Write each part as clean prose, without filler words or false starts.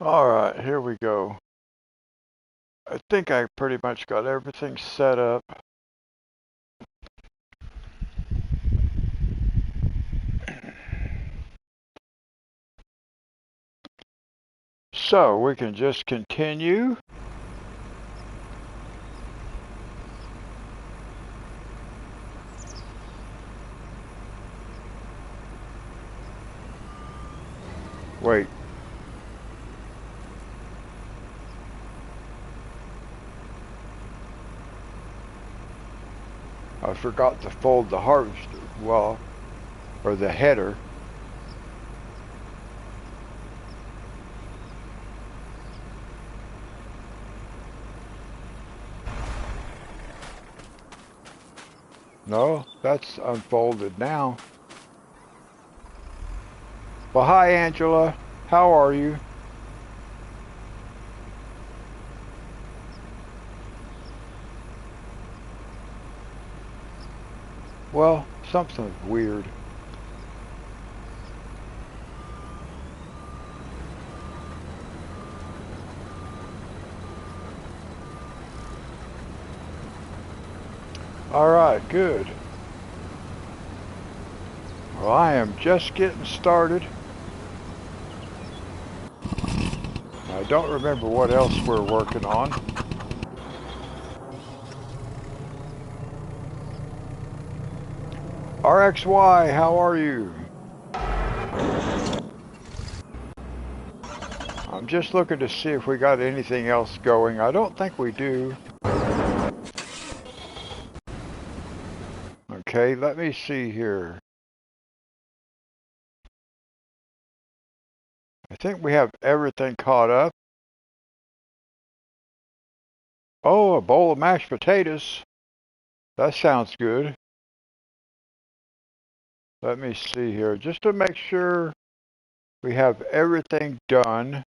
Alright, here we go. I think I pretty much got everything set up. So we can just continue. Wait. I forgot to fold the harvester, well, or the header. No, that's unfolded now. Well, hi Angela. How are you? Well, something's weird. Alright, good. Well, I am just getting started. I don't remember what else we're working on. RXY, how are you? I'm just looking to see if we got anything else going. I don't think we do. Okay, let me see here. I think we have everything caught up. Oh, a bowl of mashed potatoes. That sounds good. Let me see here, just to make sure we have everything done.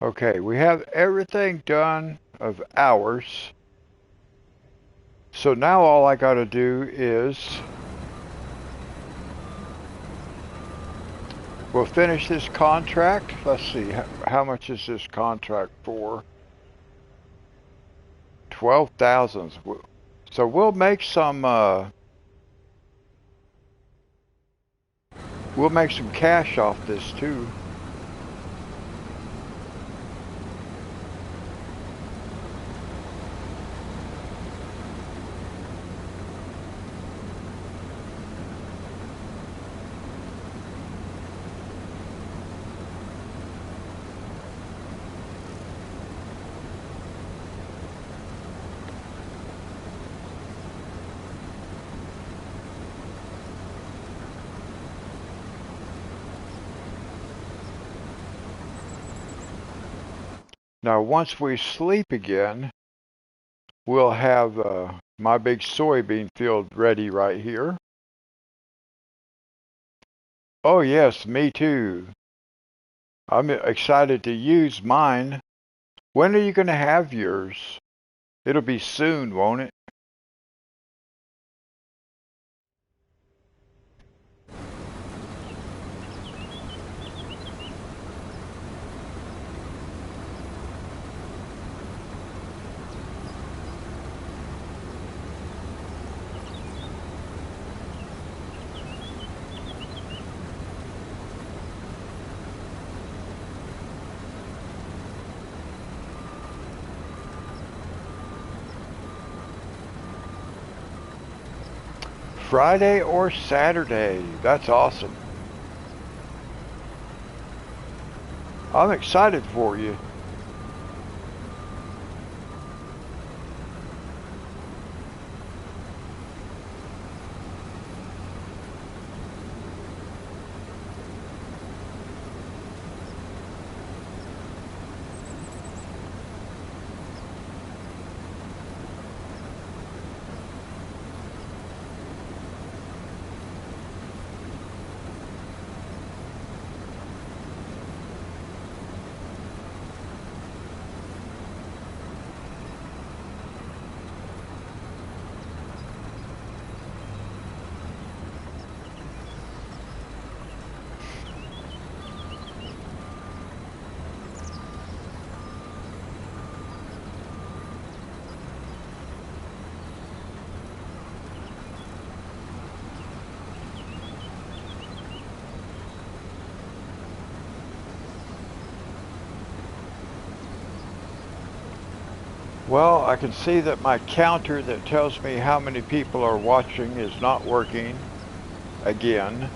Okay, we have everything done of ours. So now all I gotta do is we'll finish this contract. Let's see, how much is this contract for? 12,000. So we'll make some cash off this too. Now once we sleep again, we'll have my big soybean field ready right here. Oh yes, me too. I'm excited to use mine. When are you going to have yours? It'll be soon, won't it? Friday or Saturday. That's awesome. I'm excited for you. Well, I can see that my counter that tells me how many people are watching is not working again.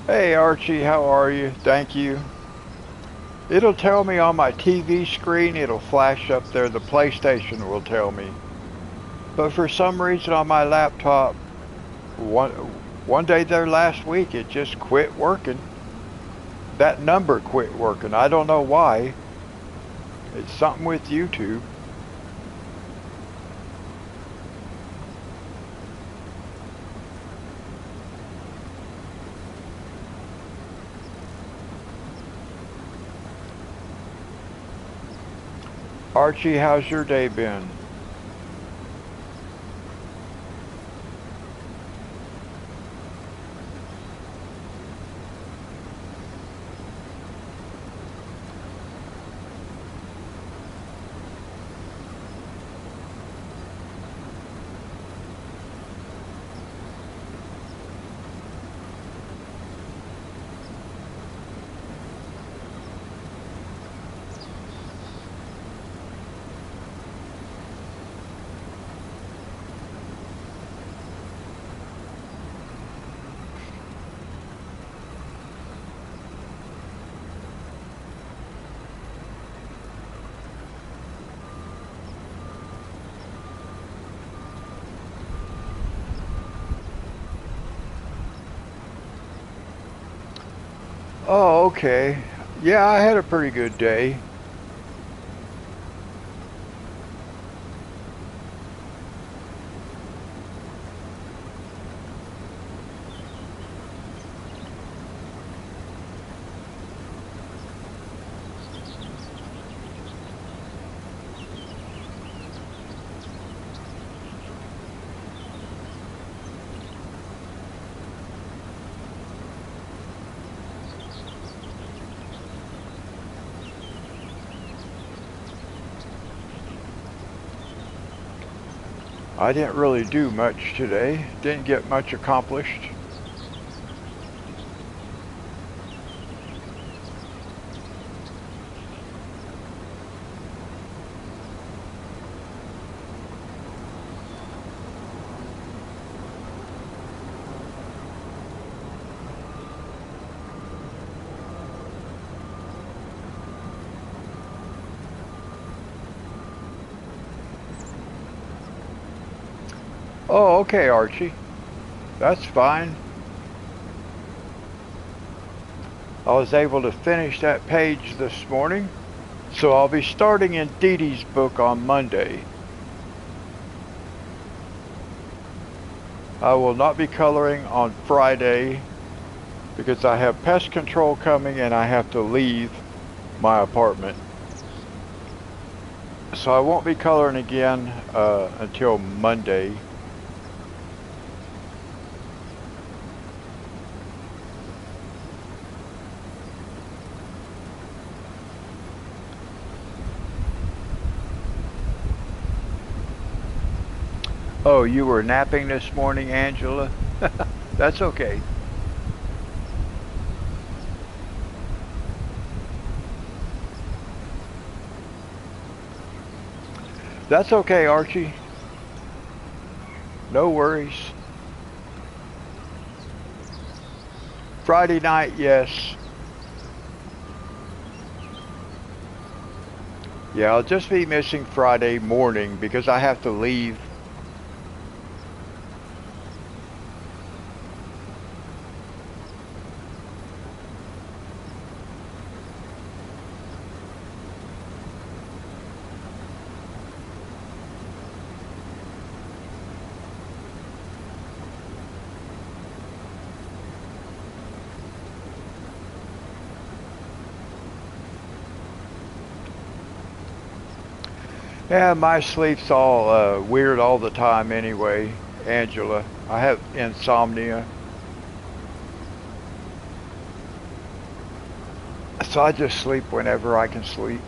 Hey Archie, how are you? Thank you. It'll tell me on my TV screen, it'll flash up there, the PlayStation will tell me. But for some reason on my laptop, one day there last week, it just quit working. That number quit working. I don't know why. It's something with YouTube. Archie, how's your day been? Oh, okay. Yeah, I had a pretty good day. I didn't really do much today. Didn't get much accomplished. Oh, okay, Archie. That's fine. I was able to finish that page this morning, so I'll be starting in Dee Dee's book on Monday. I will not be coloring on Friday because I have pest control coming and I have to leave my apartment. So I won't be coloring again until Monday. Oh, you were napping this morning, Angela? That's okay. That's okay, Archie. No worries. Friday night, yes. Yeah, I'll just be missing Friday morning because I have to leave. Yeah, my sleep's all weird all the time anyway, Angela. I have insomnia, so I just sleep whenever I can sleep.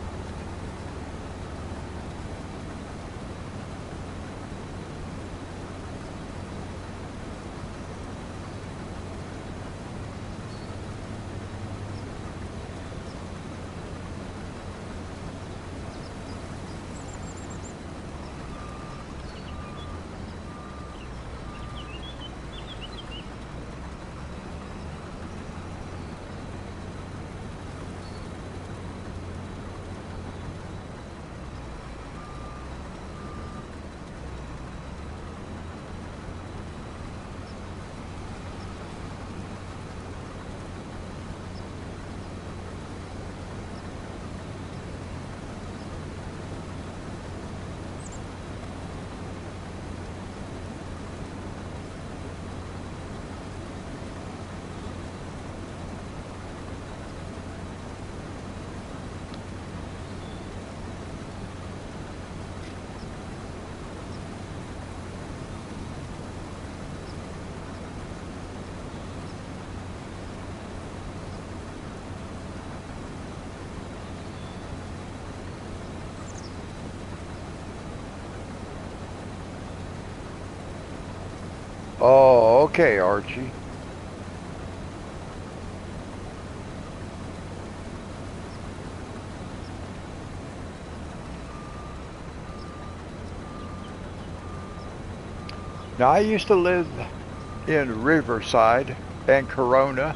Oh, okay, Archie. Now, I used to live in Riverside and Corona.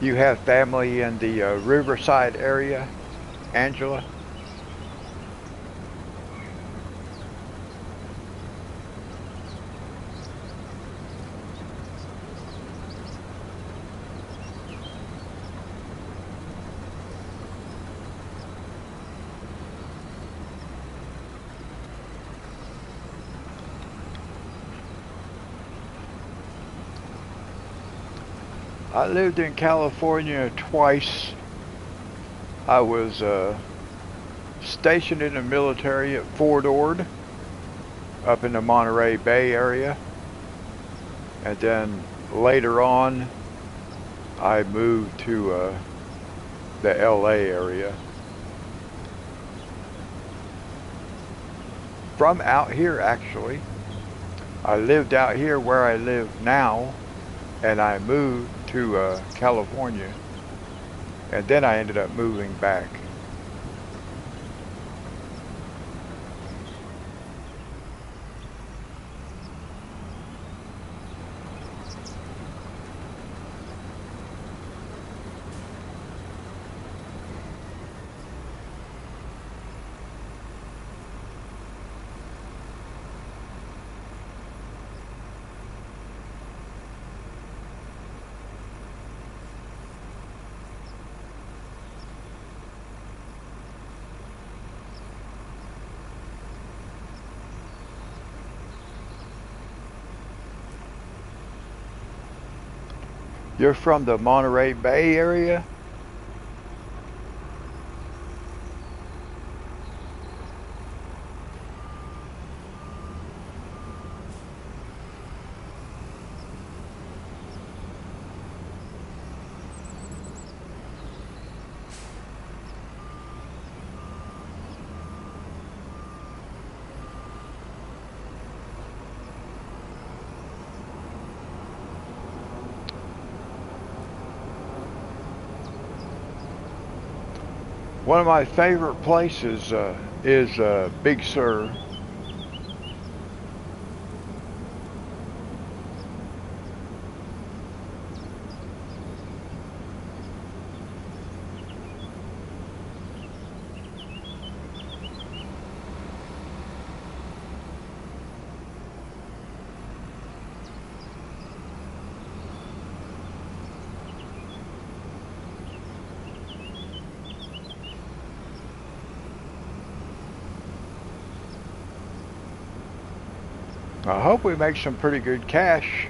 You have family in the Riverside area, Angela? I lived in California twice. I was stationed in the military at Fort Ord up in the Monterey Bay area. And then later on, I moved to the LA area. From out here, actually. I lived out here where I live now, and I moved to California. And then I ended up moving back. You're from the Monterey Bay area? One of my favorite places is Big Sur. I hope we make some pretty good cash.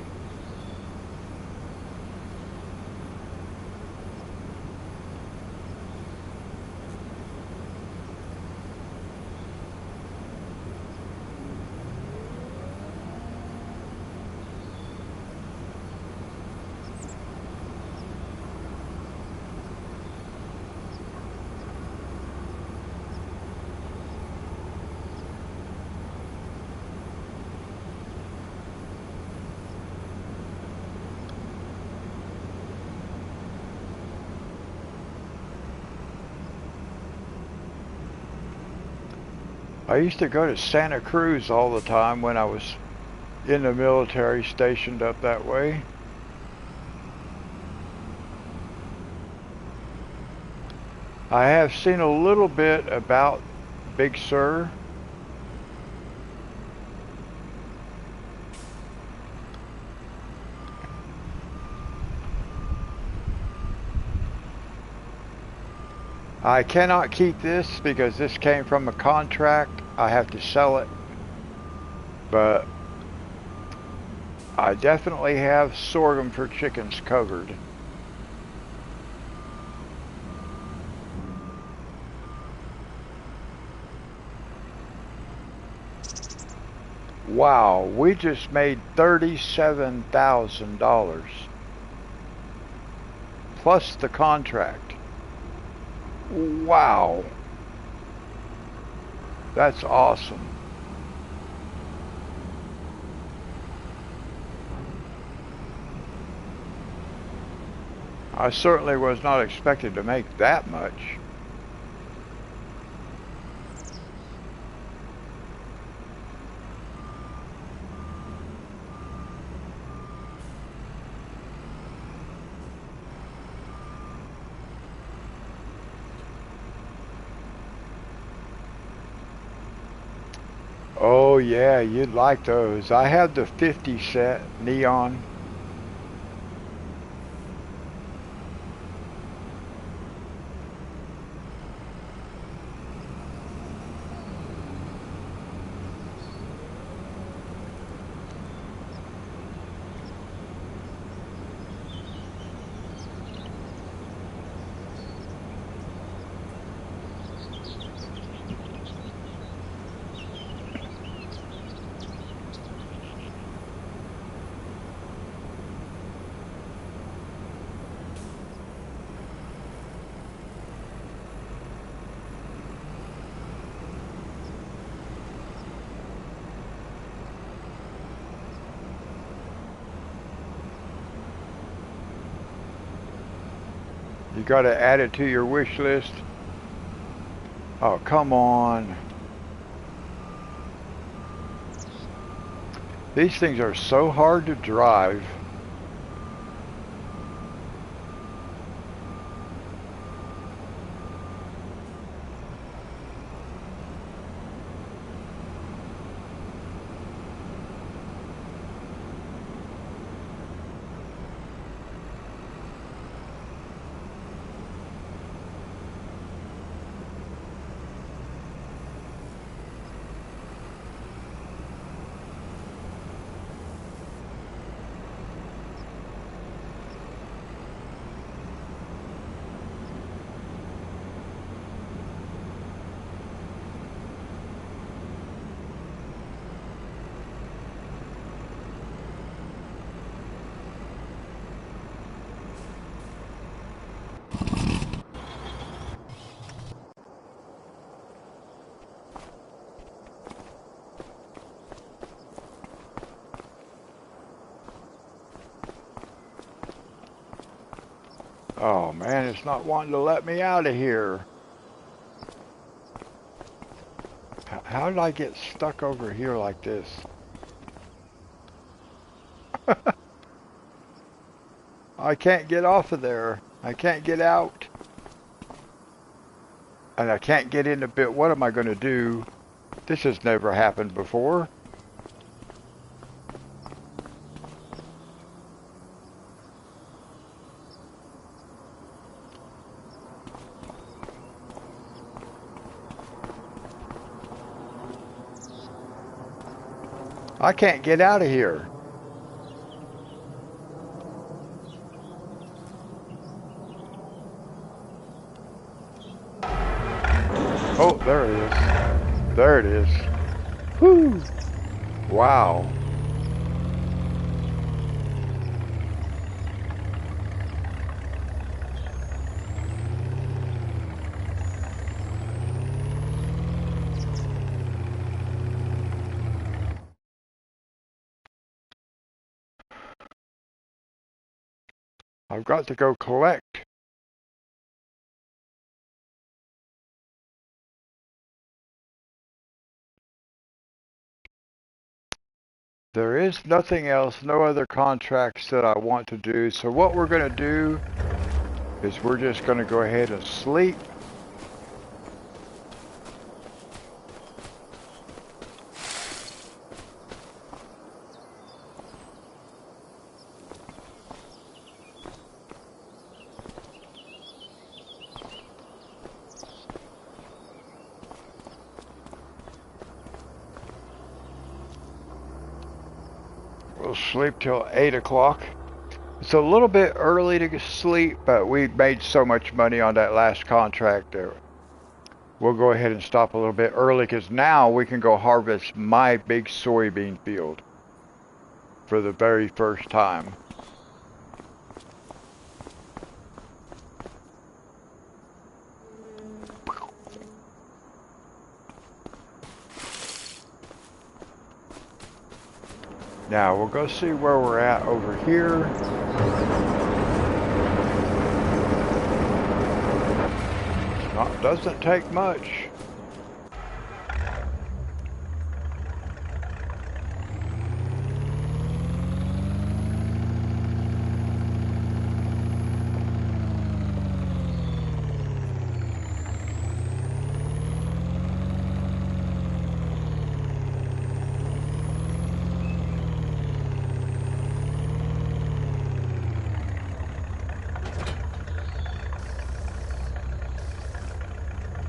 I used to go to Santa Cruz all the time when I was in the military, stationed up that way. I have seen a little bit about Big Sur. I cannot keep this because this came from a contract. I have to sell it. But I definitely have sorghum for chickens covered. Wow, we just made $37,000 plus the contract. Wow, that's awesome. I certainly was not expected to make that much. Oh yeah, you'd like those. I have the 50 set neon. You got to add it to your wish list. Oh, come on. These things are so hard to drive. Oh man, it's not wanting to let me out of here. How did I get stuck over here like this? I can't get off of there. I can't get out. And I can't get in the bit. What am I going to do? This has never happened before. I can't get out of here. Oh, there it is. There it is. Whew. Wow. I've got to go collect. There is nothing else, no other contracts that I want to do. So what we're going to do is we're just going to go ahead and sleep. We'll sleep till 8 o'clock. It's a little bit early to sleep, but we made so much money on that last contract that we'll go ahead and stop a little bit early because now we can go harvest my big soybean field for the very first time. Now we'll go see where we're at over here. Doesn't take much.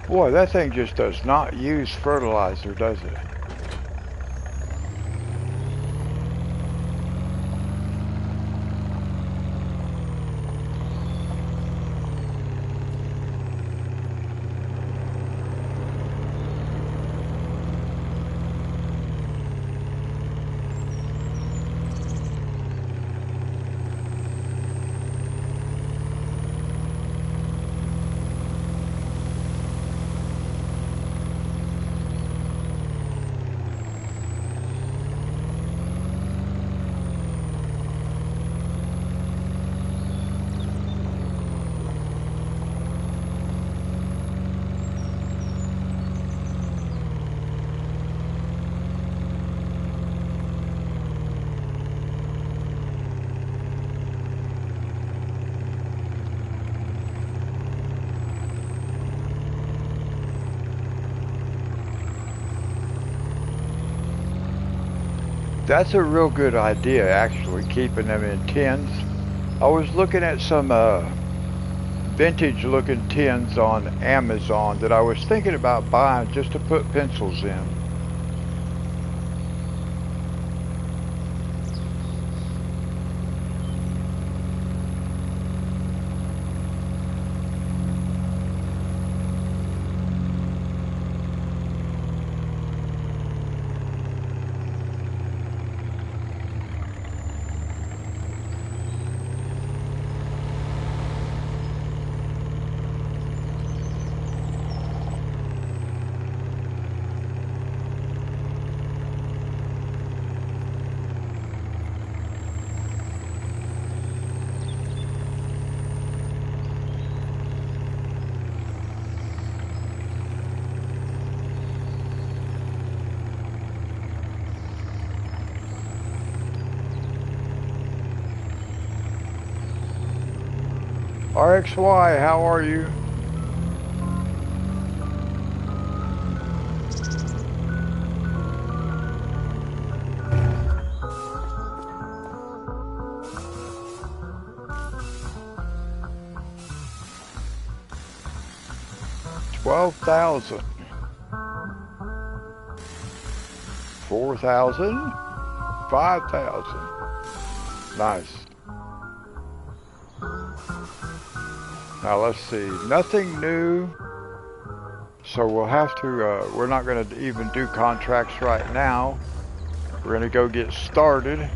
Boy, that thing just does not use fertilizer, does it? That's a real good idea, actually, keeping them in tins. I was looking at some vintage looking tins on Amazon that I was thinking about buying just to put pencils in. RXY, how are you? $12,000. 4,000. 5,000. Nice. Now let's see. Nothing new. So we'll have to, we're not going to even do contracts right now. We're going to go get started.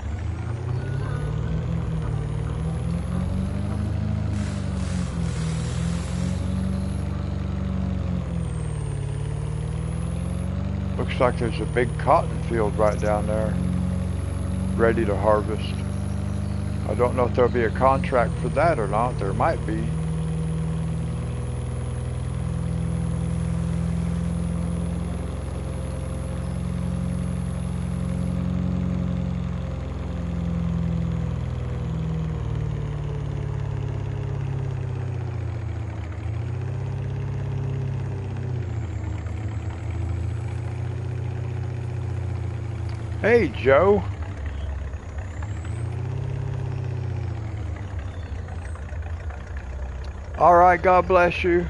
Looks like there's a big cotton field right down there, ready to harvest. I don't know if there'll be a contract for that or not. There might be. Hey, Joe. All right, God bless you.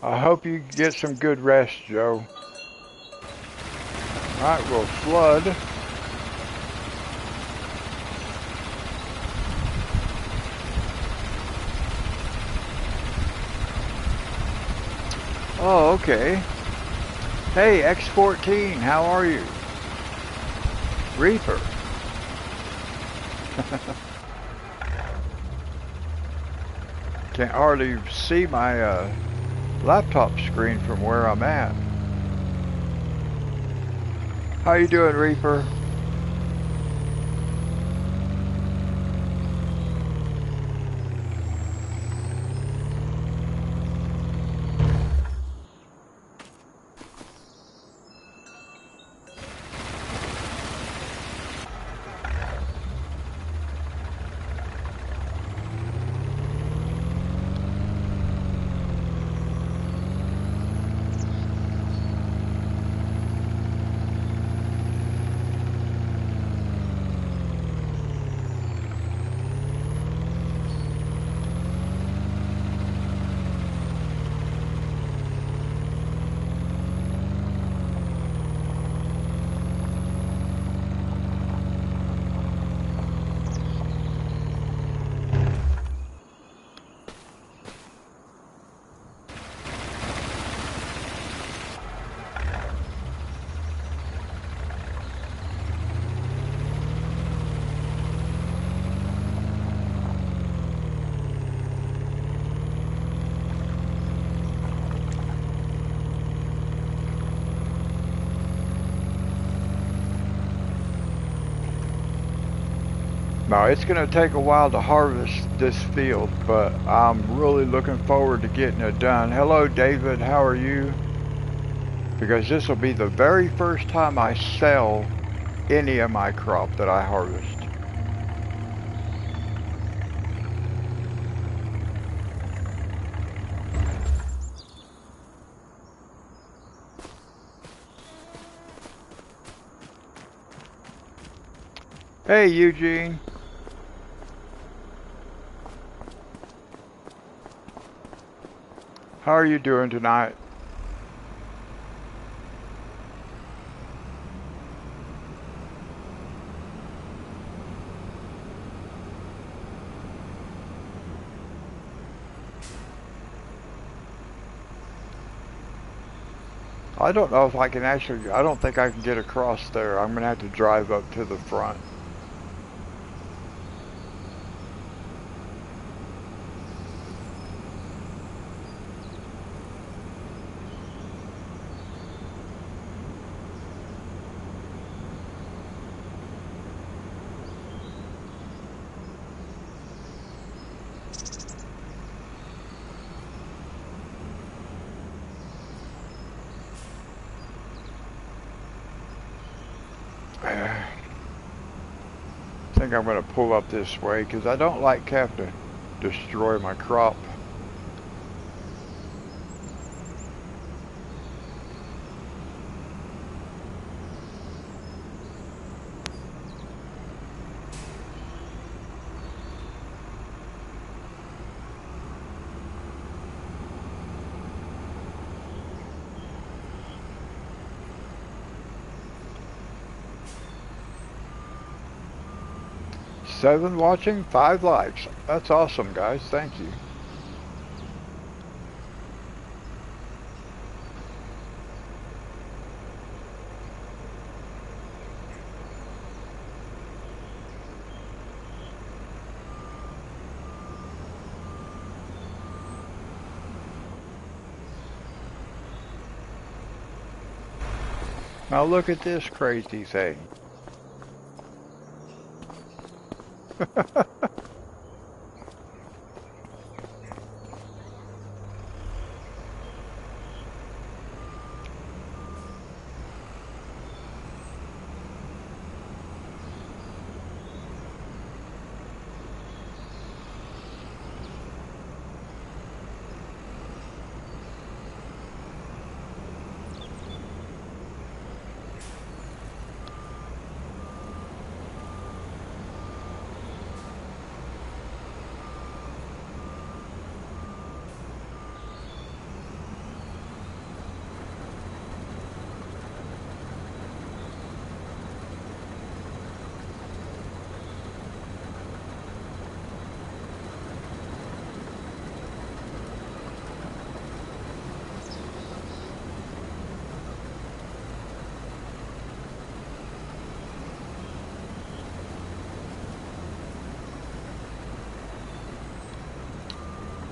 I hope you get some good rest, Joe. All right, we'll flood. Oh, okay. Hey, X14, how are you? Reaper. Can't hardly see my laptop screen from where I'm at. How you doing, Reaper? Now, it's going to take a while to harvest this field, but I'm really looking forward to getting it done. Hello, David. How are you? Because this will be the very first time I sell any of my crop that I harvest. Hey, Eugene. How are you doing tonight? I don't know if I can actually, I don't think I can get across there. I'm going to have to drive up to the front. think I'm going to pull up this way because I don't like having to destroy my crop. Seven watching, 5 likes. That's awesome, guys. Thank you. Now look at this crazy thing.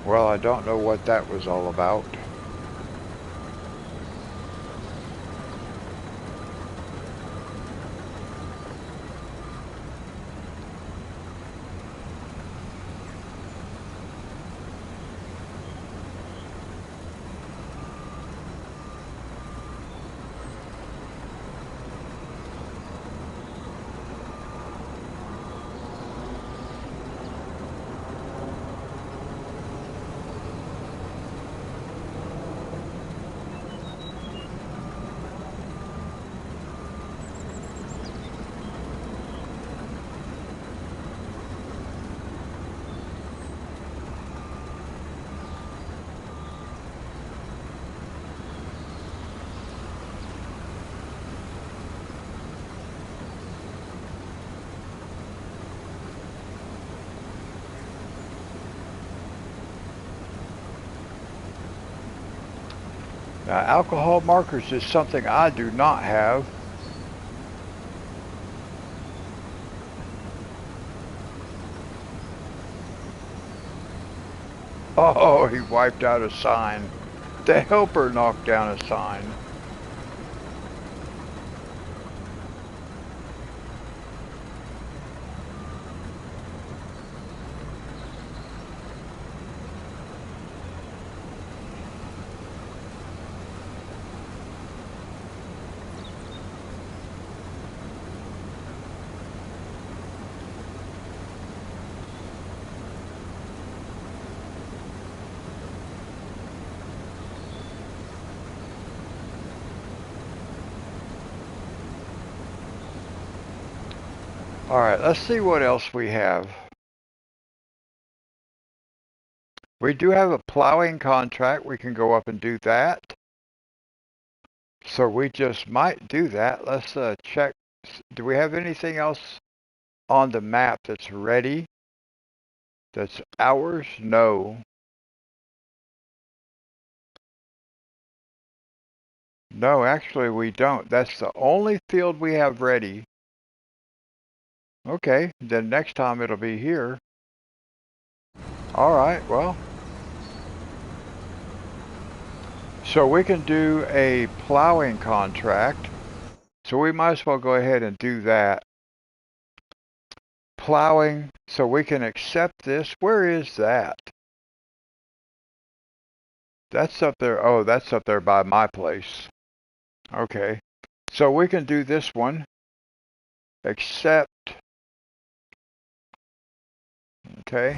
Well, I don't know what that was all about. Now, alcohol markers is something I do not have. Oh, he wiped out a sign. The helper knocked down a sign. All right, let's see what else we have. We do have a plowing contract. We can go up and do that. So we just might do that. Let's check. Do we have anything else on the map that's ready? That's ours? No. No, actually we don't. That's the only field we have ready. Okay, then next time it'll be here. All right, well. So we can do a plowing contract. So we might as well go ahead and do that. Plowing, so we can accept this. Where is that? That's up there. Oh, that's up there by my place. Okay. So we can do this one. Accept Okay.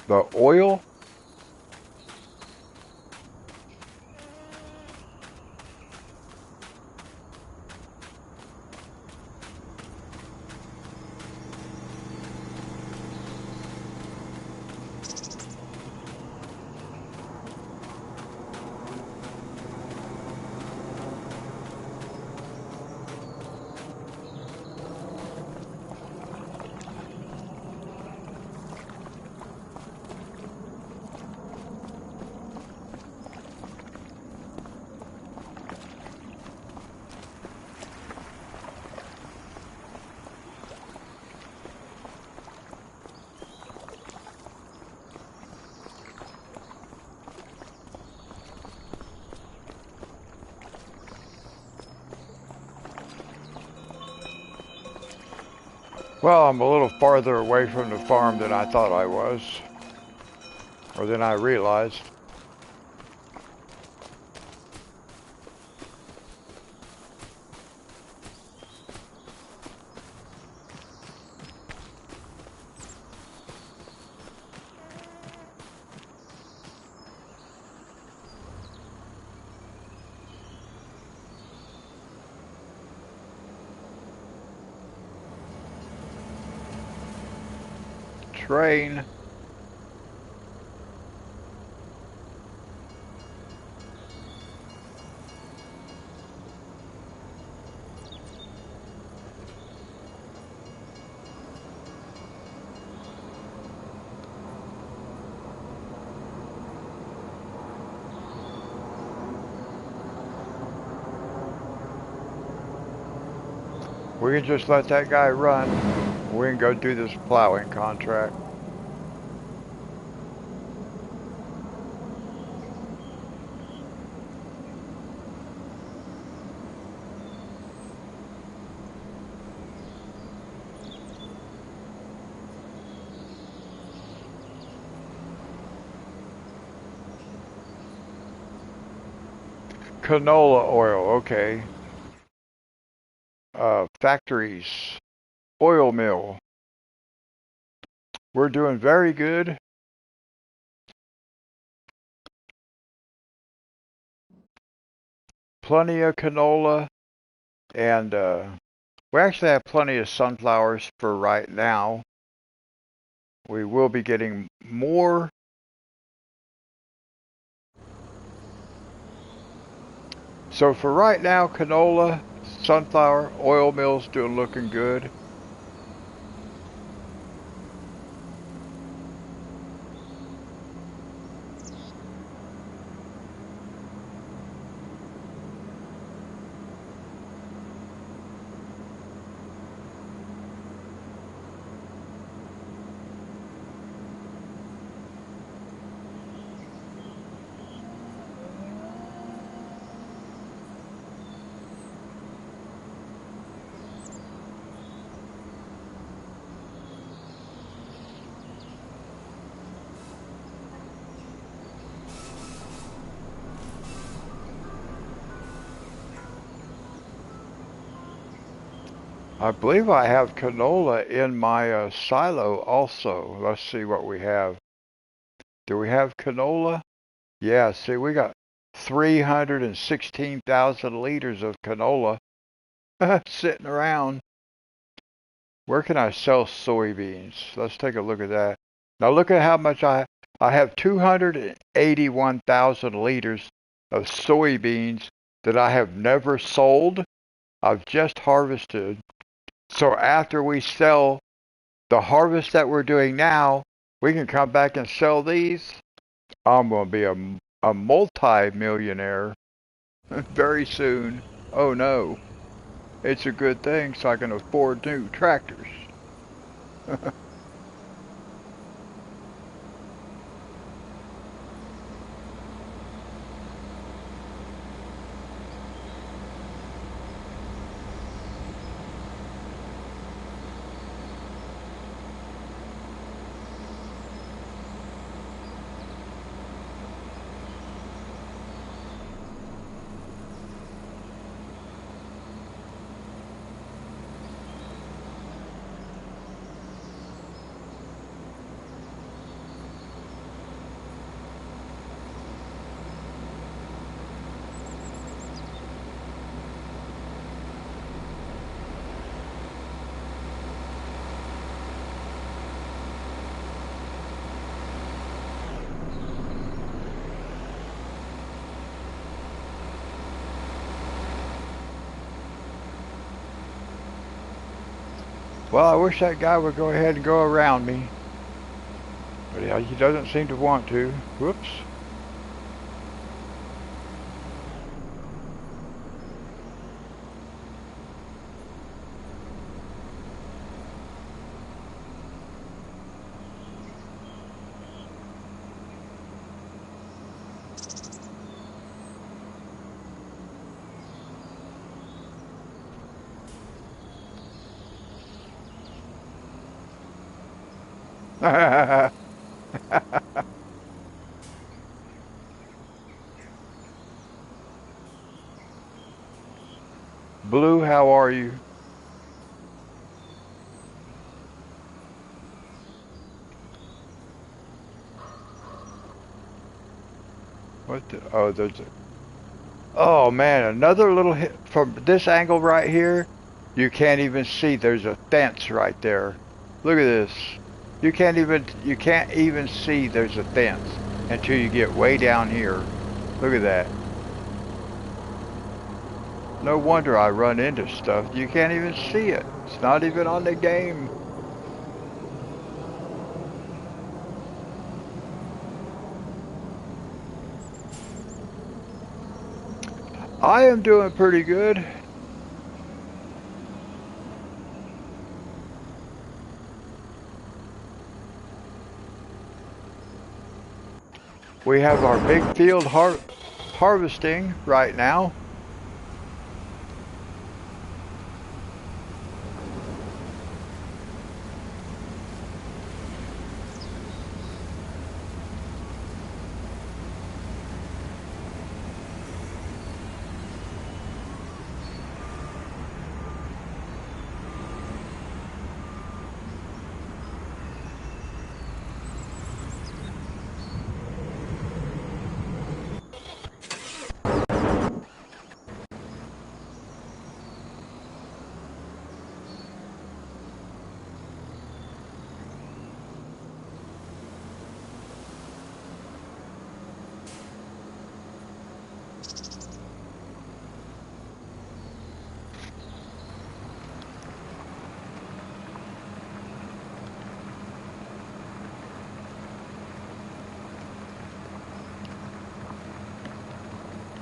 The oil? Well, I'm a little farther away from the farm than I thought I was, or than I realized. Train. We can just let that guy run. We can go do this plowing contract. Canola oil, okay. Factories, oil mill. We're doing very good. Plenty of canola, and we actually have plenty of sunflowers for right now. We will be getting more. So for right now, canola, sunflower, oil mill's doing looking good. I believe I have canola in my silo also. Let's see what we have. Do we have canola? Yeah, see, we got 316,000 liters of canola sitting around. Where can I sell soybeans? Let's take a look at that. Now look at how much I have 281,000 liters of soybeans that I have never sold. I've just harvested. So after we sell the harvest that we're doing now, we can come back and sell these. I'm going to be a multi-millionaire very soon. Oh no. It's a good thing so I can afford new tractors. Well, I wish that guy would go ahead and go around me. But yeah, he doesn't seem to want to. Whoops. Blue, how are you? What the? Oh, there's a. Oh man, another little hit from this angle right here. You can't even see. There's a fence right there. Look at this. You can't even see there's a fence until you get way down here. Look at that. No wonder I run into stuff. You can't even see it. It's not even on the game. I am doing pretty good. We have our big field harvesting right now.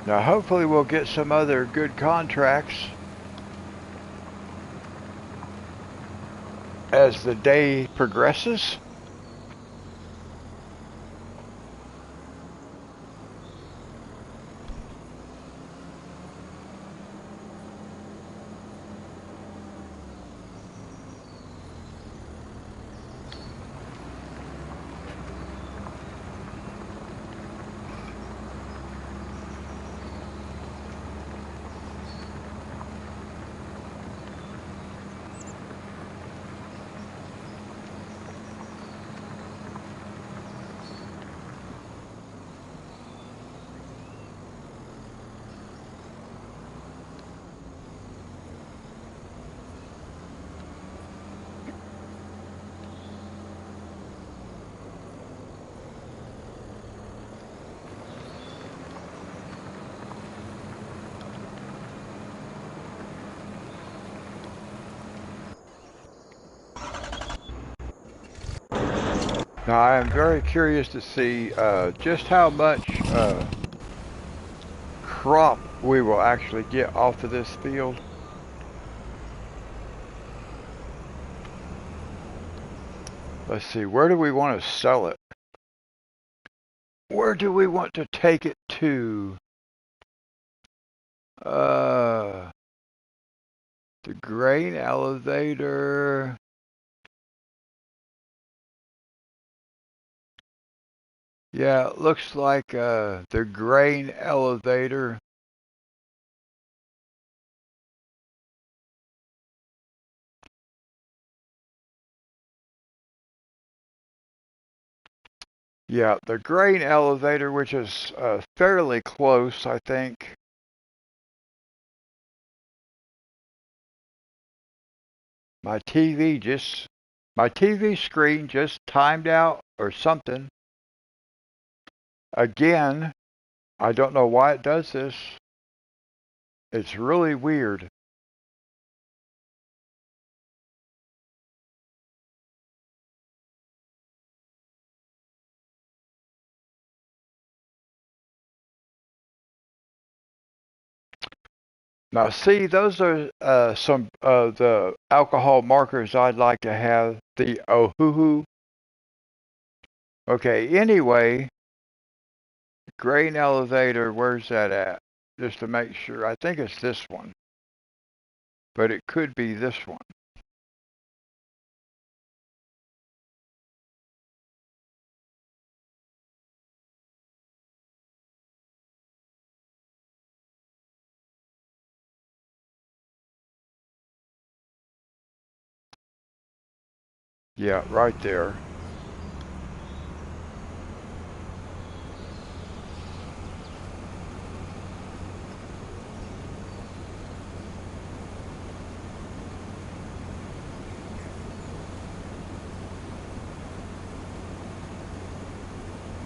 Now, hopefully, we'll get some other good contracts as the day progresses. Now, I am very curious to see just how much crop we will actually get off of this field. Let's see, where do we want to sell it? Where do we want to take it to? Uh, the grain elevator. Yeah, it looks like the grain elevator. Yeah, the grain elevator, which is fairly close, I think. My TV just, my TV screen just timed out or something. Again, I don't know why it does this. It's really weird. Now, see, those are some of the alcohol markers I'd like to have. The Ohuhu. Okay, anyway, grain elevator, where's that at? Just to make sure. I think it's this one, but it could be this one. Yeah, right there.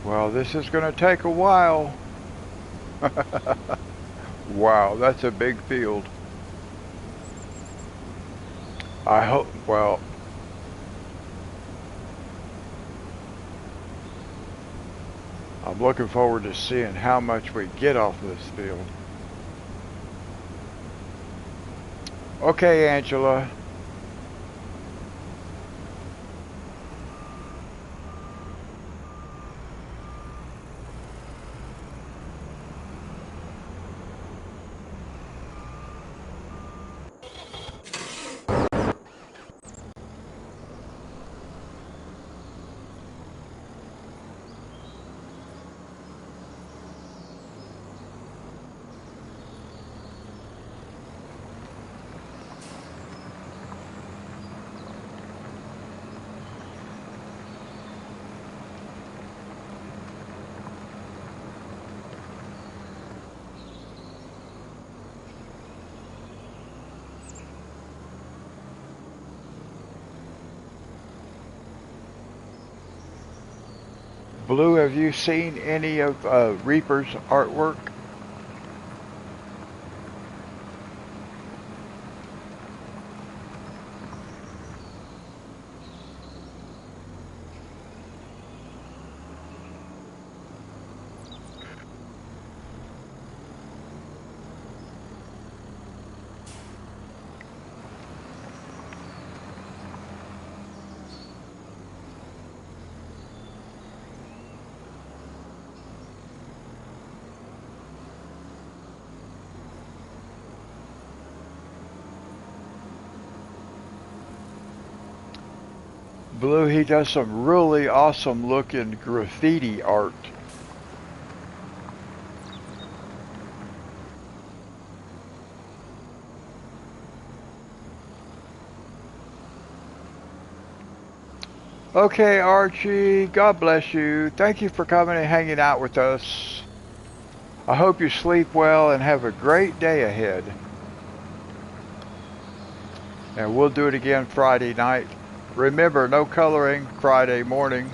Well, this is going to take a while. Wow, that's a big field. I hope, well, I'm looking forward to seeing how much we get off of this field. Okay, Angela. Blue, have you seen any of Reaper's artwork? Blue, he does some really awesome looking graffiti art. Okay, Archie, God bless you. Thank you for coming and hanging out with us. I hope you sleep well and have a great day ahead. And we'll do it again Friday night. Remember, no coloring Friday morning.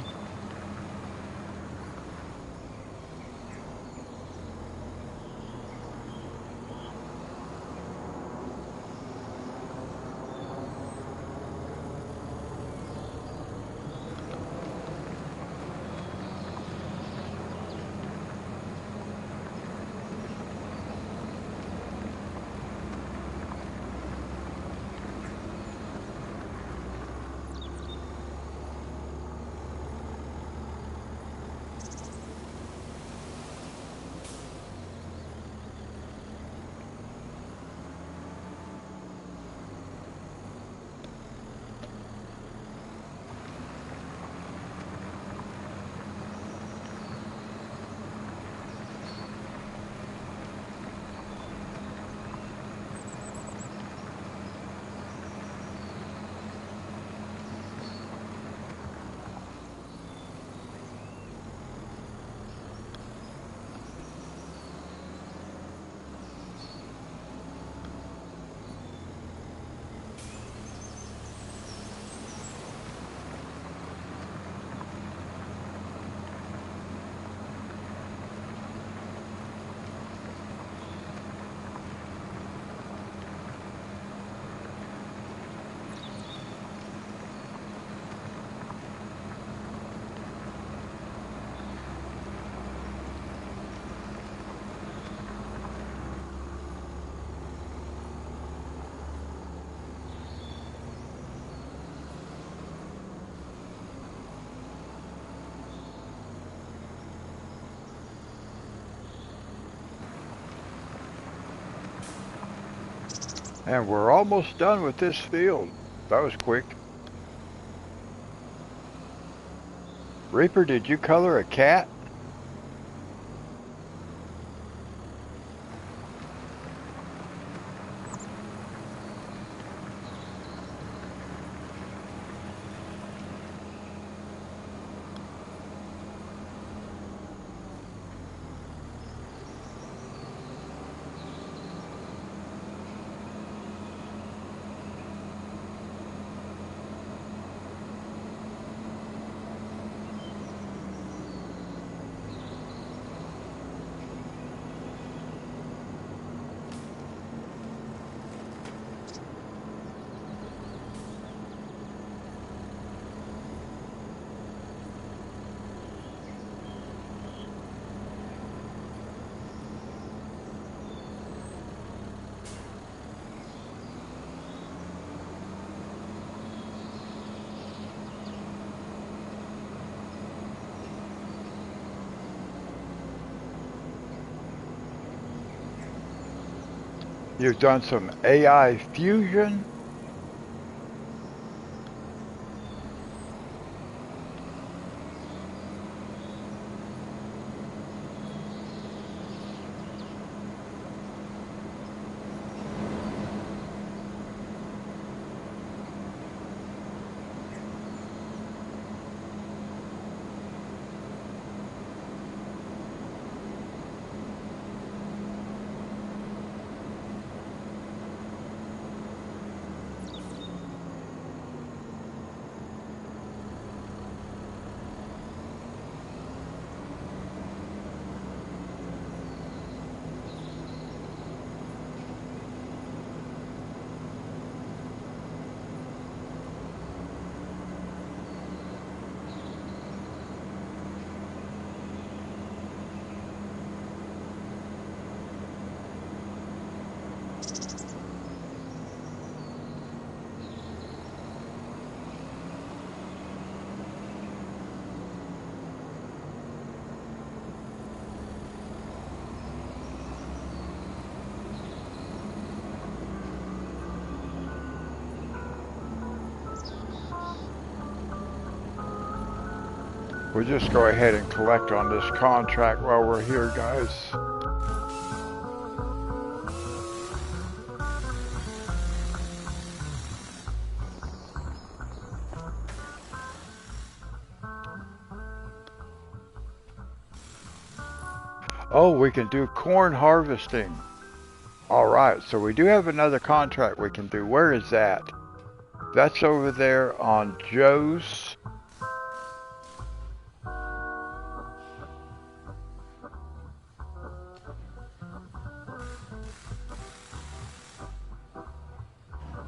And we're almost done with this field. That was quick. Reaper, did you color a cat? You've done some AI fusion? We'll just go ahead and collect on this contract while we're here, guys. Oh, we can do corn harvesting. All right, so we do have another contract we can do. Where is that? That's over there on Joe's.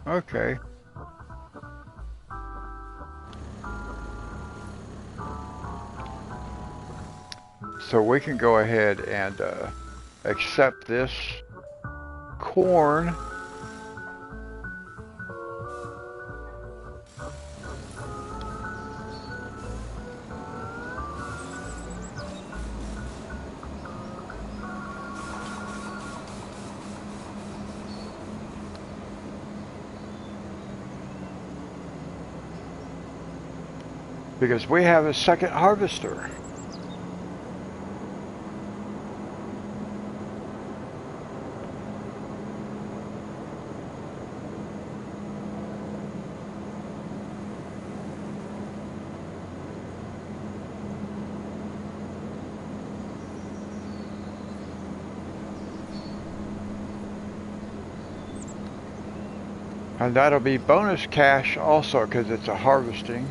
Okay. So we can go ahead and accept this corn. Because we have a second harvester. And that'll be bonus cash also because it's a harvesting.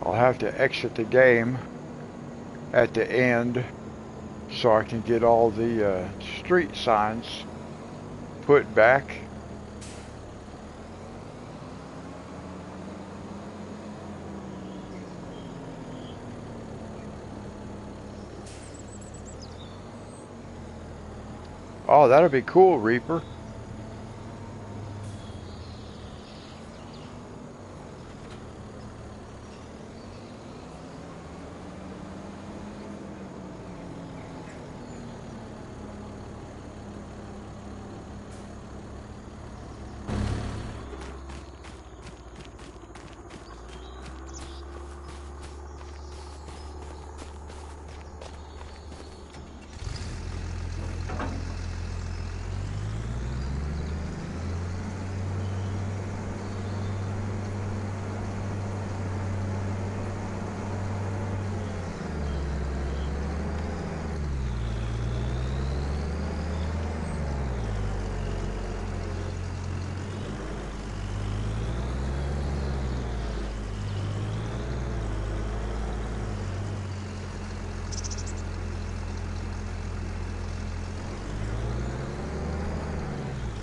I'll have to exit the game at the end so I can get all the street signs. put back. Oh, that'll be cool, Reaper.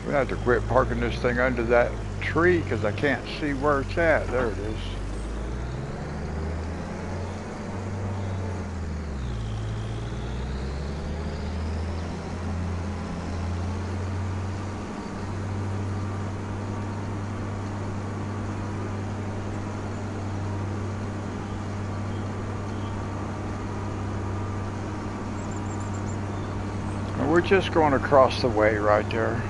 We have to quit parking this thing under that tree because I can't see where it's at. There it is. And we're just going across the way right there.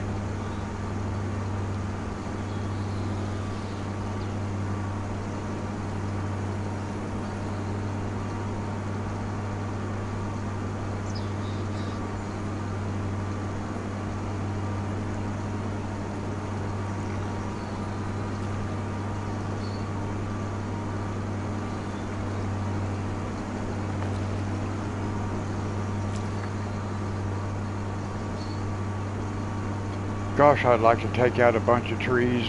Gosh, I'd like to take out a bunch of trees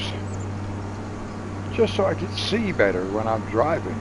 just so I can see better when I'm driving.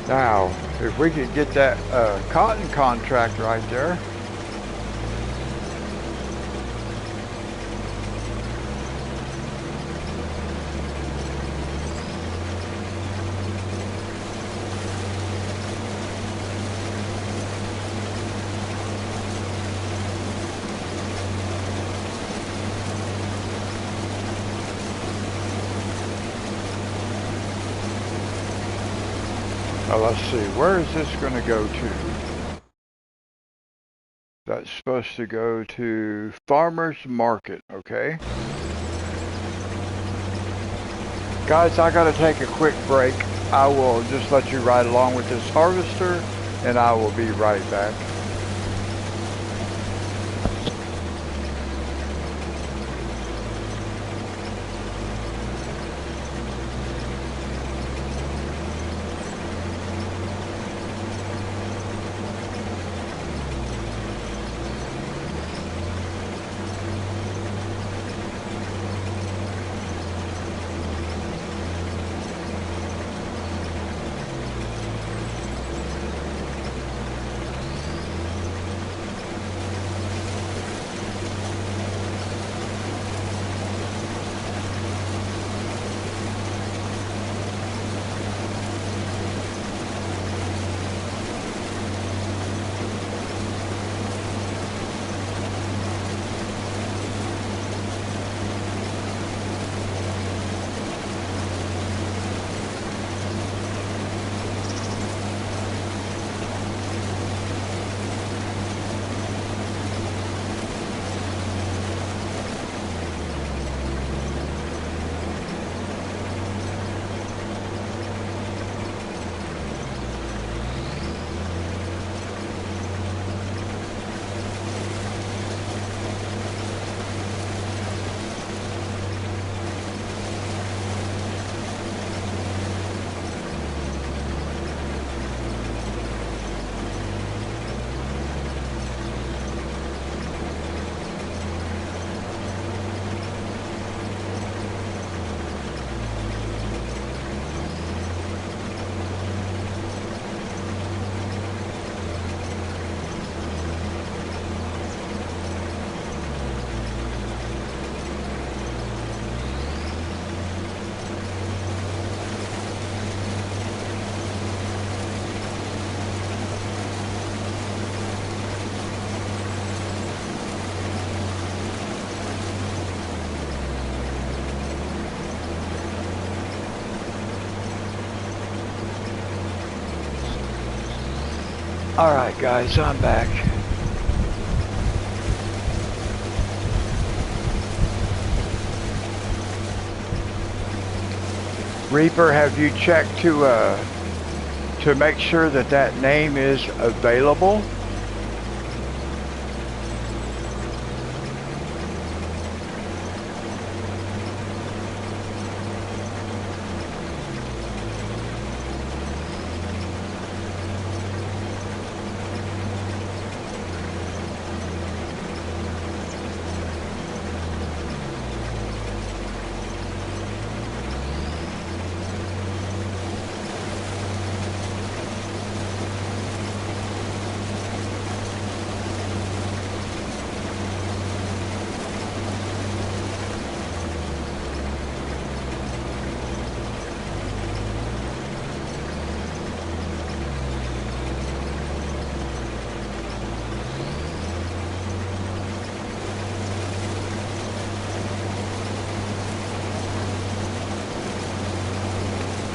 Now, if we could get that cotton contract right there. Now let's see, where is this going to go to? That's supposed to go to Farmer's Market, okay? Guys, I got to take a quick break. I will just let you ride along with this harvester, and I will be right back. Alright guys, I'm back. Reaper, have you checked to make sure that that name is available?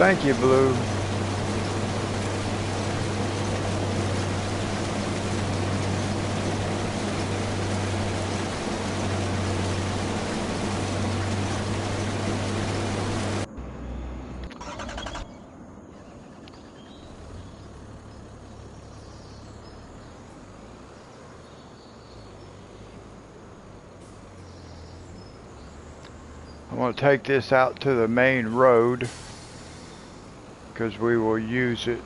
Thank you, Blue. I'm going to take this out to the main road because we will use it.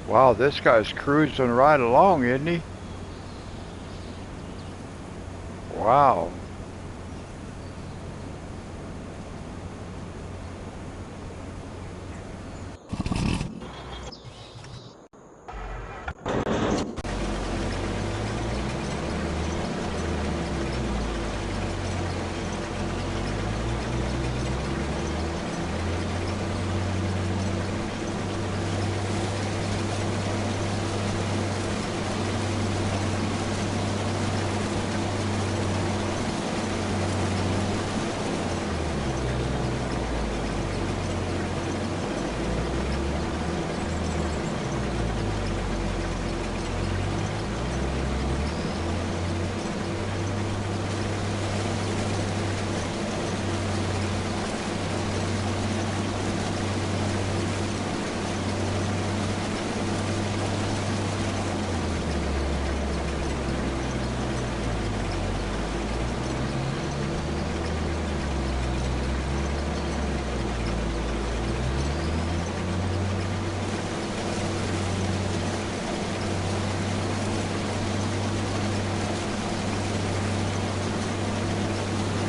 Wow, this guy's cruising right along, isn't he? Wow.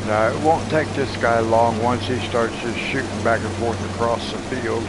Now, it won't take this guy long once he starts just shooting back and forth across the field.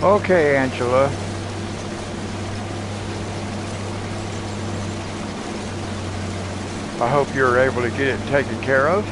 Okay, Angela. I hope you're able to get it taken care of.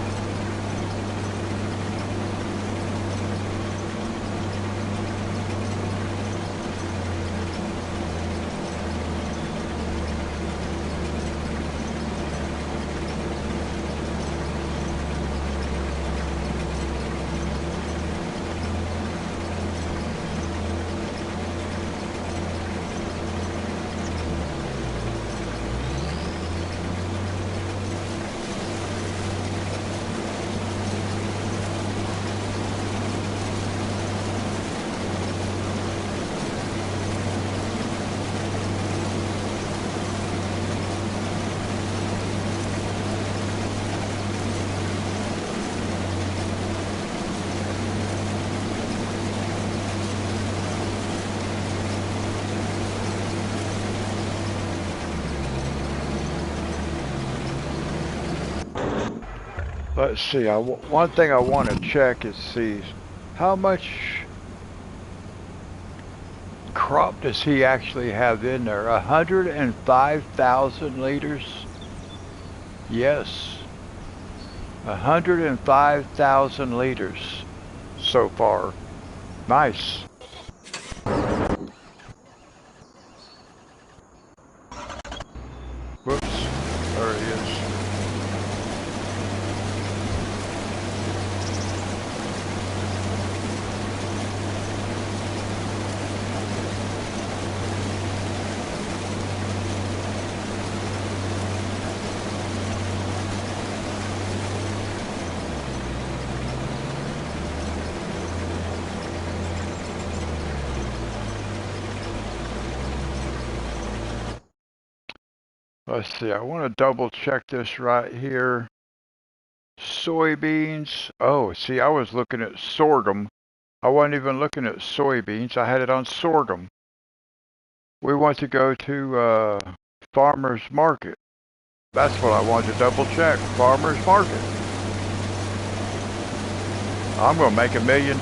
Let's see. One thing I want to check is see how much crop does he actually have in there? 105,000 liters? Yes, 105,000 liters so far. Nice. Whoops. There he is. Let's see. I want to double check this right here. Soybeans. Oh, see, I was looking at sorghum. I wasn't even looking at soybeans. I had it on sorghum. We want to go to farmer's market. That's what I wanted to double check. Farmer's market. I'm going to make $1 million.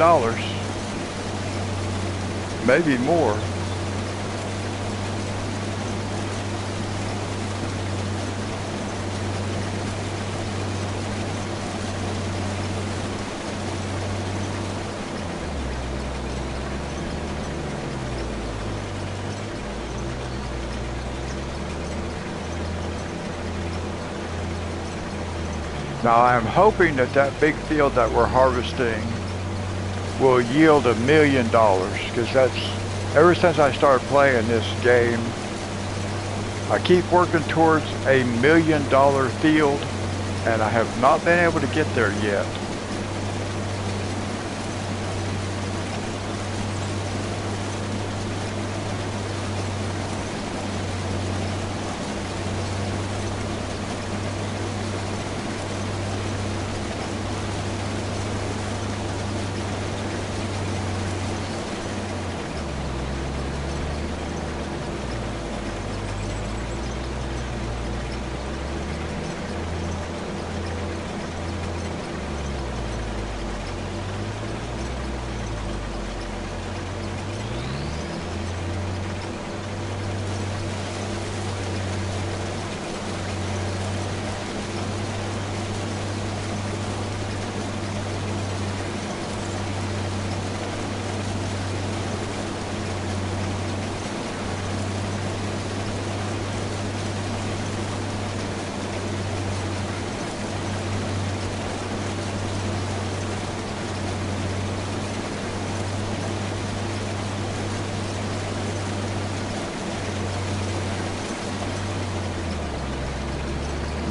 Maybe more. Now I'm hoping that that big field that we're harvesting will yield $1 million, because that's, ever since I started playing this game, I keep working towards $1 million field, and I have not been able to get there yet.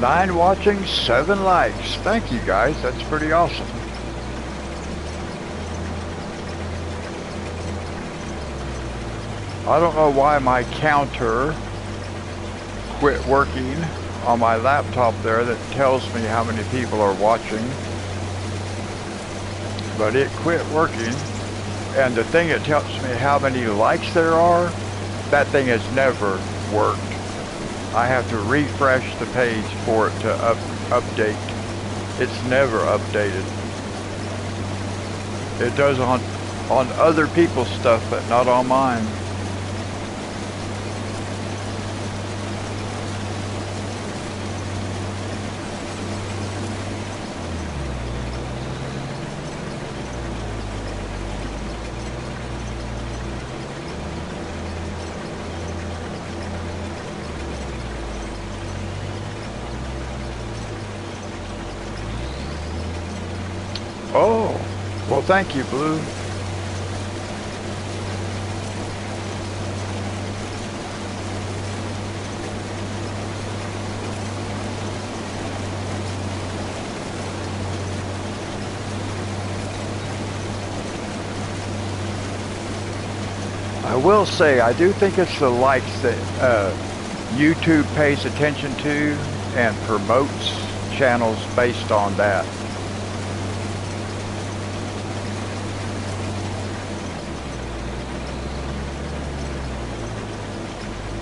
Nine watching, 7 likes. Thank you guys, that's pretty awesome. I don't know why my counter quit working on my laptop there that tells me how many people are watching. But it quit working. And the thing that tells me how many likes there are, that thing has never worked. I have to refresh the page for it to update. It's never updated. It does on on other people's stuff, but not on mine. Oh, well, thank you, Blue. I will say, I do think it's the likes that YouTube pays attention to and promotes channels based on that.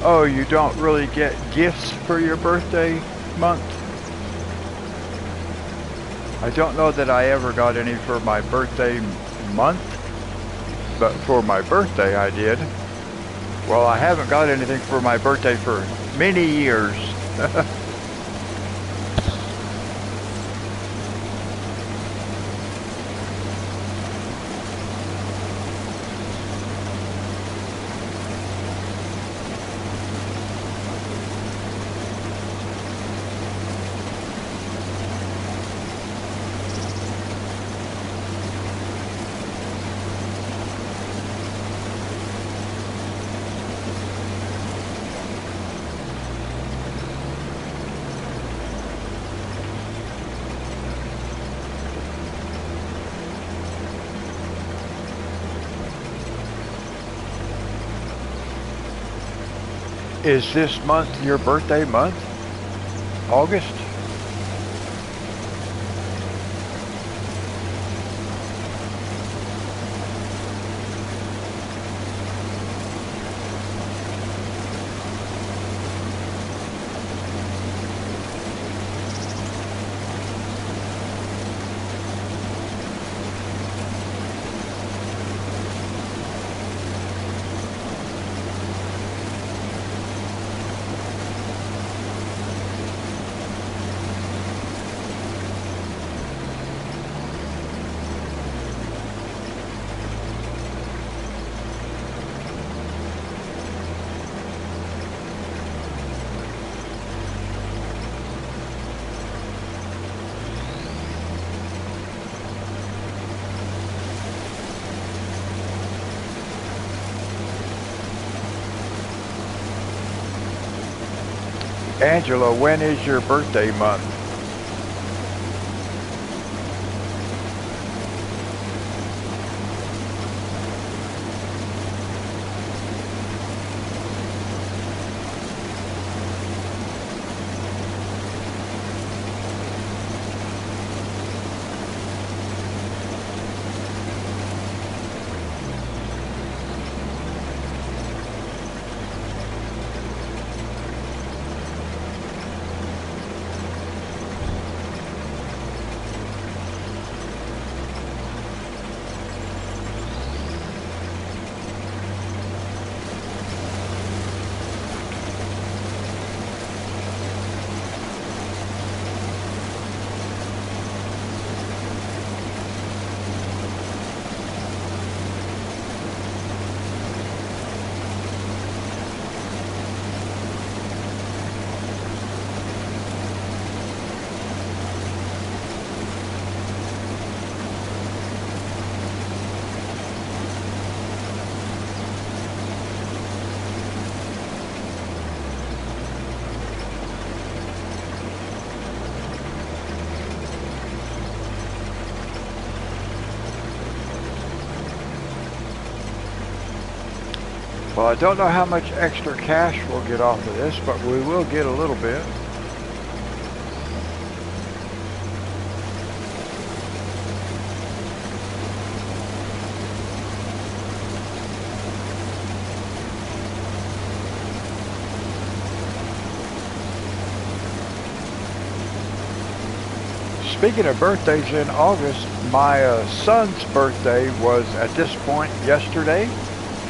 Oh, you don't really get gifts for your birthday month? I don't know that I ever got any for my birthday month, but for my birthday I did. Well, I haven't got anything for my birthday for many years. Is this month your birthday month? August? Angela, when is your birthday month? Well, I don't know how much extra cash we'll get off of this, but we will get a little bit. Speaking of birthdays in August, my son's birthday was at this point yesterday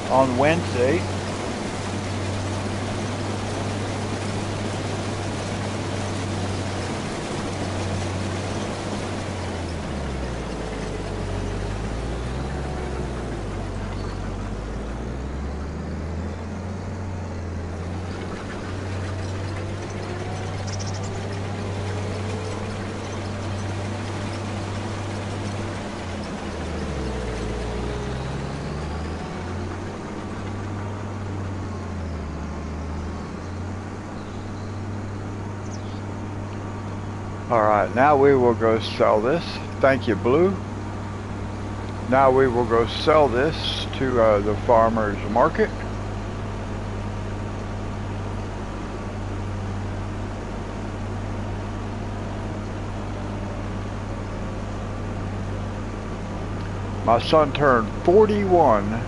on Wednesday. Alright, now we will go sell this. Thank you, Blue. Now we will go sell this to the farmer's market. My son turned 41.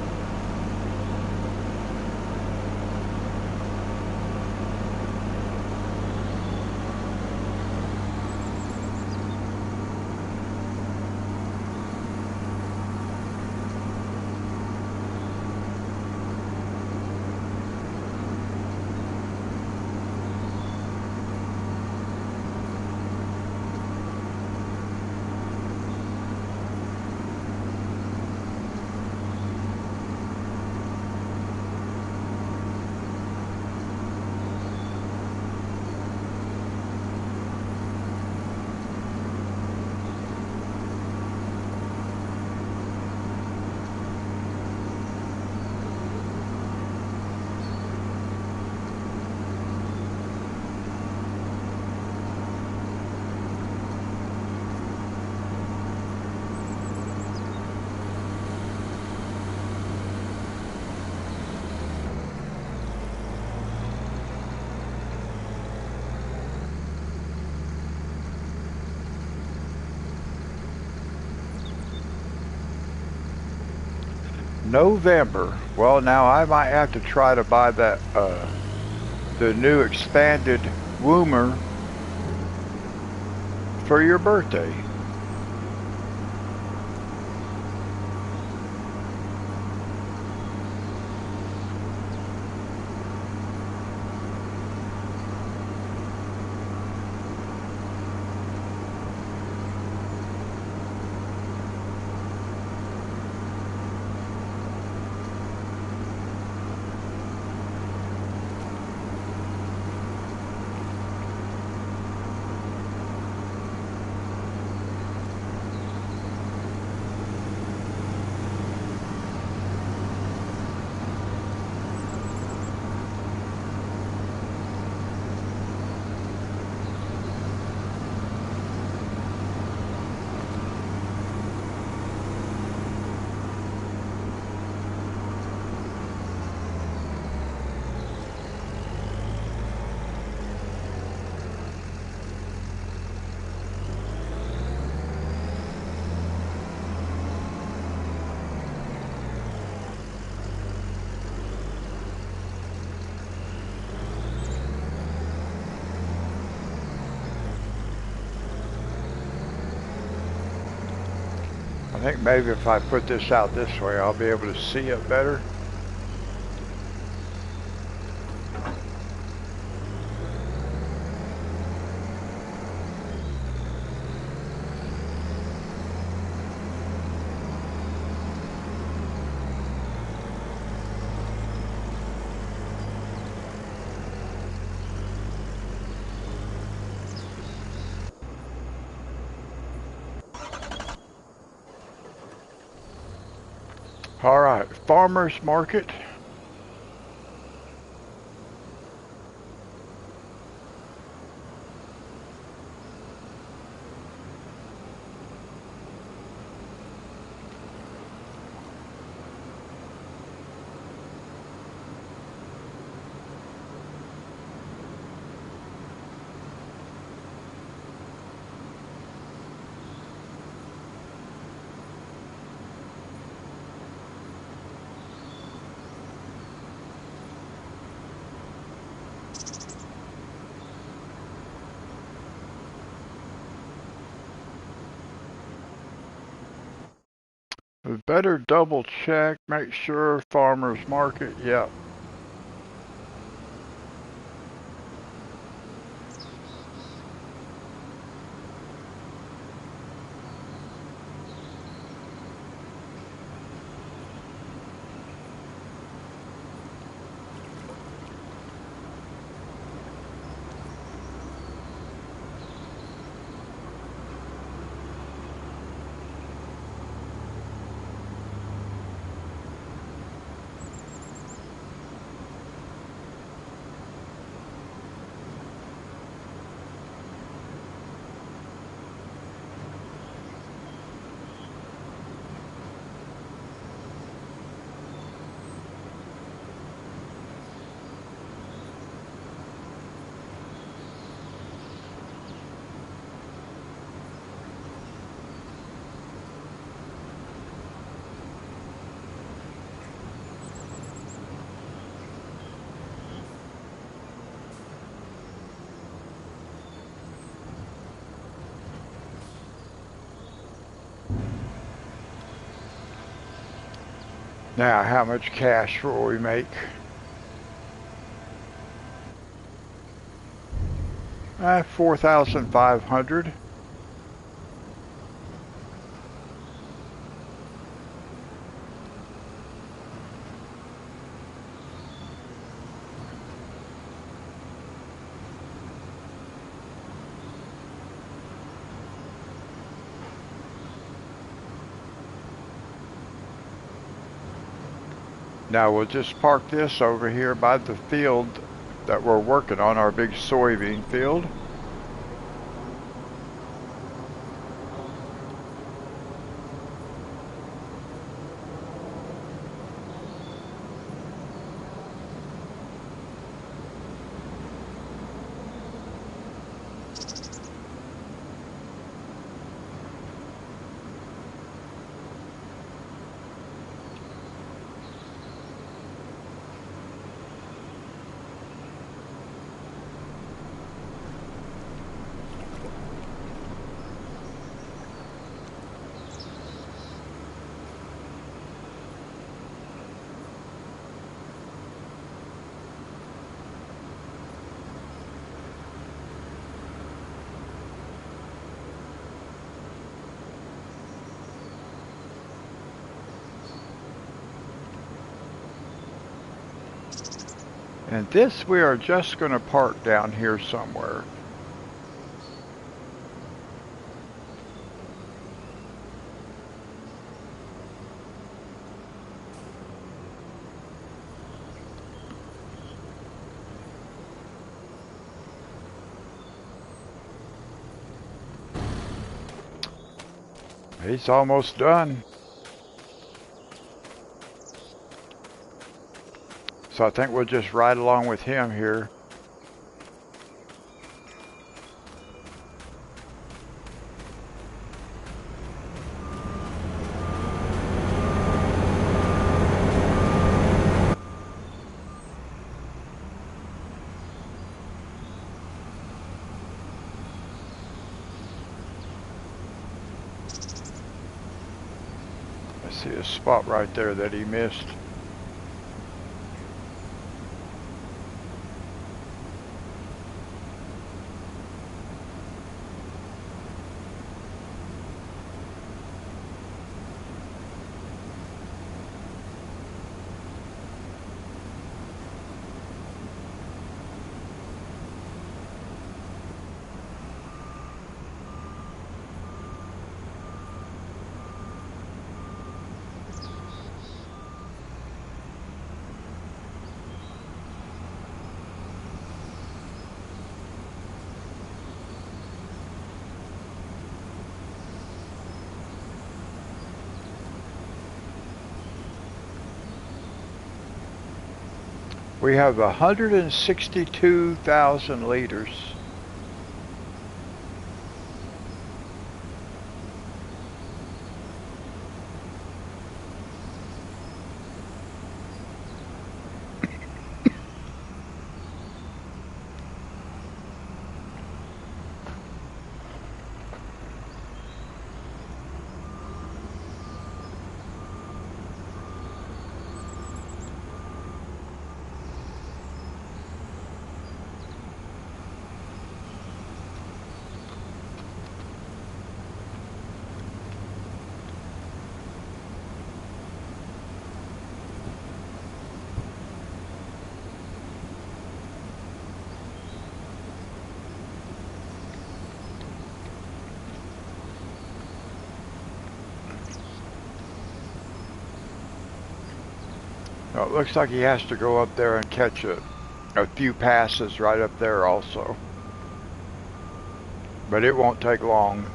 November. Well, now I might have to try to buy that the new expanded Woomer for your birthday. I think maybe if I put this out this way, I'll be able to see it better. All right, farmer's market. We better double check, make sure farmer's market, yep. Now, how much cash will we make? 4,500. Now we'll just park this over here by the field that we're working on, our big soybean field. And this we are just going to park down here somewhere. He's almost done. So I think we'll just ride along with him here. I see a spot right there that he missed. We have 162,000 liters. No, it looks like he has to go up there and catch a few passes right up there also. But it won't take long.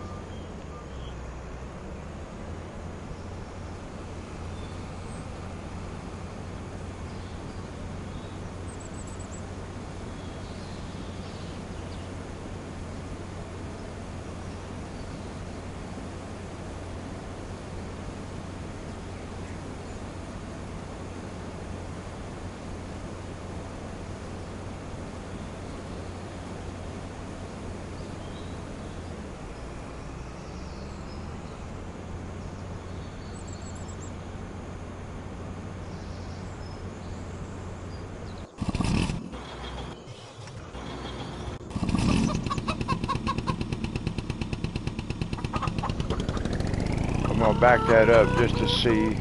I'm gonna back that up just to see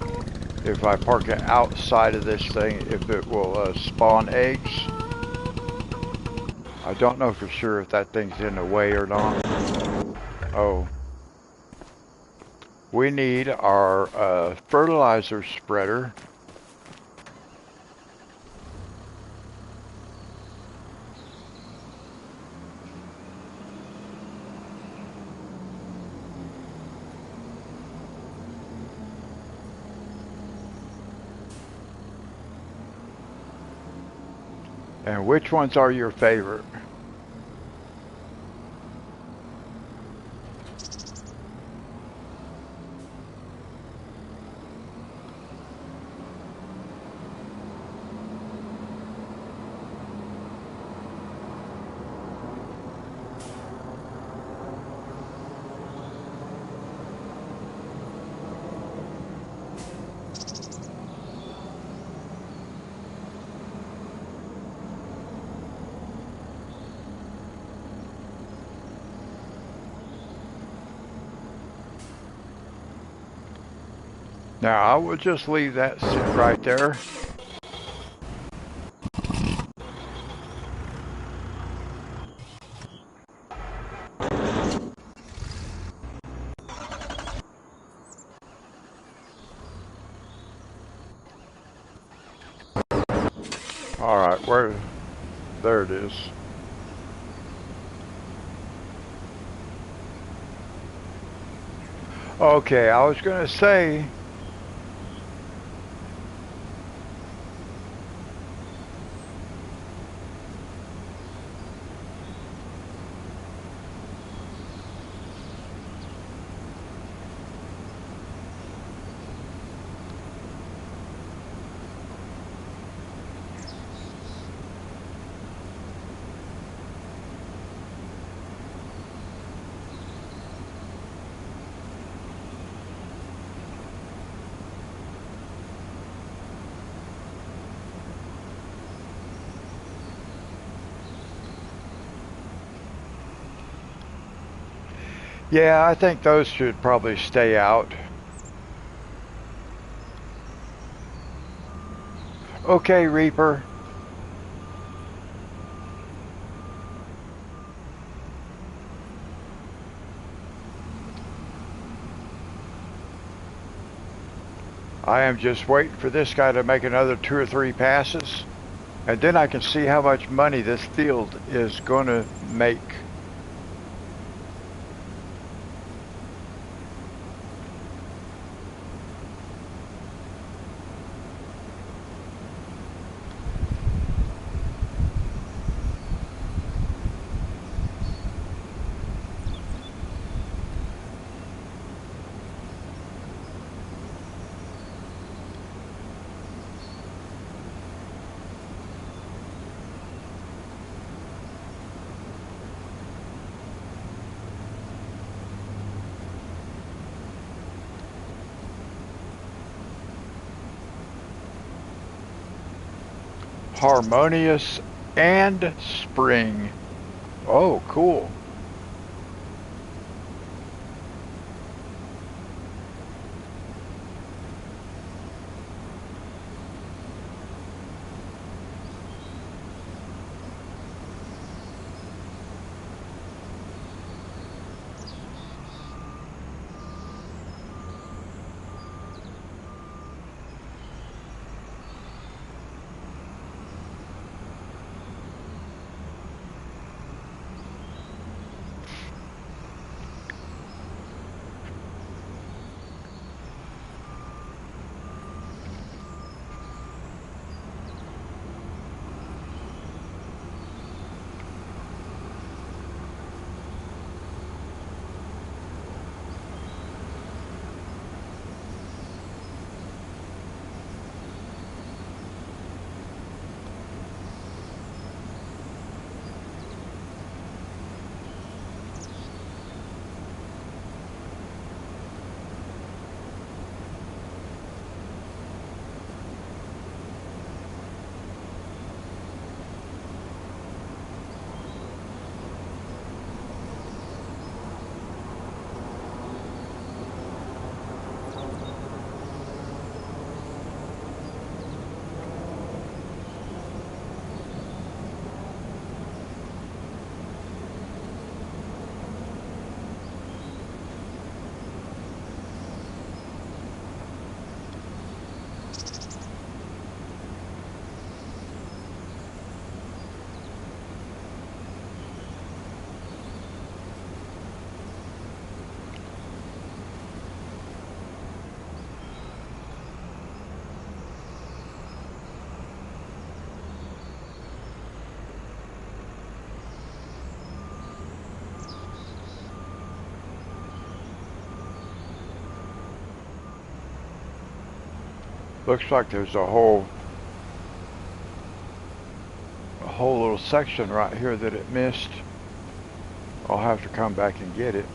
if I park it outside of this thing, if it will spawn eggs. I don't know for sure if that thing's in the way or not. Oh. We need our fertilizer spreader. And which ones are your favorite? Now I will just leave that sit right there. Alright, there it is. Okay, I was gonna say, yeah, I think those should probably stay out. Okay, Reaper. I am just waiting for this guy to make another 2 or 3 passes, and then I can see how much money this field is going to make. Harmonious and spring. Oh, cool. Looks like there's a whole little section right here that it missed. I'll have to come back and get it.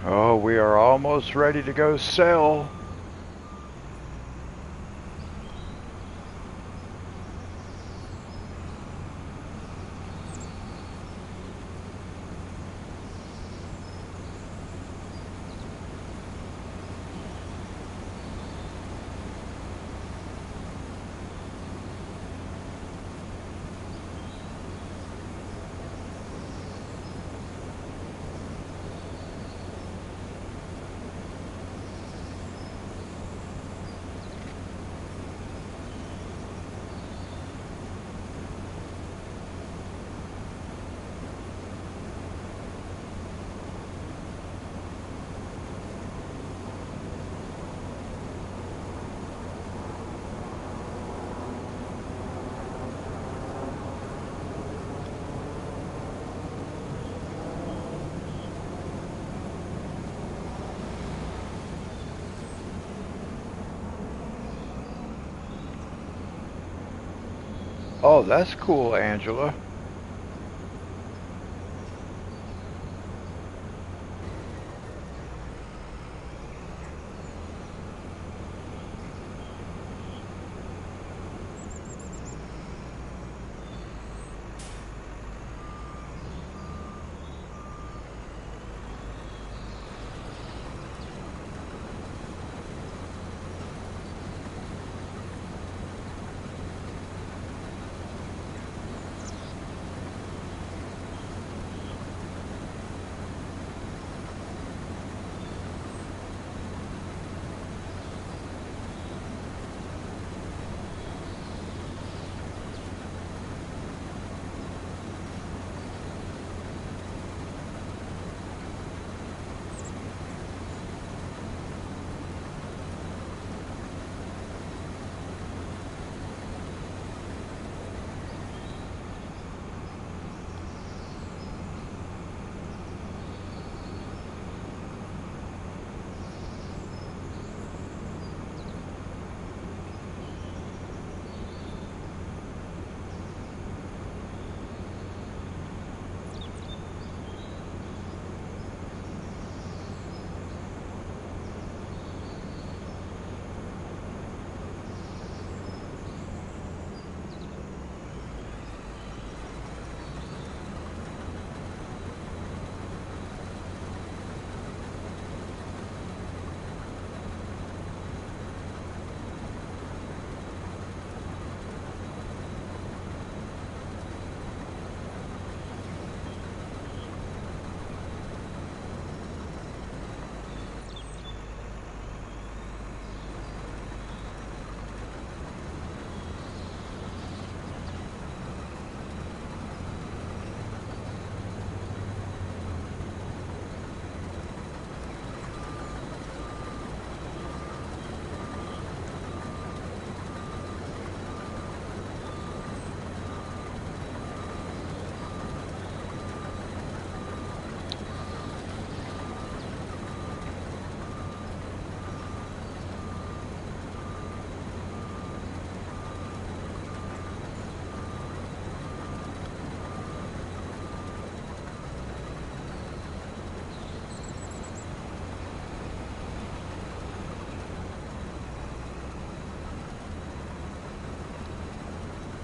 Oh, we are almost ready to go sell. Oh, that's cool, Angela.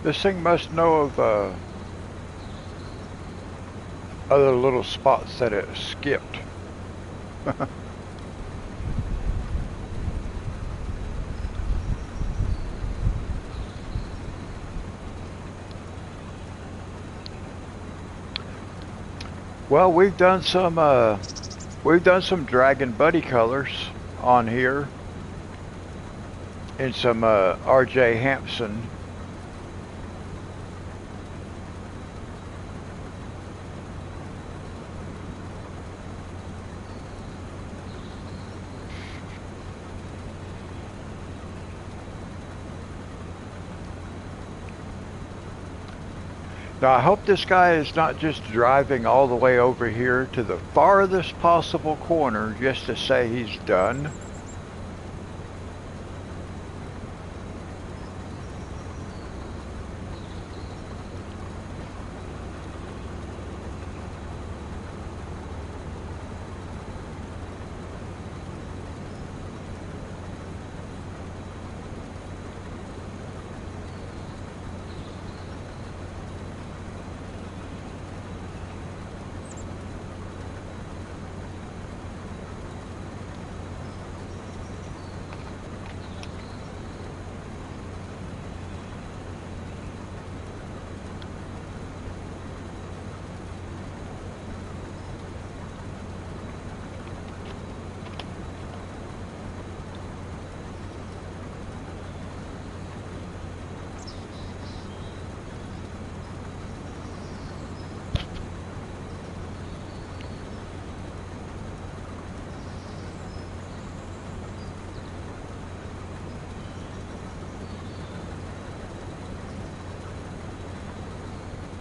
This thing must know of other little spots that it skipped. Well, we've done some Dragon Buddy colors on here in some RJ Hampson. Now I hope this guy is not just driving all the way over here to the farthest possible corner just to say he's done.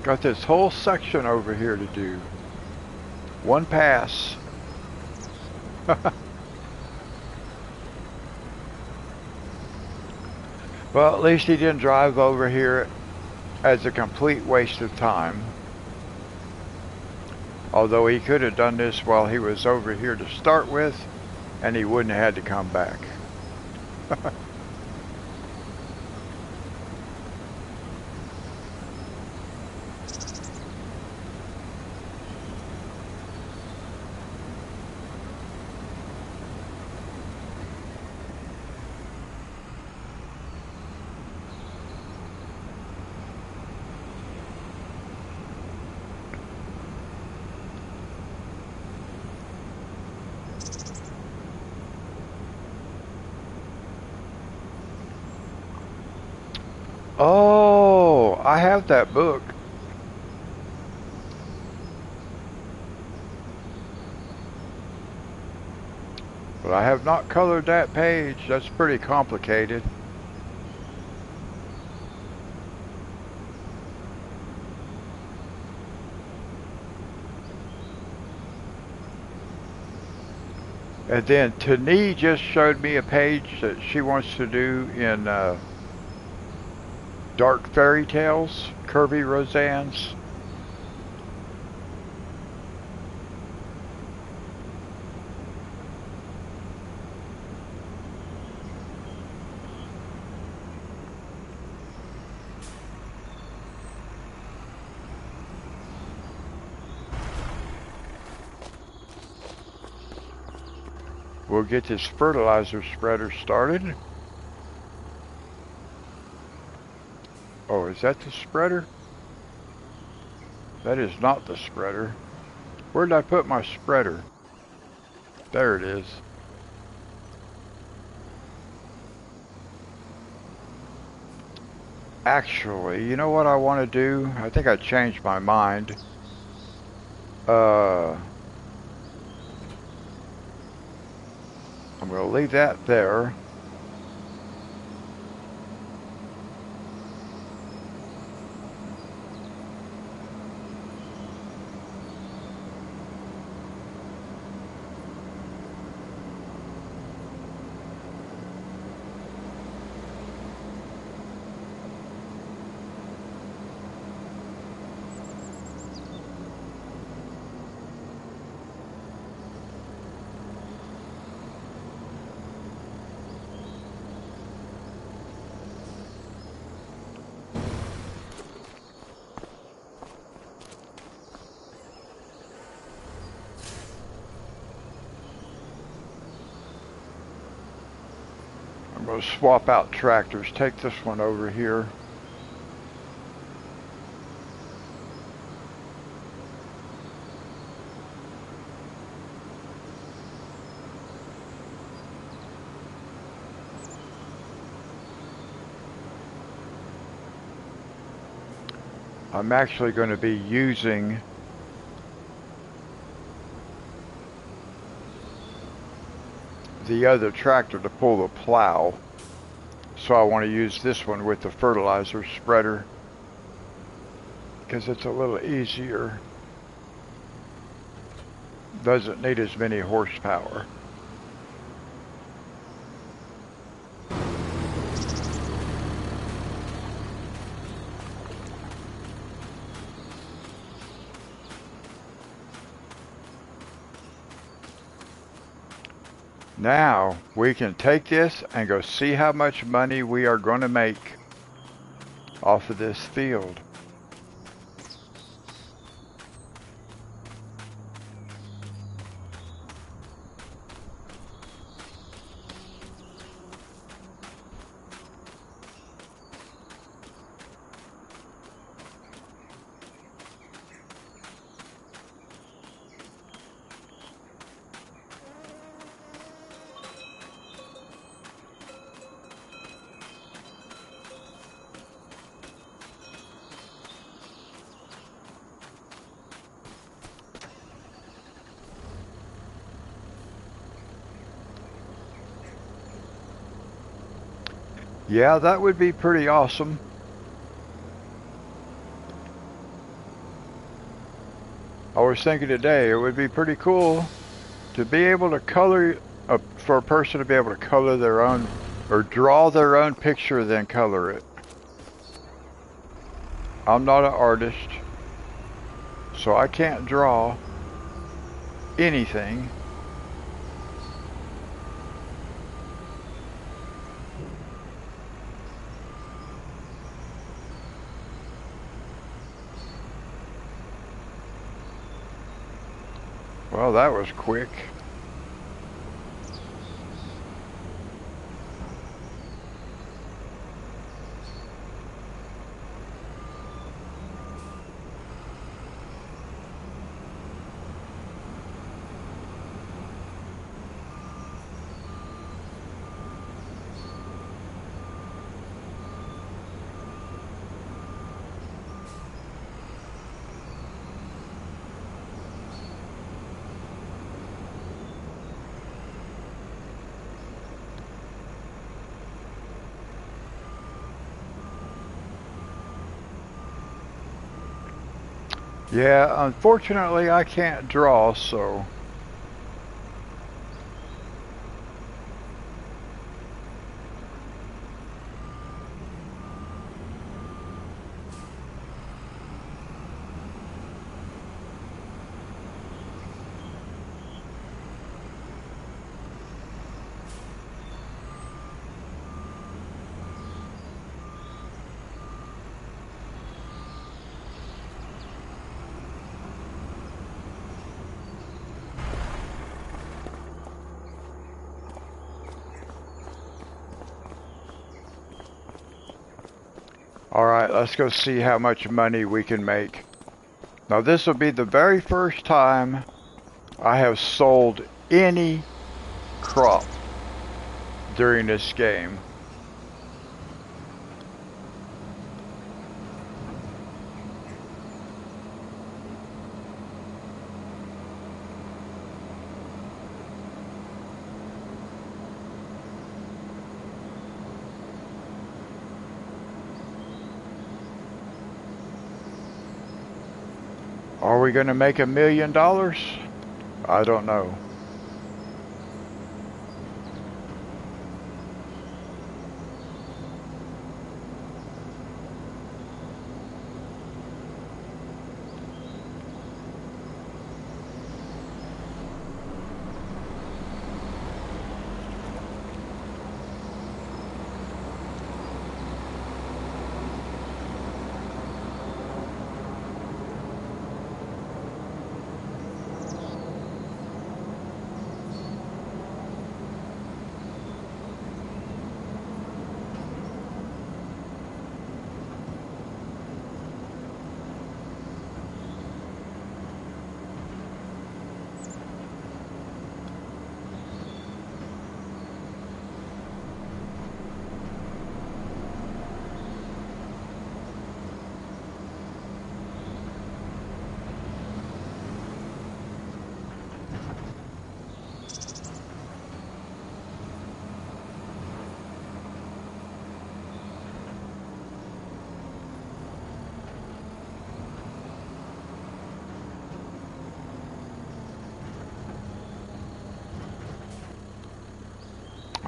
Got this whole section over here to do. One pass. Well, at least he didn't drive over here as a complete waste of time. Although he could have done this while he was over here to start with, and he wouldn't have had to come back. Oh, I have that book. But I have not colored that page. That's pretty complicated. And then Tani just showed me a page that she wants to do in Dark Fairy Tales, Kirby Roseanne's. We'll get this fertilizer spreader started. Oh, is that the spreader? That is not the spreader. Where did I put my spreader? There it is. Actually, you know what I want to do? I think I changed my mind. I'm going to leave that there. We'll swap out tractors. Take this one over here. I'm actually going to be using the other tractor to pull the plow. So I want to use this one with the fertilizer spreader because it's a little easier. Doesn't need as many horsepower. Now we can take this and go see how much money we are going to make off of this field. Yeah, that would be pretty awesome. I was thinking today it would be pretty cool to be able to color, for a person to be able to color their own, or draw their own picture, then color it. I'm not an artist, so I can't draw anything. Well, that was quick. Yeah, unfortunately I can't draw, so... Alright, let's go see how much money we can make. Now this will be the very first time I have sold any crop during this game. Are we going to make $1 million? I don't know.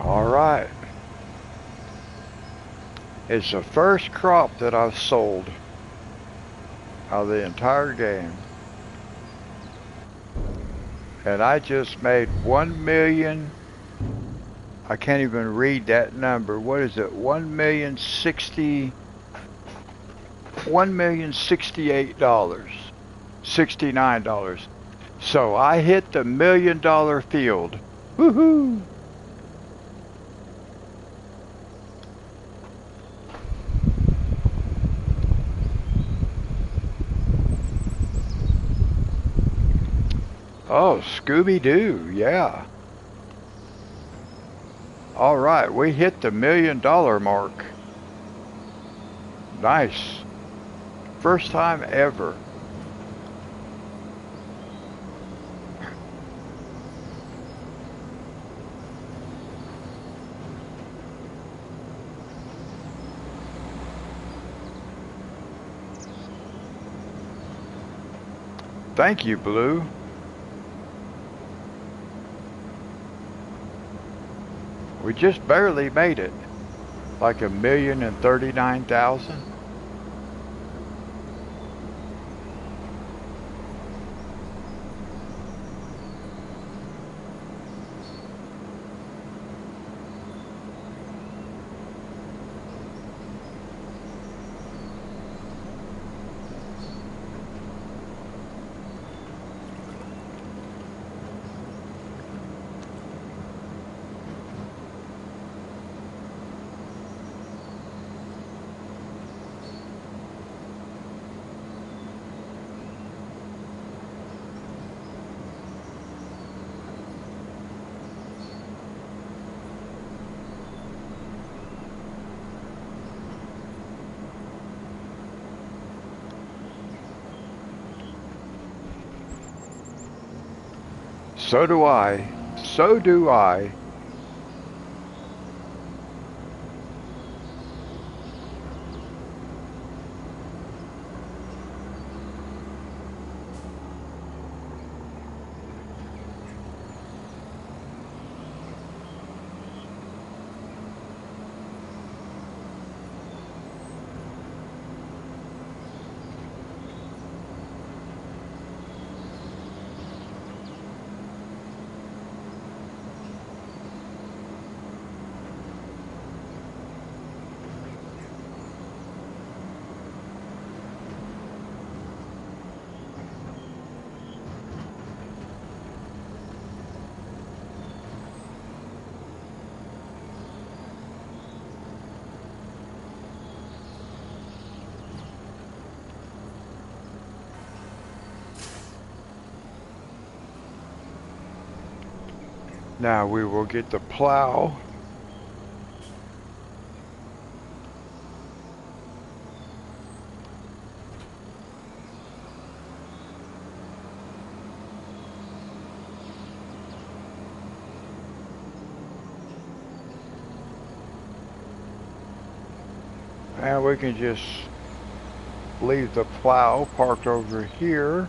All right. It's the first crop that I've sold out of the entire game. And I just made 1 million. I can't even read that number. What is it? 1,068,000. $69. So I hit the $1 million field. Woohoo! Oh, Scooby-Doo, yeah. All right, we hit the $1 million mark. Nice. First time ever. Thank you, Blue. We just barely made it. Like 1,039,000. So do I. So do I. Now we will get the plow. And we can just leave the plow parked over here.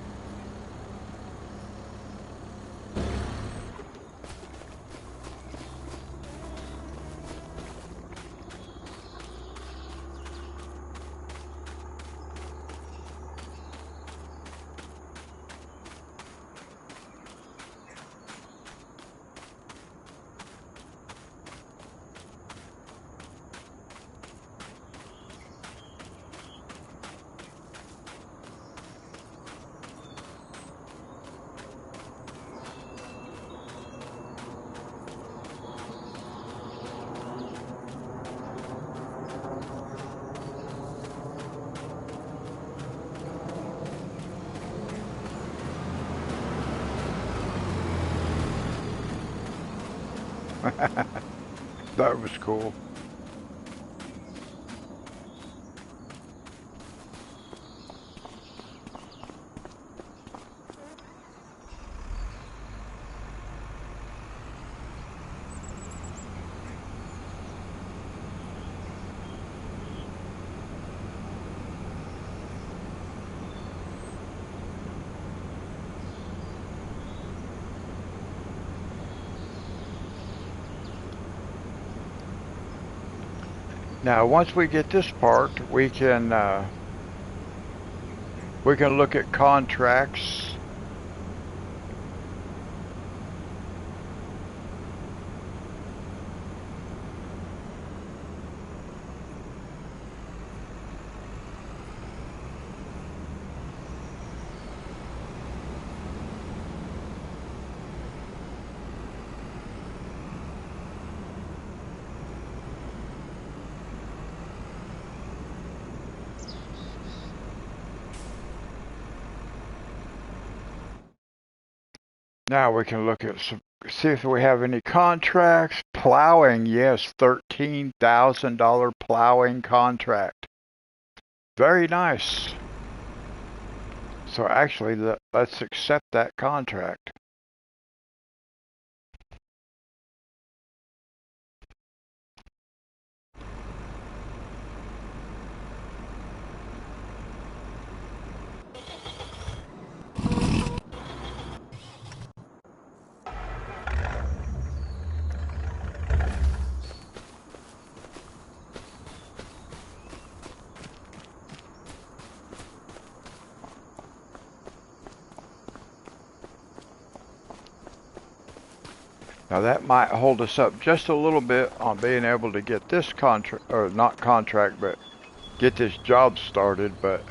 That was cool. Now, once we get this parked, we can look at contracts. Now we can look at see if we have any contracts. Plowing, yes, $13,000 plowing contract. Very nice. So actually, let's accept that contract. Now that might hold us up just a little bit on being able to get this contract, or not contract, but get this job started, but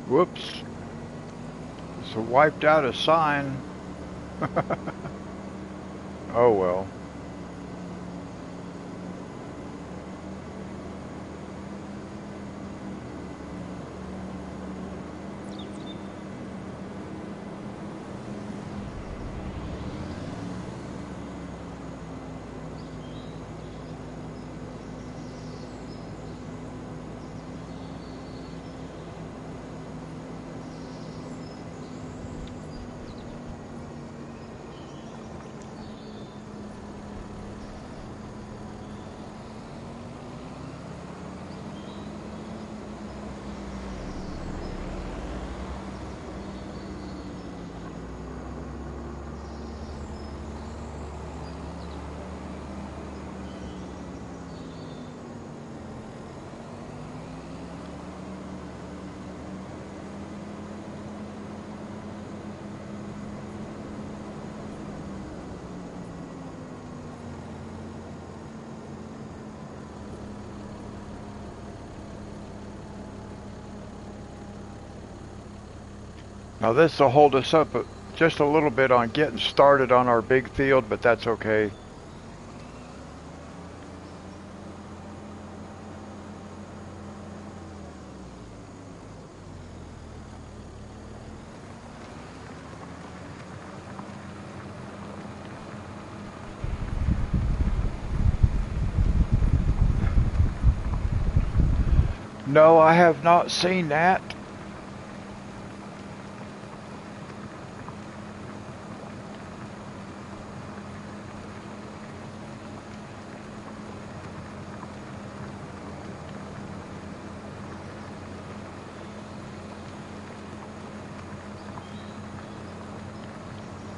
whoops. So wiped out a sign. Oh well. Now this will hold us up just a little bit on getting started on our big field, but that's okay. No, I have not seen that.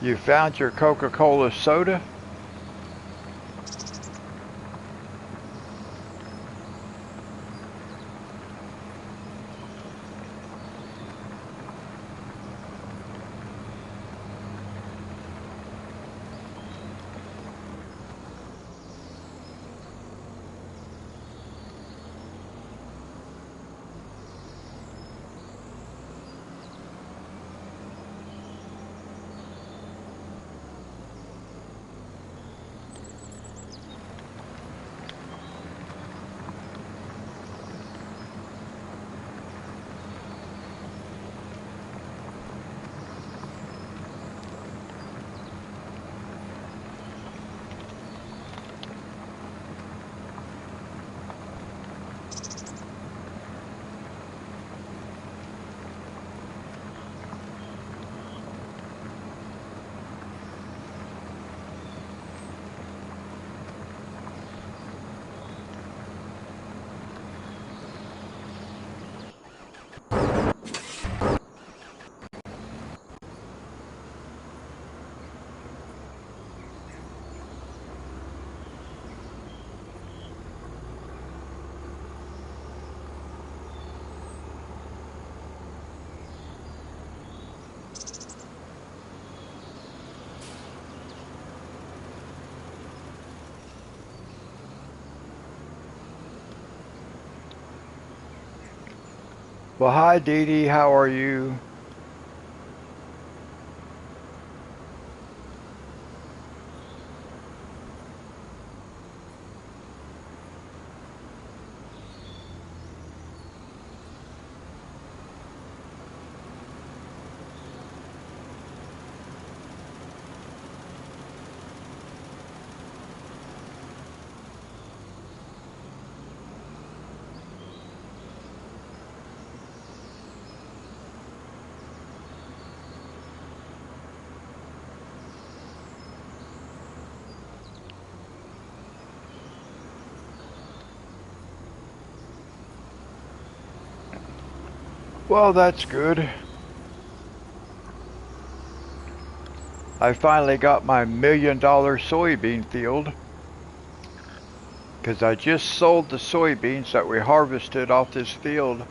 You found your Coca-Cola soda? Well, hi Dee Dee, how are you? Well, that's good. I finally got my $1 million soybean field because I just sold the soybeans that we harvested off this field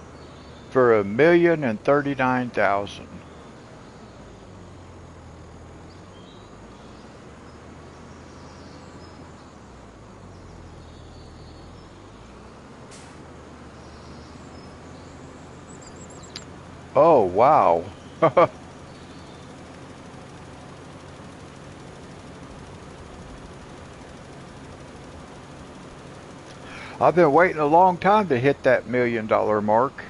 for $1,039,000. Oh, wow. I've been waiting a long time to hit that $1 million mark.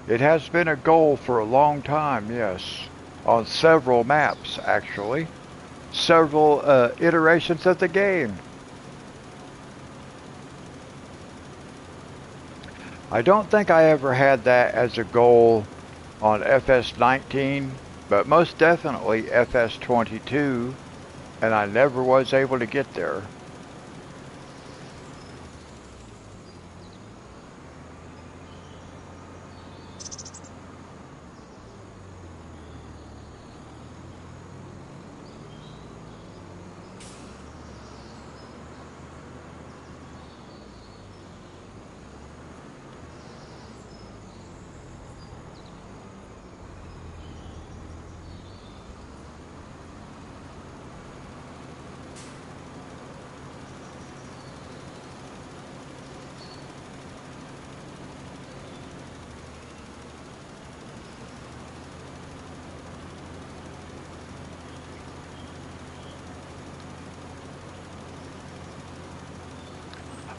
It has been a goal for a long time, yes. On several maps, actually. Several iterations of the game. I don't think I ever had that as a goal on FS19, but most definitely FS22, and I never was able to get there.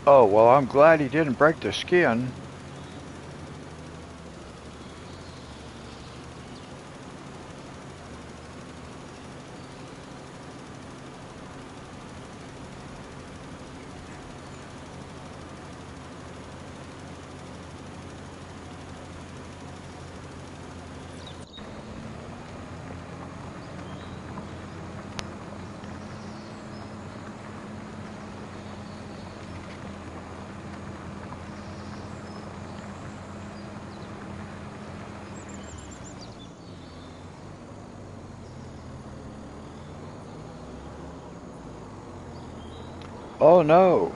Oh, well, I'm glad he didn't break the skin. Oh no.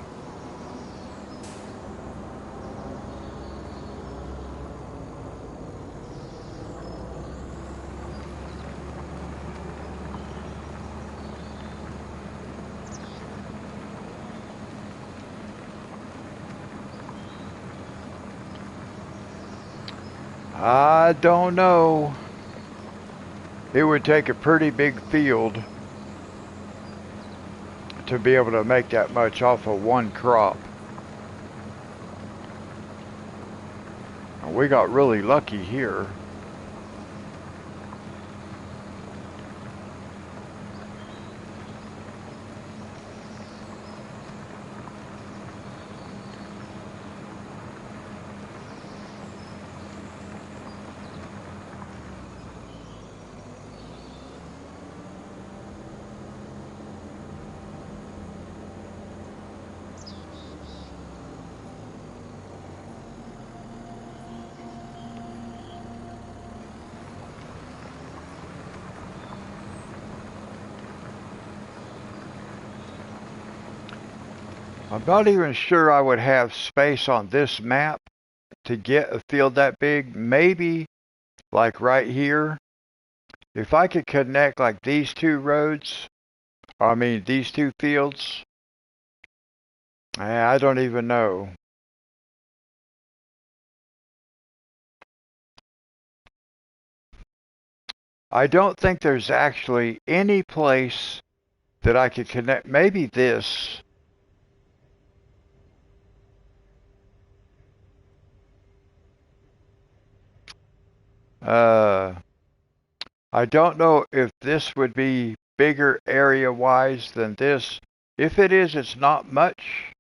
I don't know. It would take a pretty big field to be able to make that much off of one crop. We got really lucky here. I'm not even sure I would have space on this map to get a field that big. Maybe like right here. If I could connect like these two roads, I mean these two fields, I don't even know. I don't think there's actually any place that I could connect. Maybe this. Uh, I don't know if this would be bigger area wise than this. If it is, it's not much.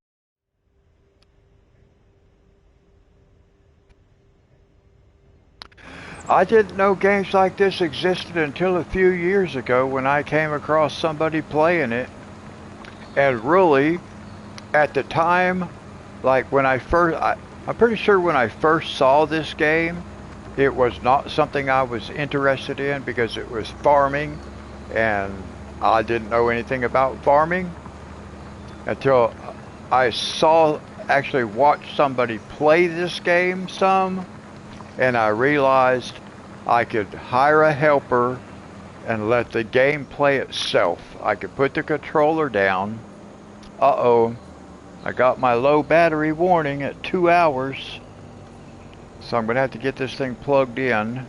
I didn't know games like this existed until a few years ago when I came across somebody playing it. And really, at the time, like when I'm pretty sure when I first saw this game, it was not something I was interested in because it was farming and I didn't know anything about farming until I saw, actually watched somebody play this game some, and I realized I could hire a helper and let the game play itself. I could put the controller down. Uh-oh, I got my low battery warning at 2 hours. So I'm going to have to get this thing plugged in.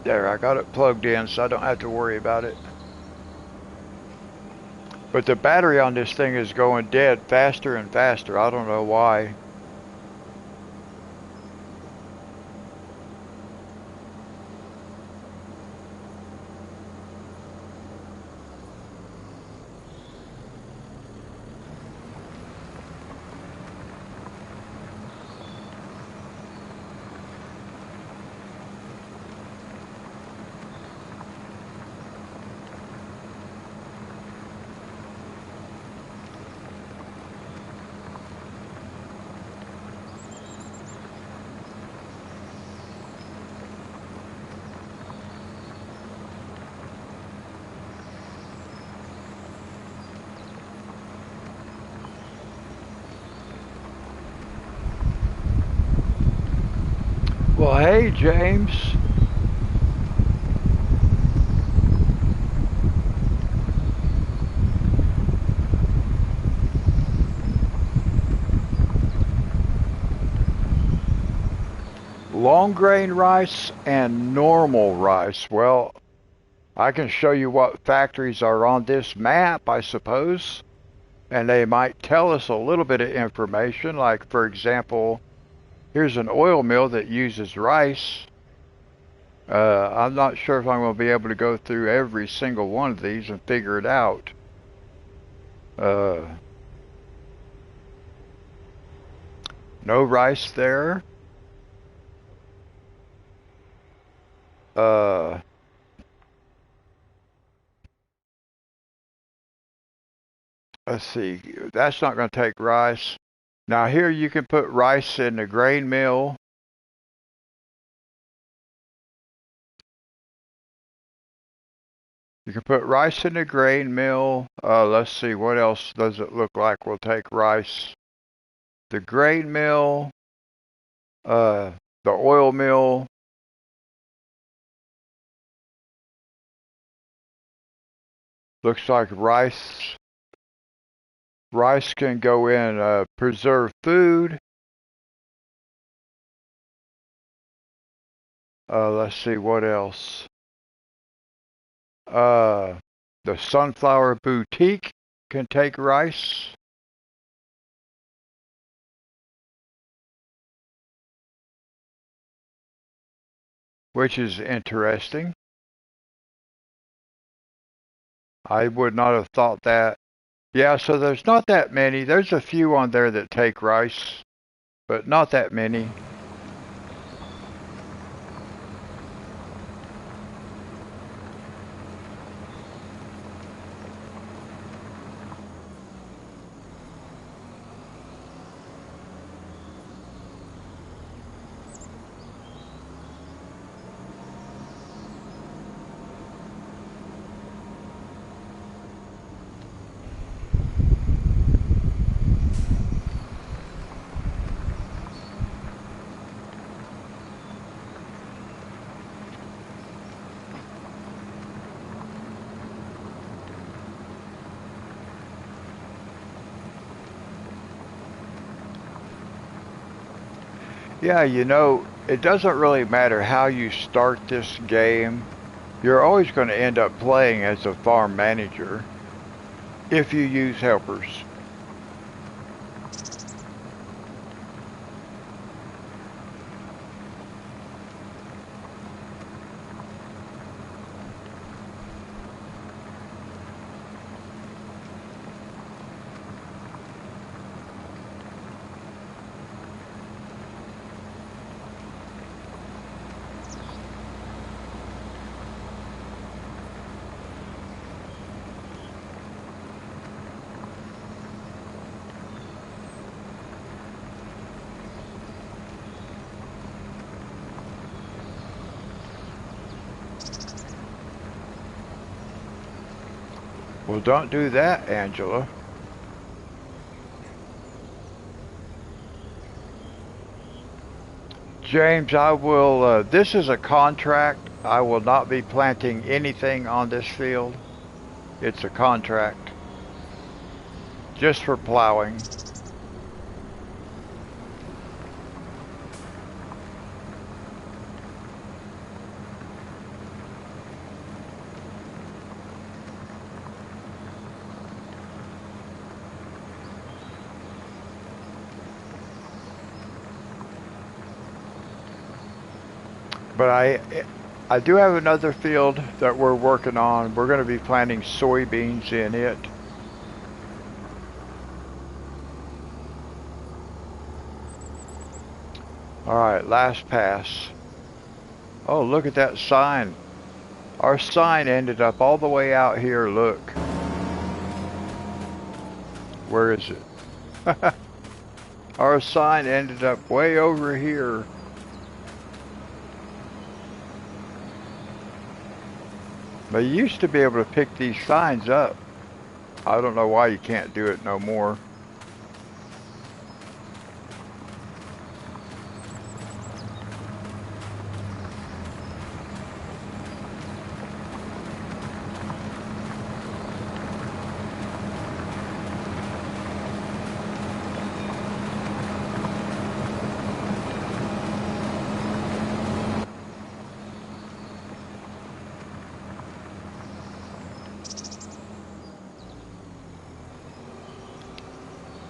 There, I got it plugged in so I don't have to worry about it. But the battery on this thing is going dead faster and faster. I don't know why. Well, hey, James. Long grain rice and normal rice. Well, I can show you what factories are on this map, I suppose. And they might tell us a little bit of information. Like, for example, here's an oil mill that uses rice. I'm not sure if I'm going to be able to go through every single one of these and figure it out. Uh, no rice there. Uh, let's see. That's not going to take rice. Now here you can put rice in the grain mill. You can put rice in the grain mill. Let's see, what else does it look like will take rice? The grain mill, uh, the oil mill. Looks like rice can go in preserved food. Let's see what else. Uh, the Sunflower Boutique can take rice. Which is interesting. I would not have thought that. Yeah, so there's not that many. There's a few on there that take rice, but not that many. Yeah, you know, it doesn't really matter how you start this game. You're always going to end up playing as a farm manager if you use helpers. Well, don't do that, Angela. James, I will, this is a contract. I will not be planting anything on this field. It's a contract. Just for plowing. But I do have another field that we're working on. We're going to be planting soybeans in it. All right, last pass. Oh, look at that sign. Our sign ended up all the way out here. Look. Where is it? Our sign ended up way over here. But you used to be able to pick these signs up. I don't know why you can't do it no more.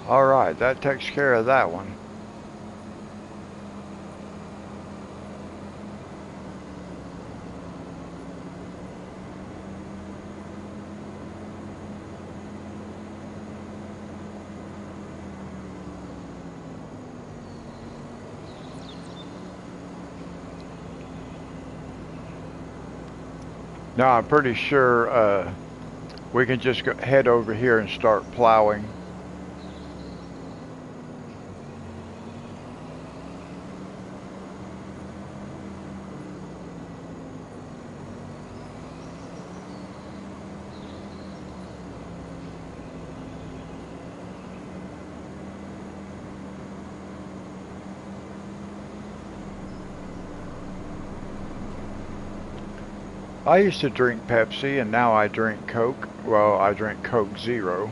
All right, that takes care of that one. Now I'm pretty sure we can just head over here and start plowing. I used to drink Pepsi and now I drink Coke. Well, I drink Coke Zero.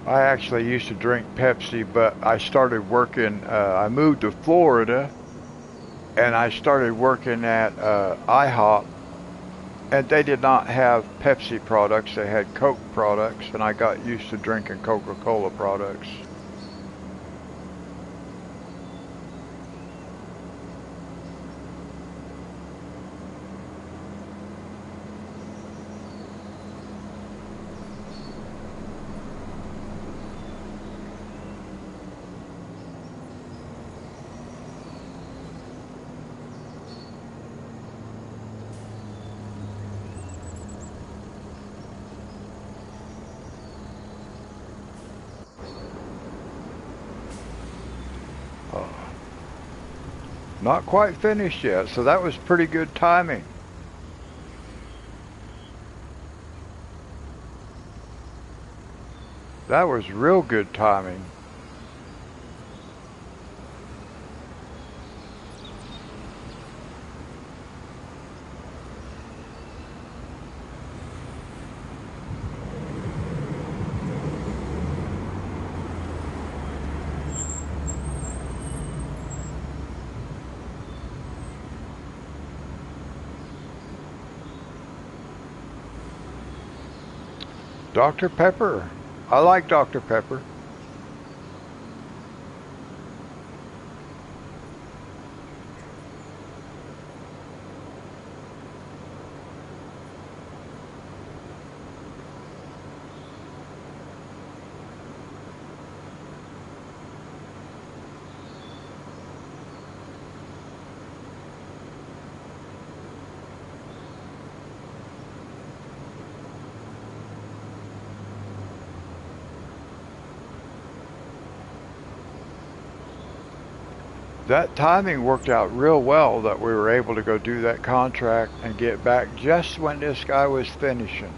I actually used to drink Pepsi, but I started working, I moved to Florida and I started working at IHOP, and they did not have Pepsi products. They had Coke products, and I got used to drinking Coca-Cola products. Uh, Not quite finished yet, so that was pretty good timing. That was real good timing. Dr. Pepper. I like Dr. Pepper. That timing worked out real well that we were able to go do that contract and get back just when this guy was finishing.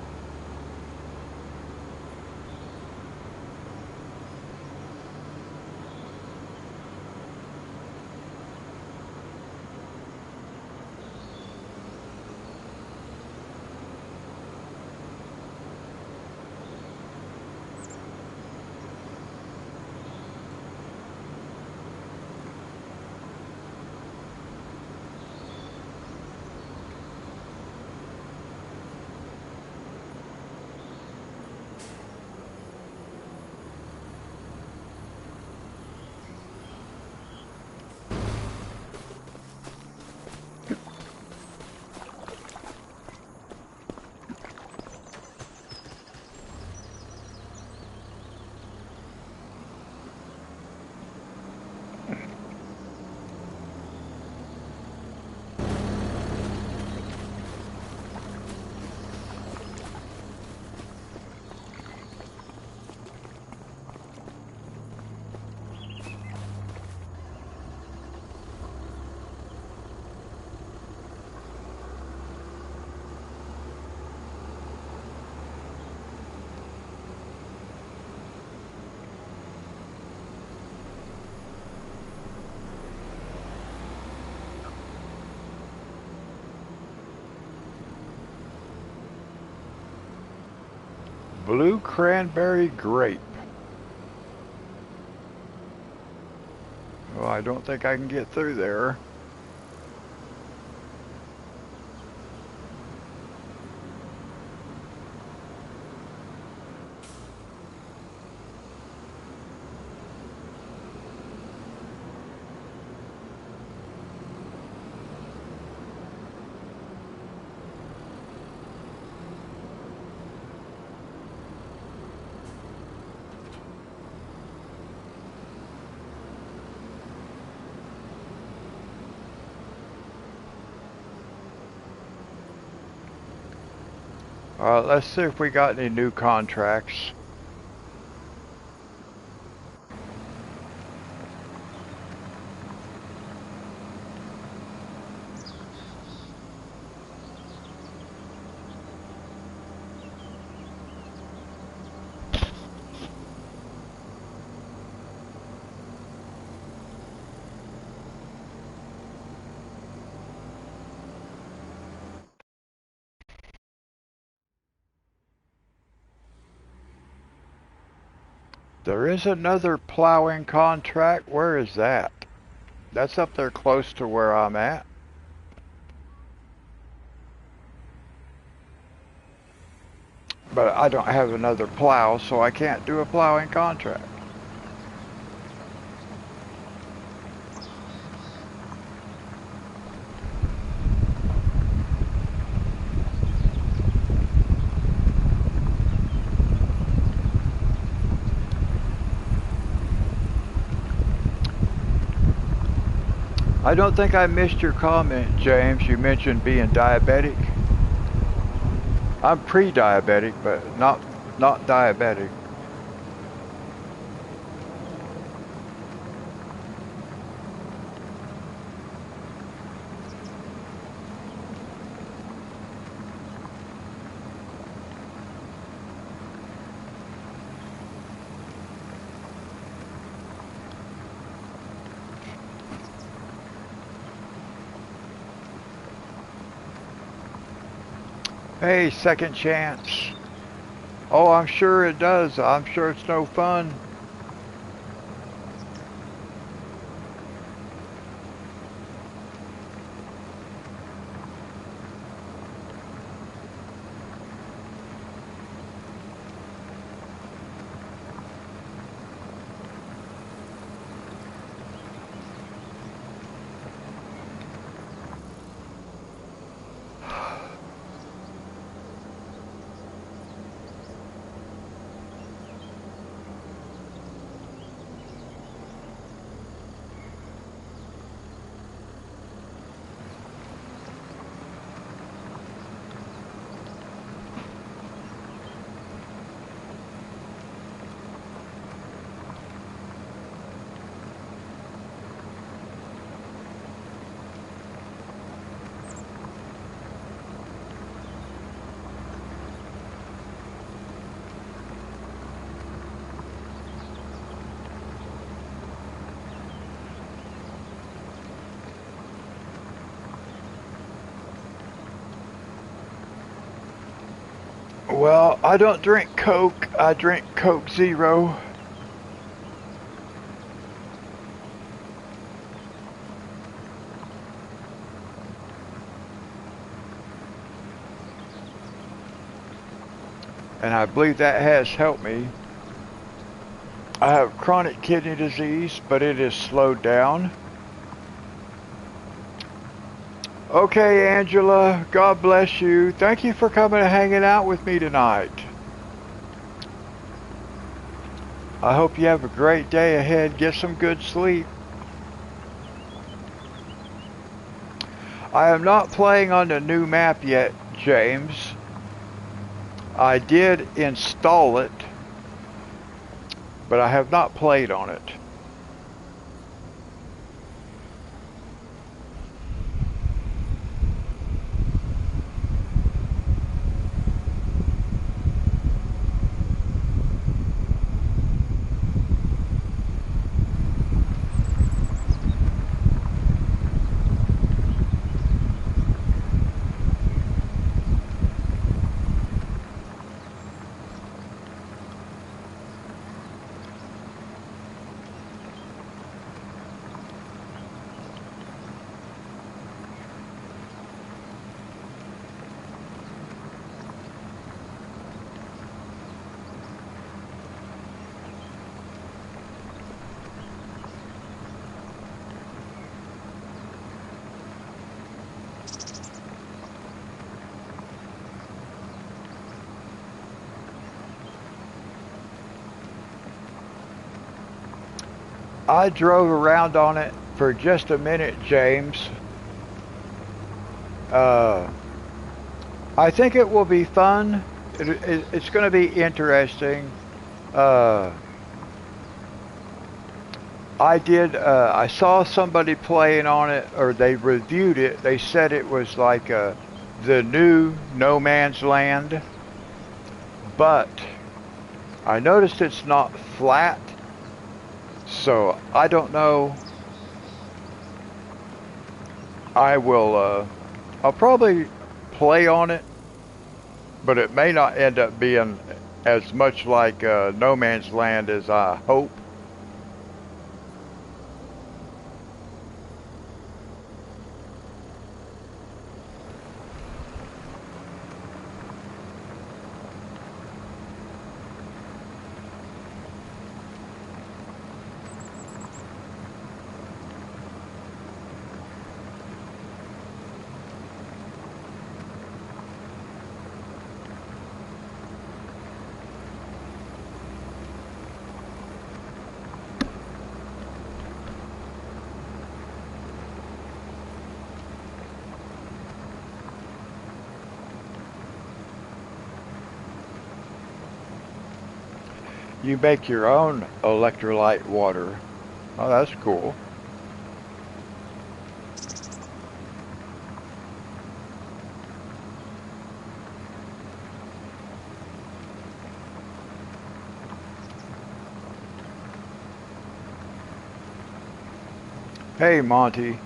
Blue cranberry grape. Well, I don't think I can get through there. Let's see if we got any new contracts. There is another plowing contract. Where is that? That's up there close to where I'm at. But I don't have another plow, so I can't do a plowing contract. I don't think I missed your comment, James. You mentioned being diabetic. I'm pre-diabetic, but not diabetic. Hey, second chance. Oh, I'm sure it does. I'm sure it's no fun. Well, I don't drink Coke. I drink Coke Zero. And I believe that has helped me. I have chronic kidney disease, but it is slowed down. Okay, Angela, God bless you. Thank you for coming and hanging out with me tonight. I hope you have a great day ahead. Get some good sleep. I am not playing on the new map yet, James. I did install it, but I have not played on it. I drove around on it for just a minute, James. Uh, I think it will be fun. It's going to be interesting. Uh, I saw somebody playing on it, or they reviewed it. They said it was like the new No Man's Land, but I noticed it's not flat, so I don't know. I'll probably play on it, but it may not end up being as much like No Man's Land as I hope. You make your own electrolyte water. Oh, that's cool. Hey, Monty.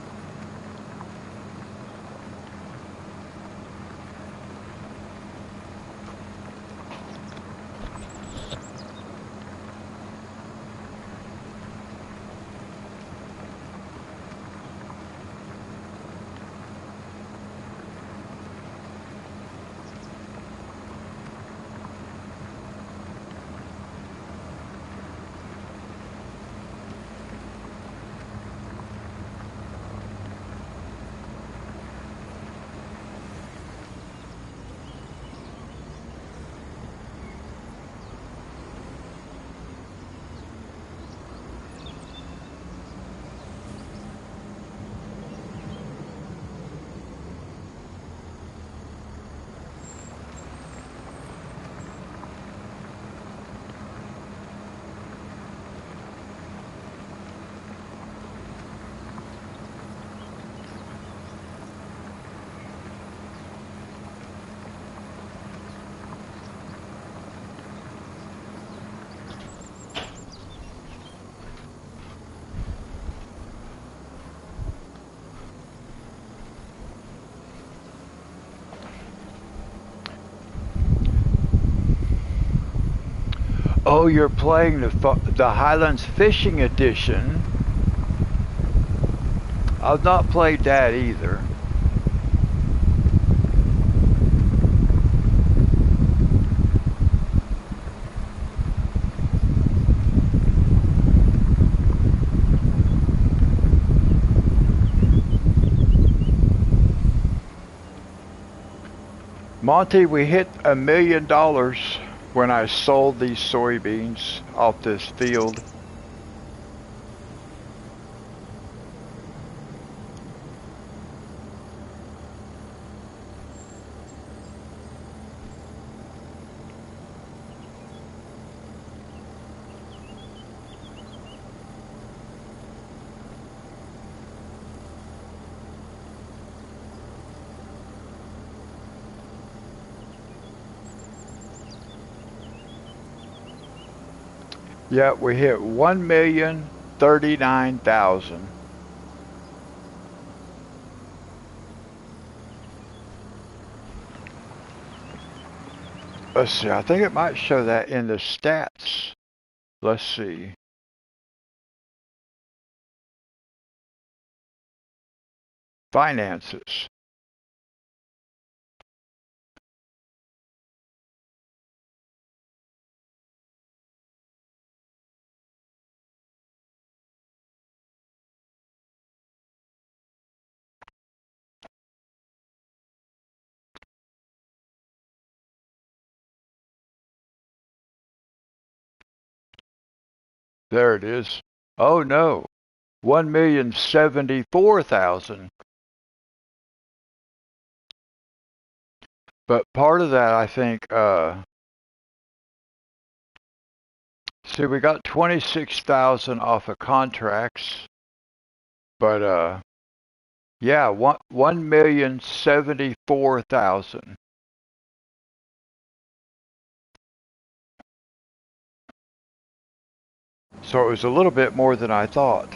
Oh, you're playing the Highlands Fishing Edition. I've not played that either. Monty, we hit $1 million when I sold these soybeans off this field. Yeah, we hit 1,039,000. Let's see, I think it might show that in the stats. Let's see. Finances. There it is. Oh no, 1,074,000. But part of that, I think, see, we got 26,000 off of contracts, but yeah, 1,074,000. So it was a little bit more than I thought.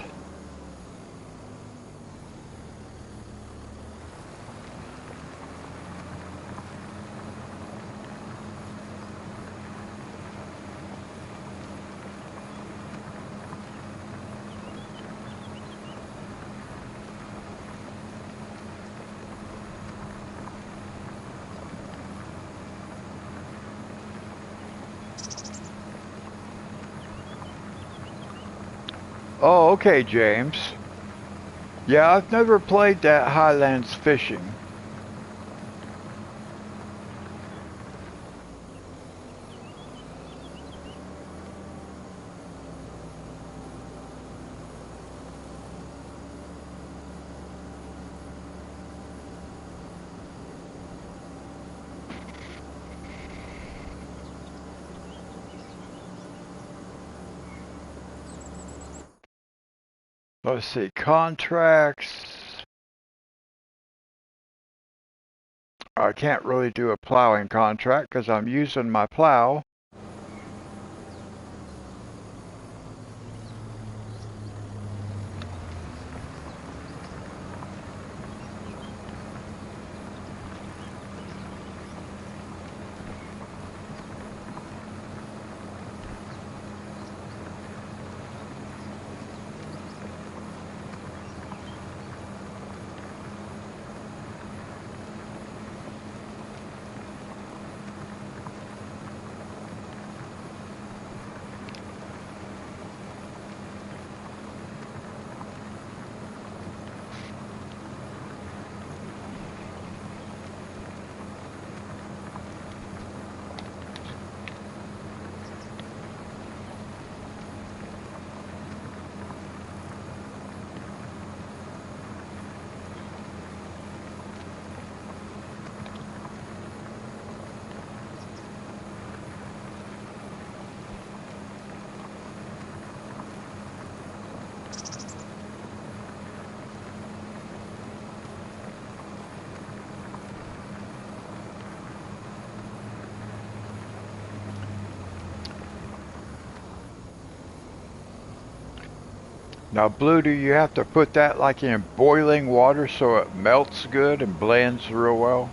Oh, okay, James. Yeah, I've never played that Highlands Fishing. Let's see, contracts. I can't really do a plowing contract because I'm using my plow. Now, Blue, do you have to put that like in boiling water so it melts good and blends real well?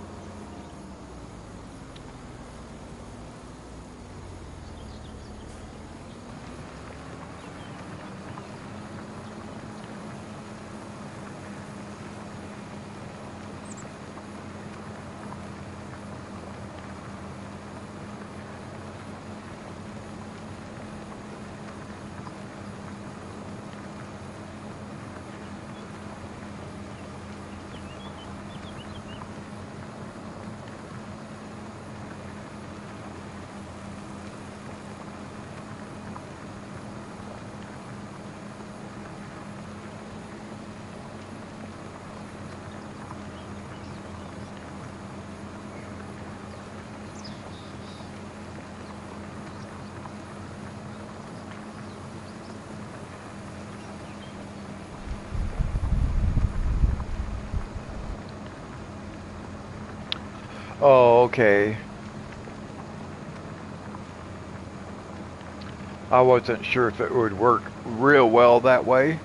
Oh, okay. I wasn't sure if it would work real well that way.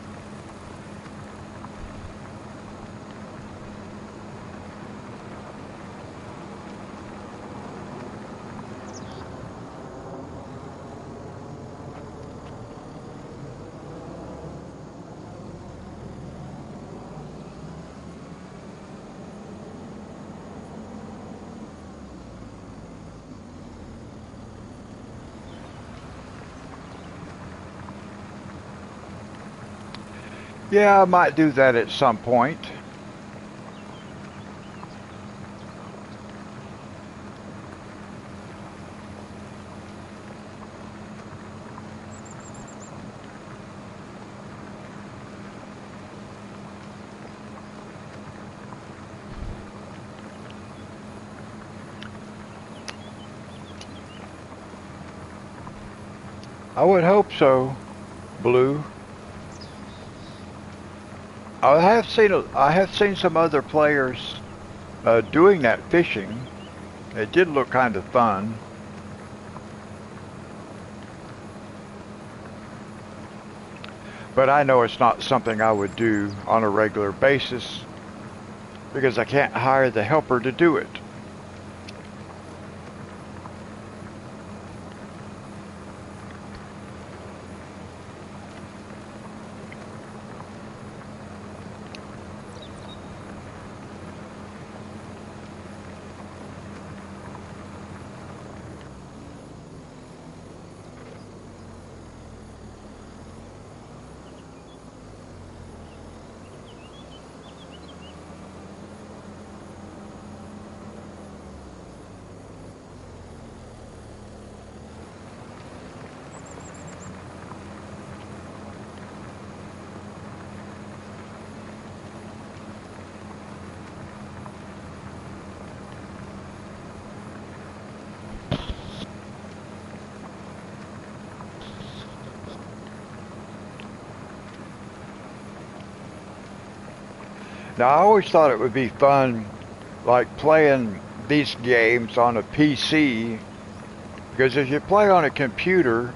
Yeah, I might do that at some point. I would hope so, Blue. I have seen some other players doing that fishing. It did look kind of fun. But I know it's not something I would do on a regular basis because I can't hire the helper to do it. Now, I always thought it would be fun, like playing these games on a PC, because if you play on a computer,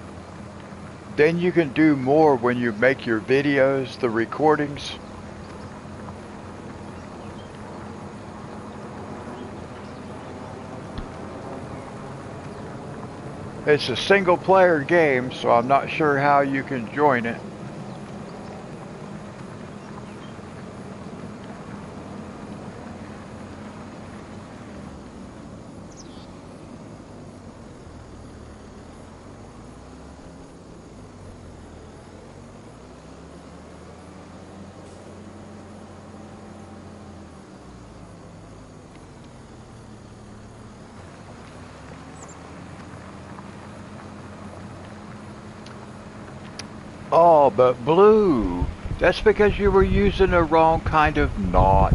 then you can do more when you make your videos, the recordings. It's a single player game, so I'm not sure how you can join it. Oh, but Blue, that's because you were using the wrong kind of knot.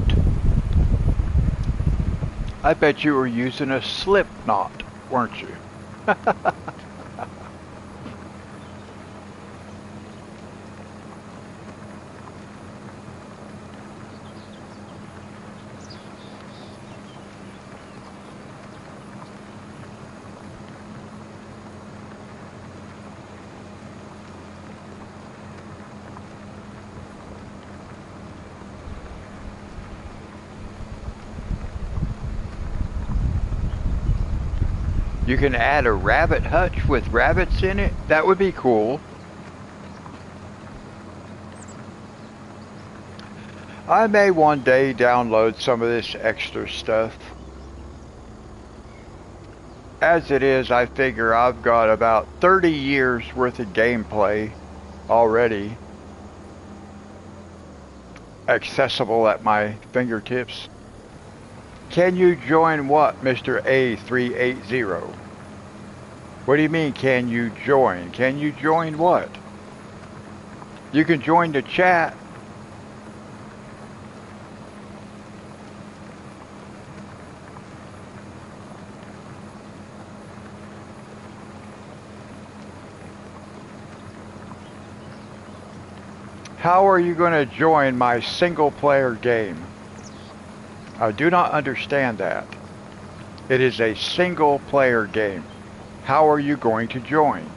I bet you were using a slip knot, weren't you? You can add a rabbit hutch with rabbits in it. That would be cool. I may one day download some of this extra stuff. As it is, I figure I've got about 30 years worth of gameplay already accessible at my fingertips. Can you join what, Mr. A380? What do you mean, can you join? Can you join what? You can join the chat. How are you going to join my single player game? I do not understand that. It is a single player game. How are you going to join?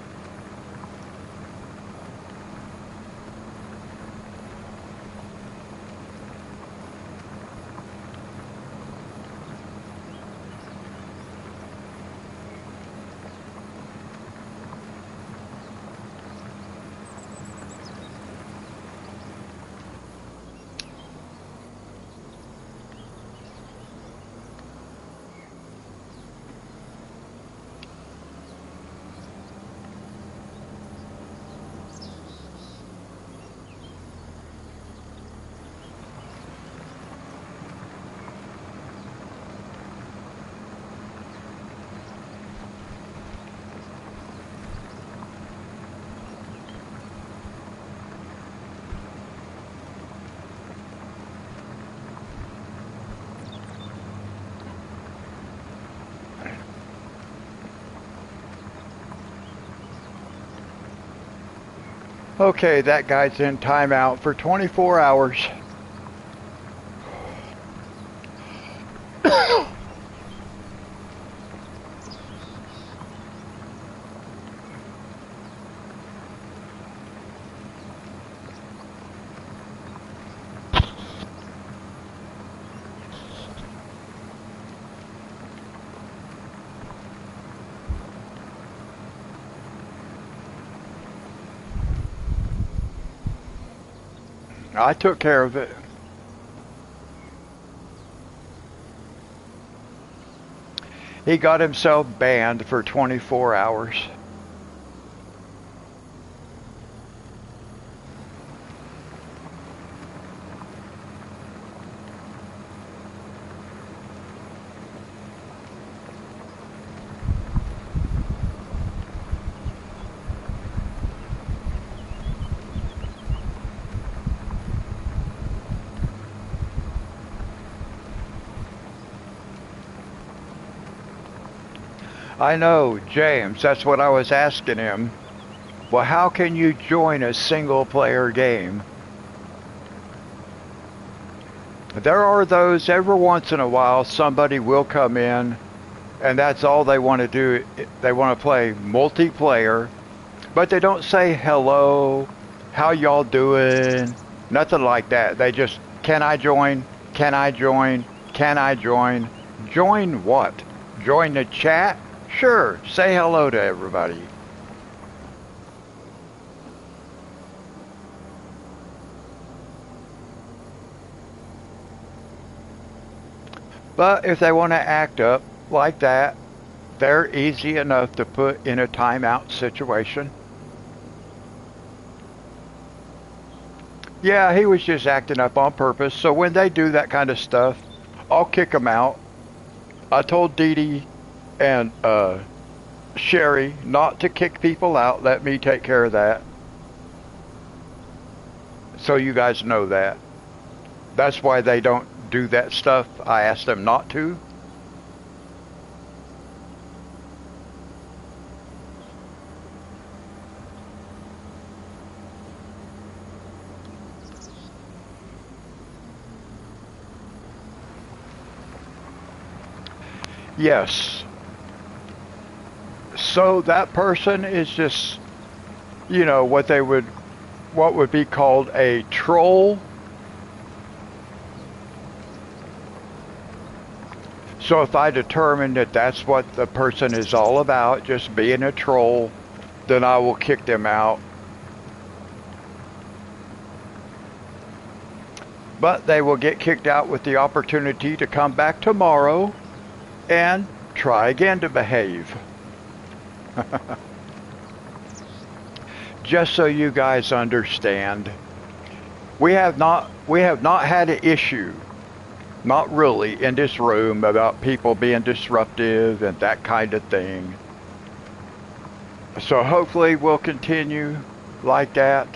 Okay, that guy's in timeout for 24 hours. I took care of it. He got himself banned for 24 hours. I know, James, that's what I was asking him. Well, how can you join a single player game? There are those, every once in a while, somebody will come in and that's all they want to do. They want to play multiplayer, but they don't say hello, how y'all doing, nothing like that. They just, can I join? Can I join? Can I join? Join what? Join the chat? Sure, say hello to everybody. But if they want to act up like that, they're easy enough to put in a timeout situation. Yeah, he was just acting up on purpose. So when they do that kind of stuff, I'll kick them out. I told Dee Dee and Sherry not to kick people out. Let me take care of that. So you guys know that. That's why they don't do that stuff. I asked them not to. Yes. So that person is just, what would be called a troll. So if I determine that that's what the person is all about, just being a troll, then I will kick them out. But they will get kicked out with the opportunity to come back tomorrow and try again to behave. Just so you guys understand, we have not had an issue, not really, in this room about people being disruptive and that kind of thing. So hopefully we'll continue like that.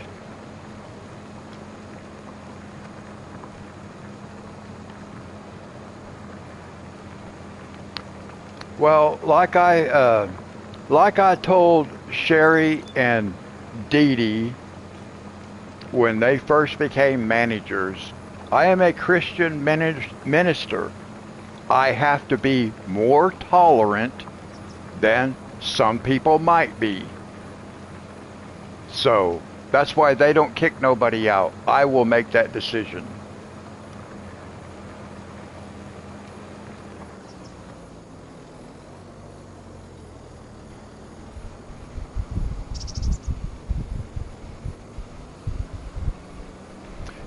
Well, like I told Sherry and Dee Dee when they first became managers, I am a Christian minister. I have to be more tolerant than some people might be. So that's why they don't kick nobody out. I will make that decision.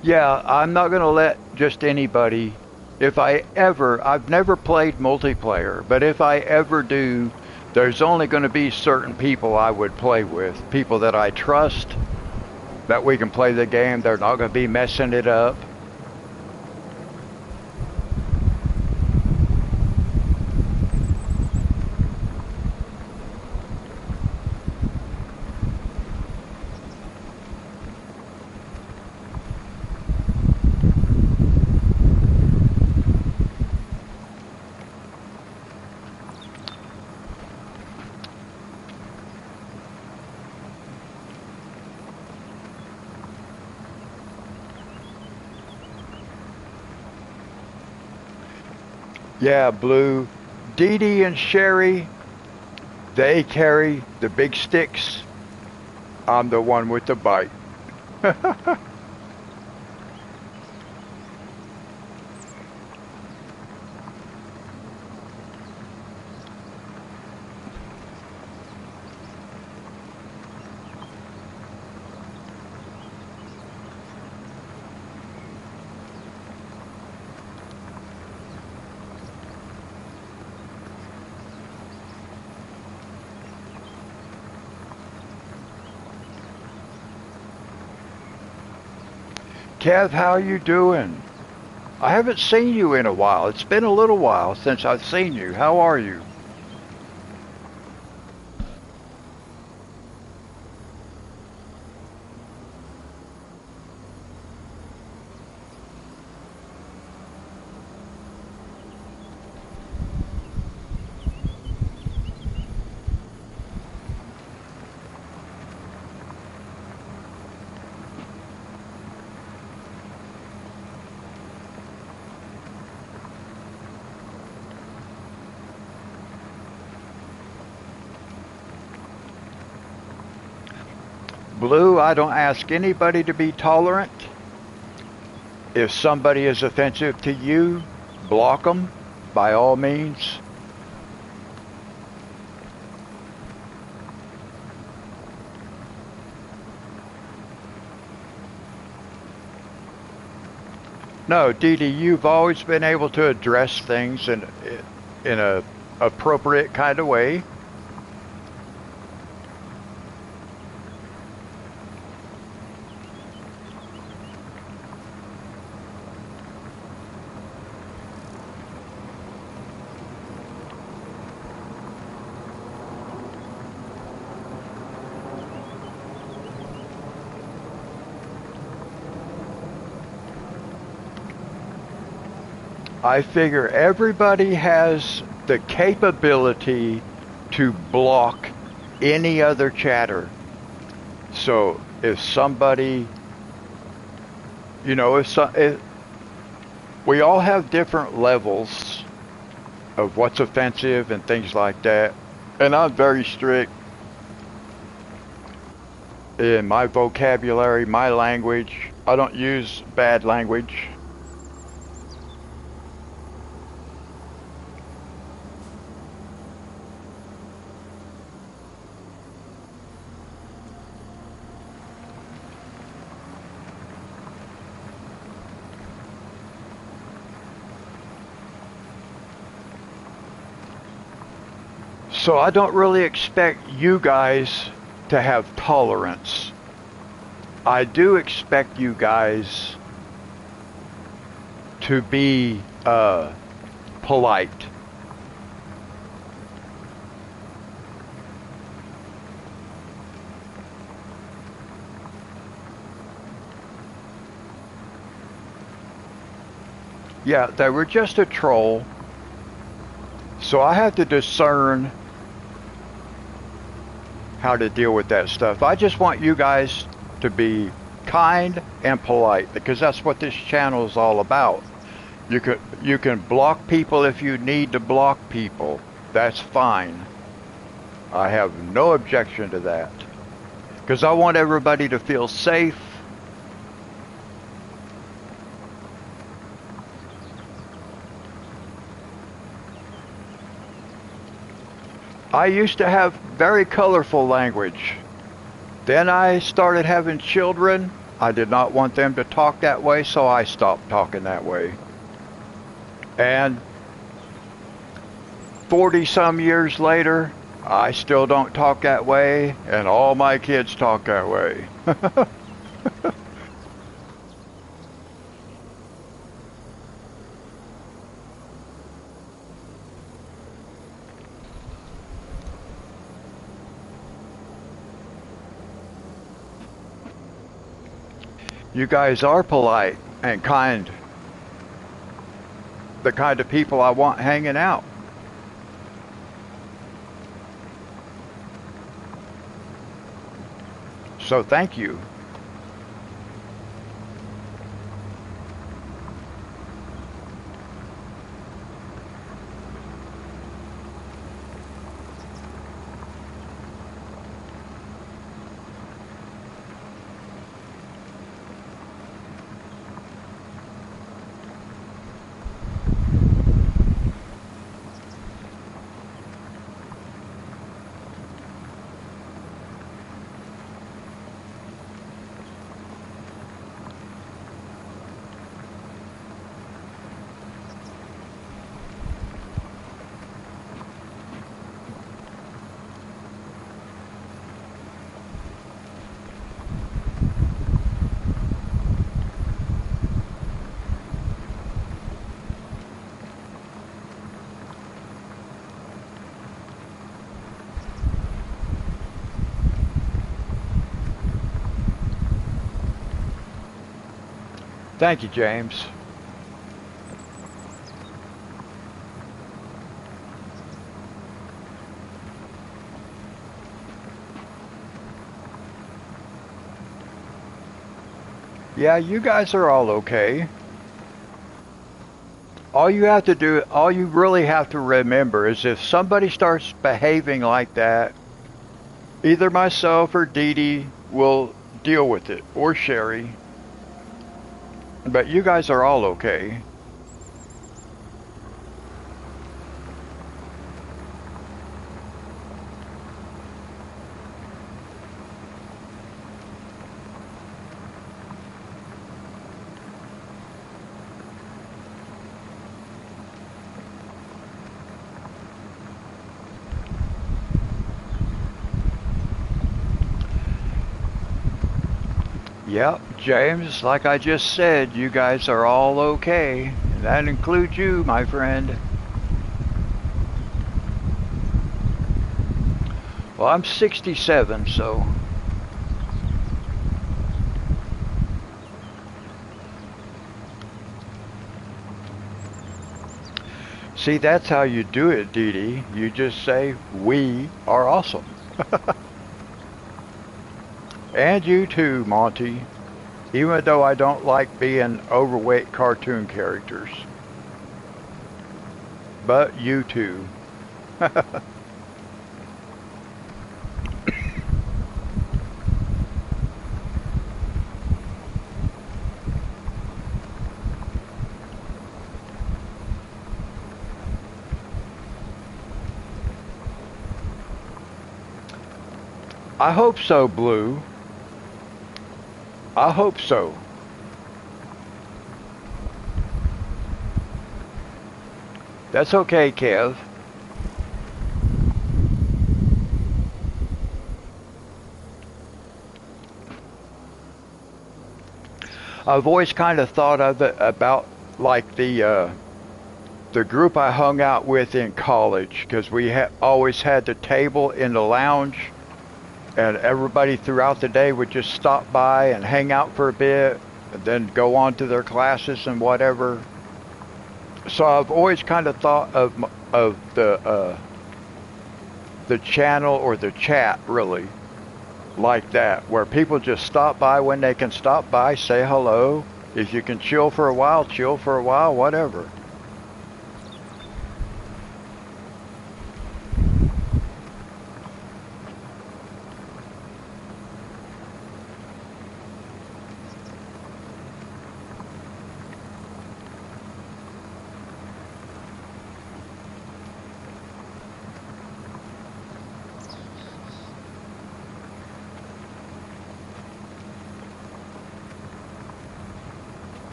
Yeah, I'm not going to let just anybody, if I ever, I've never played multiplayer, but if I ever do, there's only going to be certain people I would play with. People that I trust, that we can play the game. They're not going to be messing it up. Yeah, Blue. Dee Dee and Sherry, they carry the big sticks. I'm the one with the bite. Kev, how you doing? I haven't seen you in a while. It's been a little while since I've seen you. How are you? Blue, I don't ask anybody to be tolerant. If somebody is offensive to you, block them by all means. No, Dee Dee, you've always been able to address things in a appropriate kind of way. I figure everybody has the capability to block any other chatter. So if somebody, if we all have different levels of what's offensive and things like that. And I'm very strict in my vocabulary, my language. I don't use bad language. So I don't really expect you guys to have tolerance. I do expect you guys to be polite. Yeah, they were just a troll. So I have to discern how to deal with that stuff. I just want you guys to be kind and polite because that's what this channel is all about. You can block people if you need to block people. That's fine. I have no objection to that. Because I want everybody to feel safe. I used to have very colorful language. Then I started having children. I did not want them to talk that way, so I stopped talking that way. And 40 some years later, I still don't talk that way, and all my kids talk that way. You guys are polite and kind. The kind of people I want hanging out. So thank you. Thank you, James. Yeah, you guys are all okay. All you really have to remember is if somebody starts behaving like that, either myself or Dee Dee will deal with it, or Sherry. But you guys are all okay. Yep, James, like I just said, you guys are all okay. And that includes you, my friend. Well, I'm 67, so... See, that's how you do it, Dee Dee. You just say, we are awesome. And you too, Monty. Even though I don't like being overweight cartoon characters. But you too. I hope so, Blue. I hope so. That's okay, Kev. I've always kind of thought of it about like the group I hung out with in college, because we always had the table in the lounge, and everybody throughout the day would just stop by and hang out for a bit, and then go on to their classes and whatever. So I've always kind of thought of the channel or the chat really like that, where people just stop by when they can stop by, say hello, If you can chill for a while, chill for a while, whatever.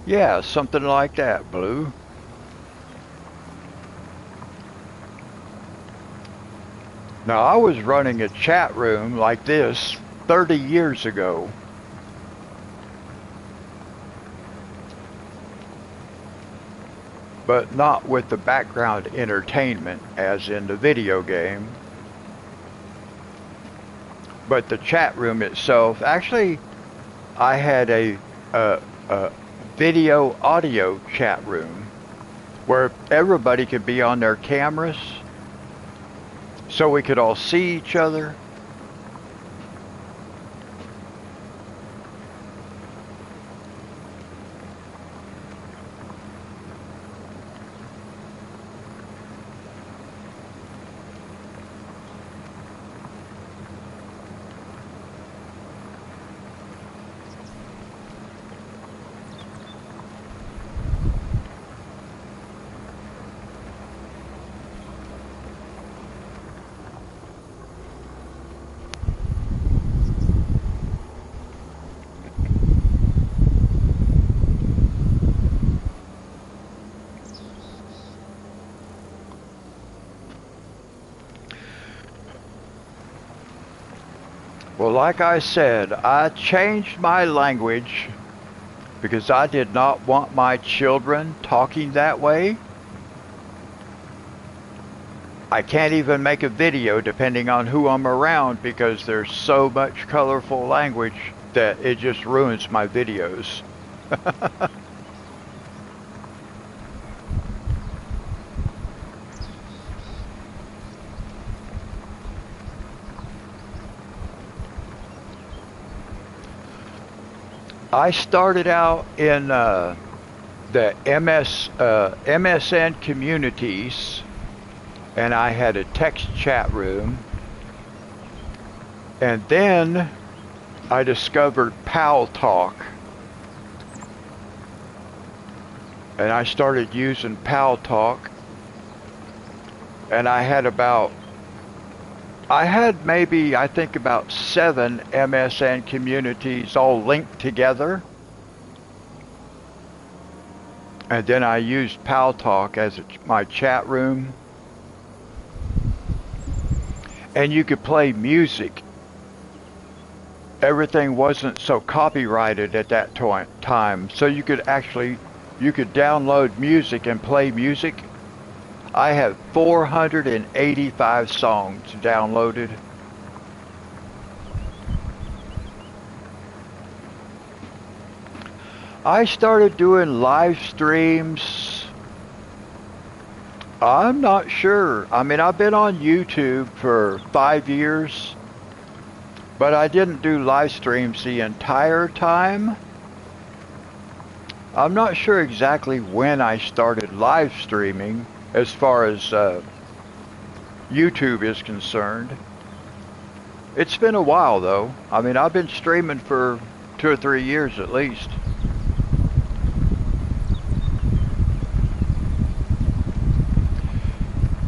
Yeah, something like that, Blue. Now, I was running a chat room like this 30 years ago. But not with the background entertainment as in the video game. But the chat room itself, actually, I had a video audio chat room where everybody could be on their cameras so we could all see each other. Well, like I said, I changed my language because I did not want my children talking that way. I can't even make a video depending on who I'm around because there's so much colorful language that it just ruins my videos. I started out in the MSN communities, and I had a text chat room, and then I discovered Pal Talk, and I started using Pal Talk, and I had maybe, I think, about 7 MSN communities all linked together. And then I used Pal Talk as my chat room. And you could play music. Everything wasn't so copyrighted at that time. So you could download music and play music. I have 485 songs downloaded. I started doing live streams. I'm not sure. I mean, I've been on YouTube for 5 years, but I didn't do live streams the entire time. I'm not sure exactly when I started live streaming as far as YouTube is concerned. It's been a while though. I mean, I've been streaming for 2 or 3 years at least.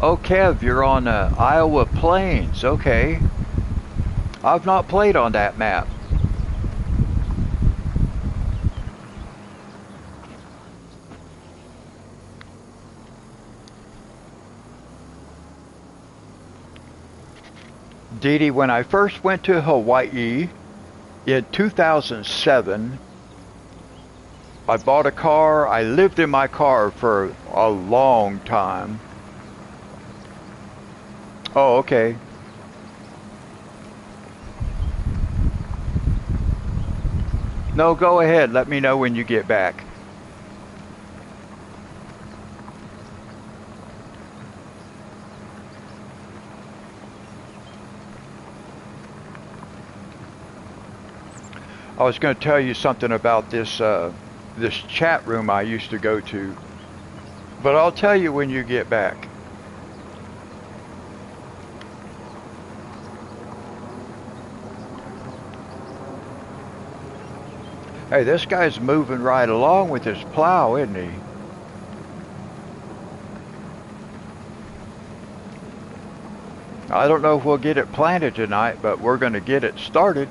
Oh, Kev, you're on Iowa Plains. Okay. I've not played on that map. Dee Dee, when I first went to Hawaii in 2007, I bought a car. I lived in my car for a long time. Oh, okay. No, go ahead. Let me know when you get back. I was going to tell you something about this chat room I used to go to, but I'll tell you when you get back. Hey, this guy's moving right along with his plow, isn't he? I don't know if we'll get it planted tonight, but we're going to get it started.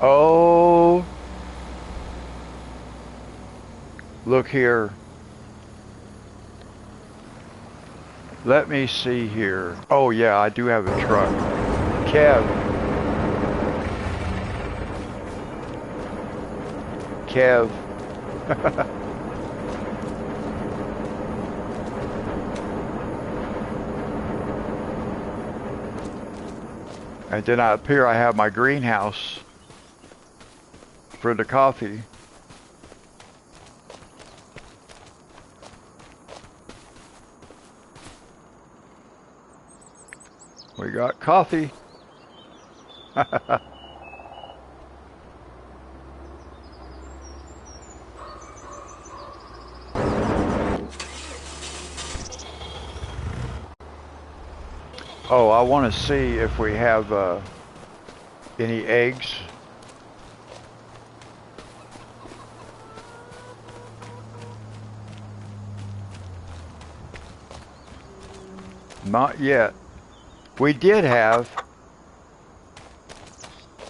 Oh, look here. Let me see here. Oh yeah, I do have a truck. Kev. Kev. And then up here I have my greenhouse for the coffee. We got coffee. Oh, I want to see if we have any eggs. Not yet. We did have,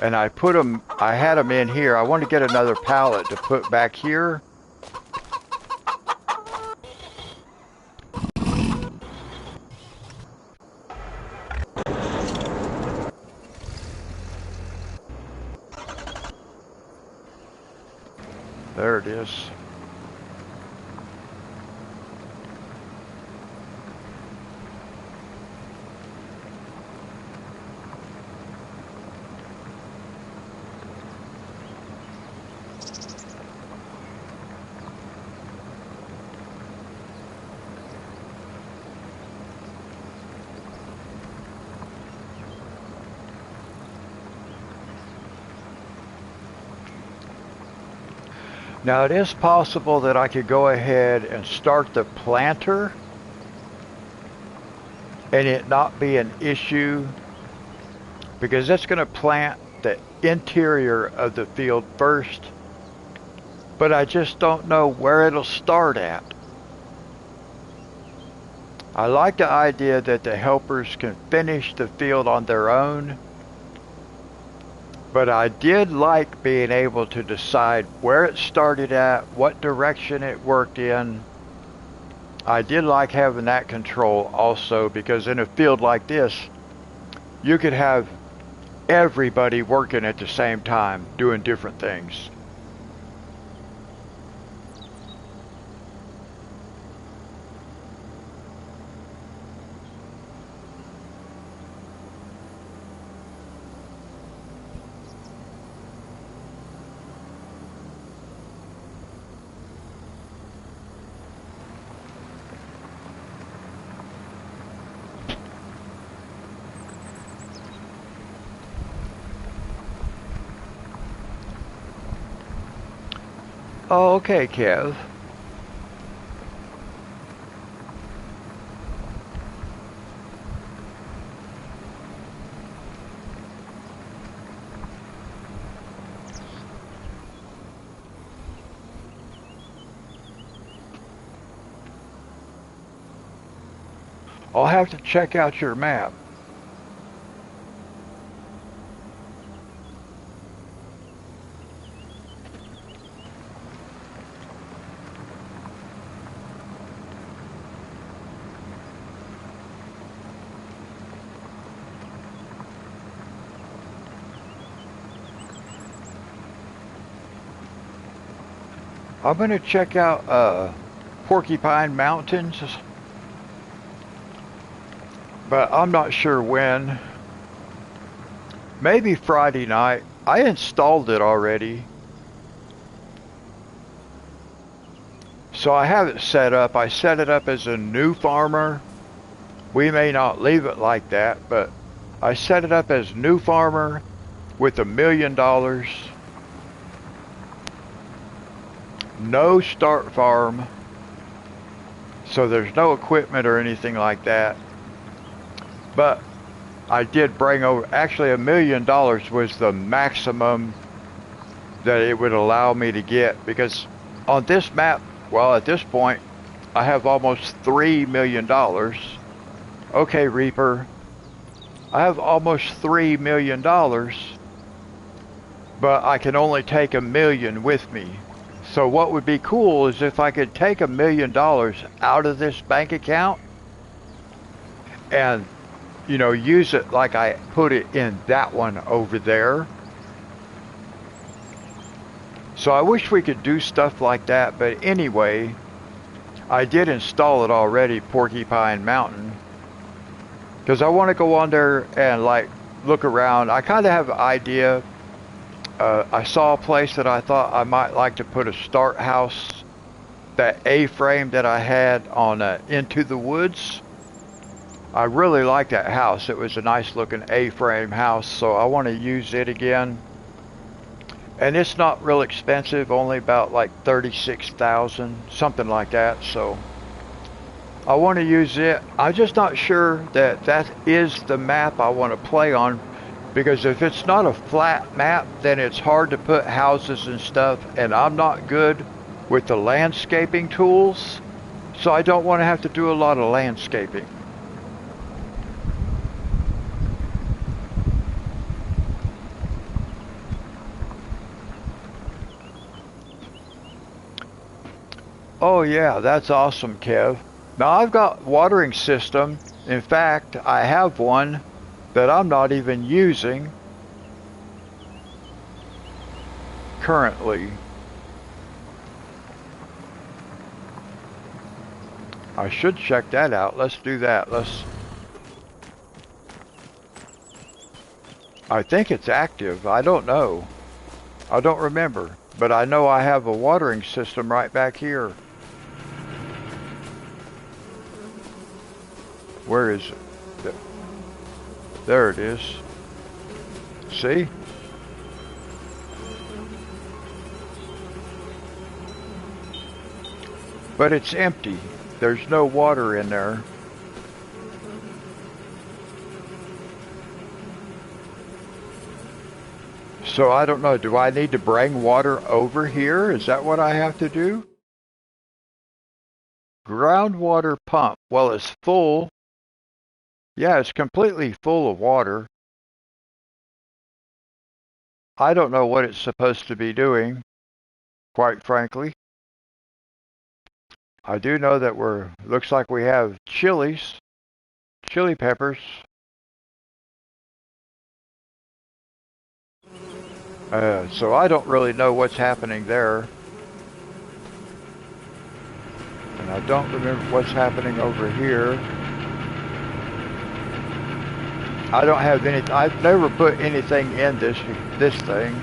and I had them in here. I want to get another pallet to put back here. There it is. Now it is possible that I could go ahead and start the planter and it not be an issue, because it's going to plant the interior of the field first, but I just don't know where it'll start at. I like the idea that the helpers can finish the field on their own, but I did like being able to decide where it started at, what direction it worked in. I did like having that control also, because in a field like this, you could have everybody working at the same time, doing different things. Oh, okay, Kev. I'll have to check out your map. I'm going to check out Porcupine Mountains, but I'm not sure when. Maybe Friday night. I installed it already, So I have it set up. I set it up as a new farmer. We may not leave it like that, but I set it up as new farmer with $1 million. No start farm. So there's no equipment or anything like that. But I did bring over, actually $1 million was the maximum that it would allow me to get, because on this map, well, at this point, I have almost $3 million. Okay, Reaper, I have almost $3 million, but I can only take 1 million with me. So what would be cool is if I could take $1 million out of this bank account and, use it like I put it in that one over there. So I wish we could do stuff like that, but anyway, I did install it already, Porcupine Mountain, because I want to go on there and look around. I kind of have an idea. I saw a place that I thought I might like to put a start house, that A-frame that I had on Into the Woods. I really like that house. It was a nice looking A-frame house, so I want to use it again. And it's not real expensive, only about like 36,000, something like that. So I want to use it. I'm just not sure that that is the map I want to play on, because if it's not a flat map, then it's hard to put houses and stuff, and I'm not good with the landscaping tools, so I don't want to have to do a lot of landscaping. Oh yeah, that's awesome, Kev. Now I've got watering system. In fact, I have one that I'm not even using currently. I should check that out. Let's do that. I think it's active. I don't know. I don't remember. But I know I have a watering system right back here. Where is it? There it is. See? But it's empty. There's no water in there. So I don't know. Do I need to bring water over here? Is that what I have to do? Groundwater pump. Well, it's full. Yeah, it's completely full of water. I don't know what it's supposed to be doing, quite frankly. I do know that looks like we have chili peppers. So I don't really know what's happening there. And I don't remember what's happening over here. I don't have any. I've never put anything in this thing.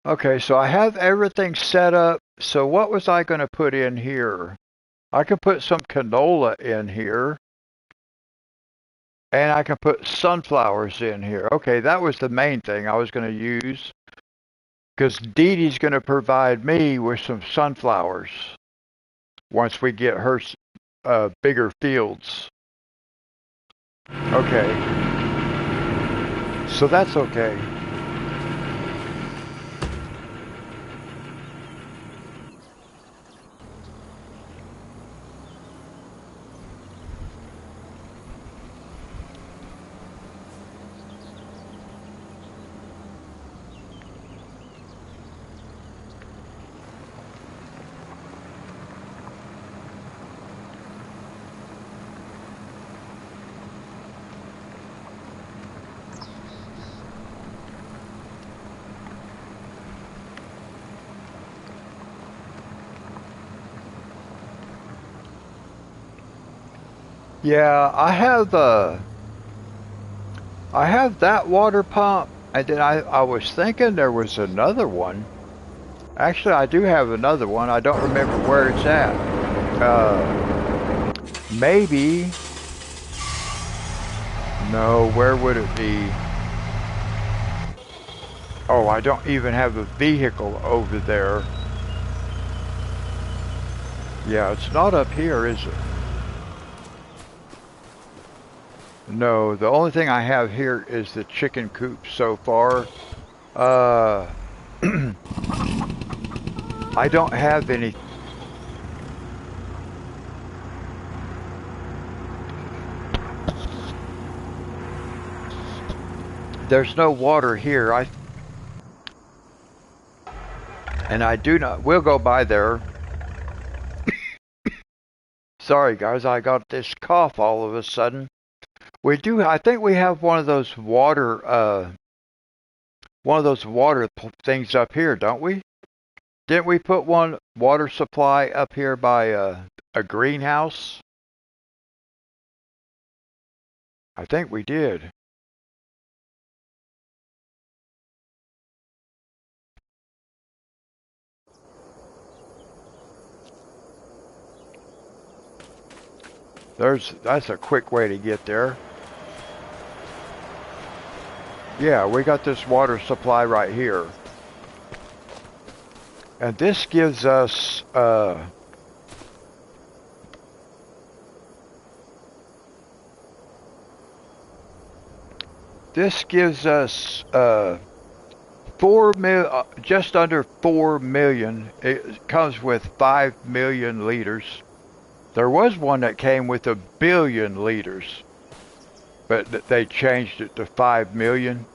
Okay, so I have everything set up. So what was I going to put in here? I could put some canola in here. And I can put sunflowers in here. Okay, that was the main thing I was going to use, because Dee Dee's going to provide me with some sunflowers once we get her bigger fields. Okay. So that's okay. Yeah, I have I have that water pump, and then I was thinking there was another one. Actually, I do have another one. I don't remember where it's at. Maybe. No, where would it be? Oh, I don't even have a vehicle over there. Yeah, it's not up here, is it? No, the only thing I have here is the chicken coop so far. I don't have any. There's no water here. And I do not. We'll go by there. Sorry, guys. I got this cough all of a sudden. We do. I think we have one of those water things up here, don't we? Didn't we put one water supply up here by a greenhouse? I think we did. That's a quick way to get there. Yeah, we got this water supply right here. And this gives us just under 4 million. It comes with 5 million liters. There was one that came with 1 billion liters, but they changed it to 5 million.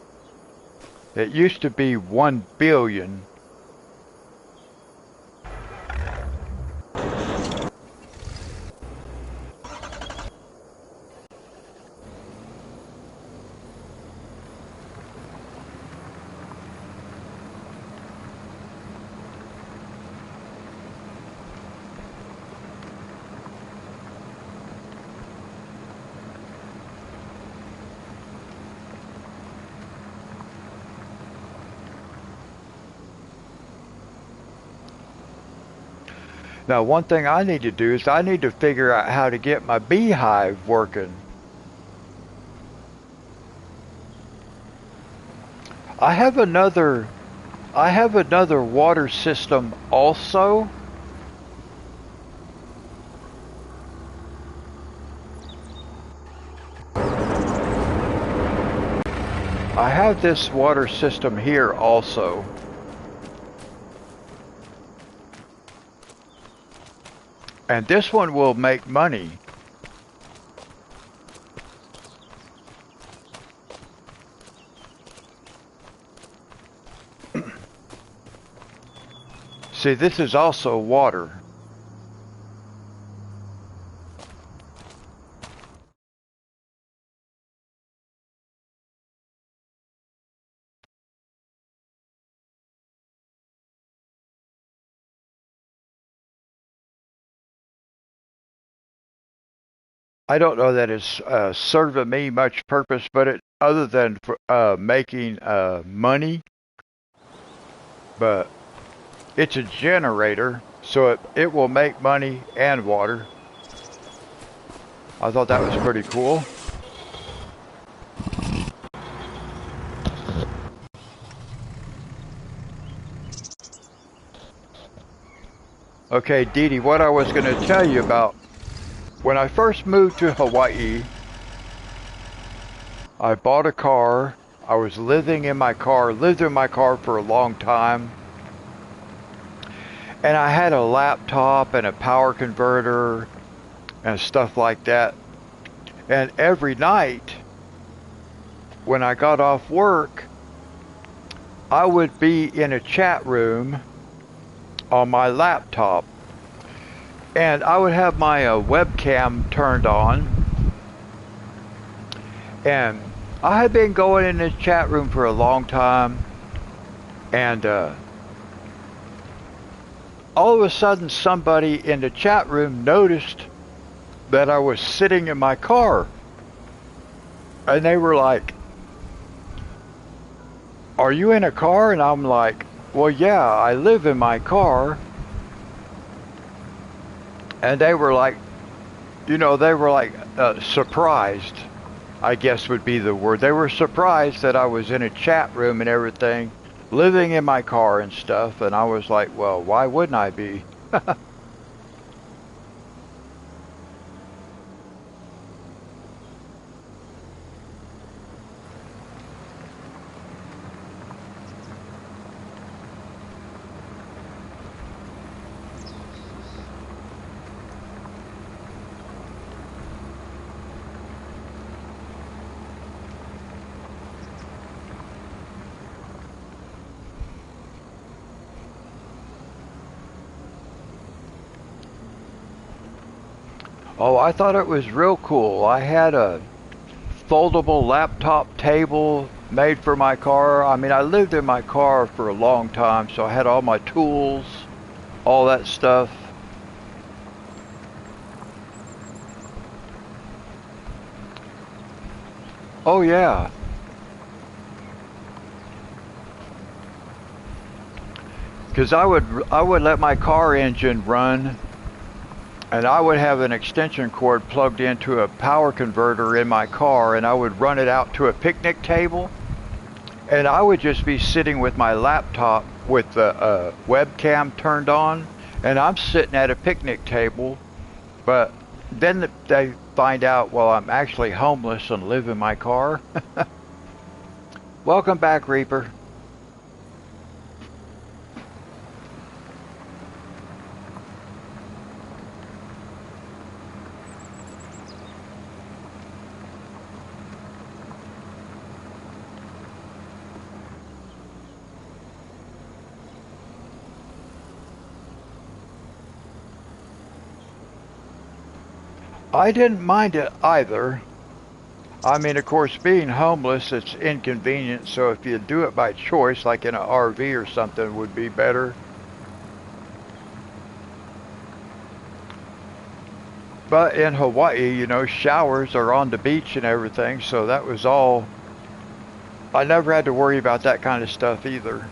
It used to be 1 billion. Now, one thing I need to do is I need to figure out how to get my beehive working. I have another water system also. I have this water system here also. And this one will make money. See, this is also water. I don't know that it's serving me much purpose, but other than for, making money, but it's a generator, so it will make money and water. I thought that was pretty cool. Okay, Dee Dee, what I was going to tell you about, when I first moved to Hawaii, I bought a car. I was lived in my car for a long time. And I had a laptop and a power converter and stuff like that. And every night when I got off work, I would be in a chat room on my laptop. And I would have my webcam turned on. And I had been going in this chat room for a long time. And all of a sudden somebody in the chat room noticed that I was sitting in my car. And they were like, are you in a car? And I'm like, well, yeah, I live in my car. And they were like, they were like surprised, I guess would be the word. They were surprised that I was in a chat room and everything, living in my car and stuff. And I was like, well, why wouldn't I be? Oh, I thought it was real cool. I had a foldable laptop table made for my car. I mean, I lived in my car for a long time, so I had all my tools, all that stuff. Oh yeah, because I would let my car engine run, and I would have an extension cord plugged into a power converter in my car, and I would run it out to a picnic table, and I would just be sitting with my laptop with the webcam turned on, and I'm sitting at a picnic table. But then they find out, well, I'm actually homeless and live in my car. Welcome back, Reaper. I didn't mind it either. I mean, of course, being homeless, it's inconvenient, so if you do it by choice, like in an RV or something, would be better. But in Hawaii, showers are on the beach and everything, so that was all. I never had to worry about that kind of stuff either.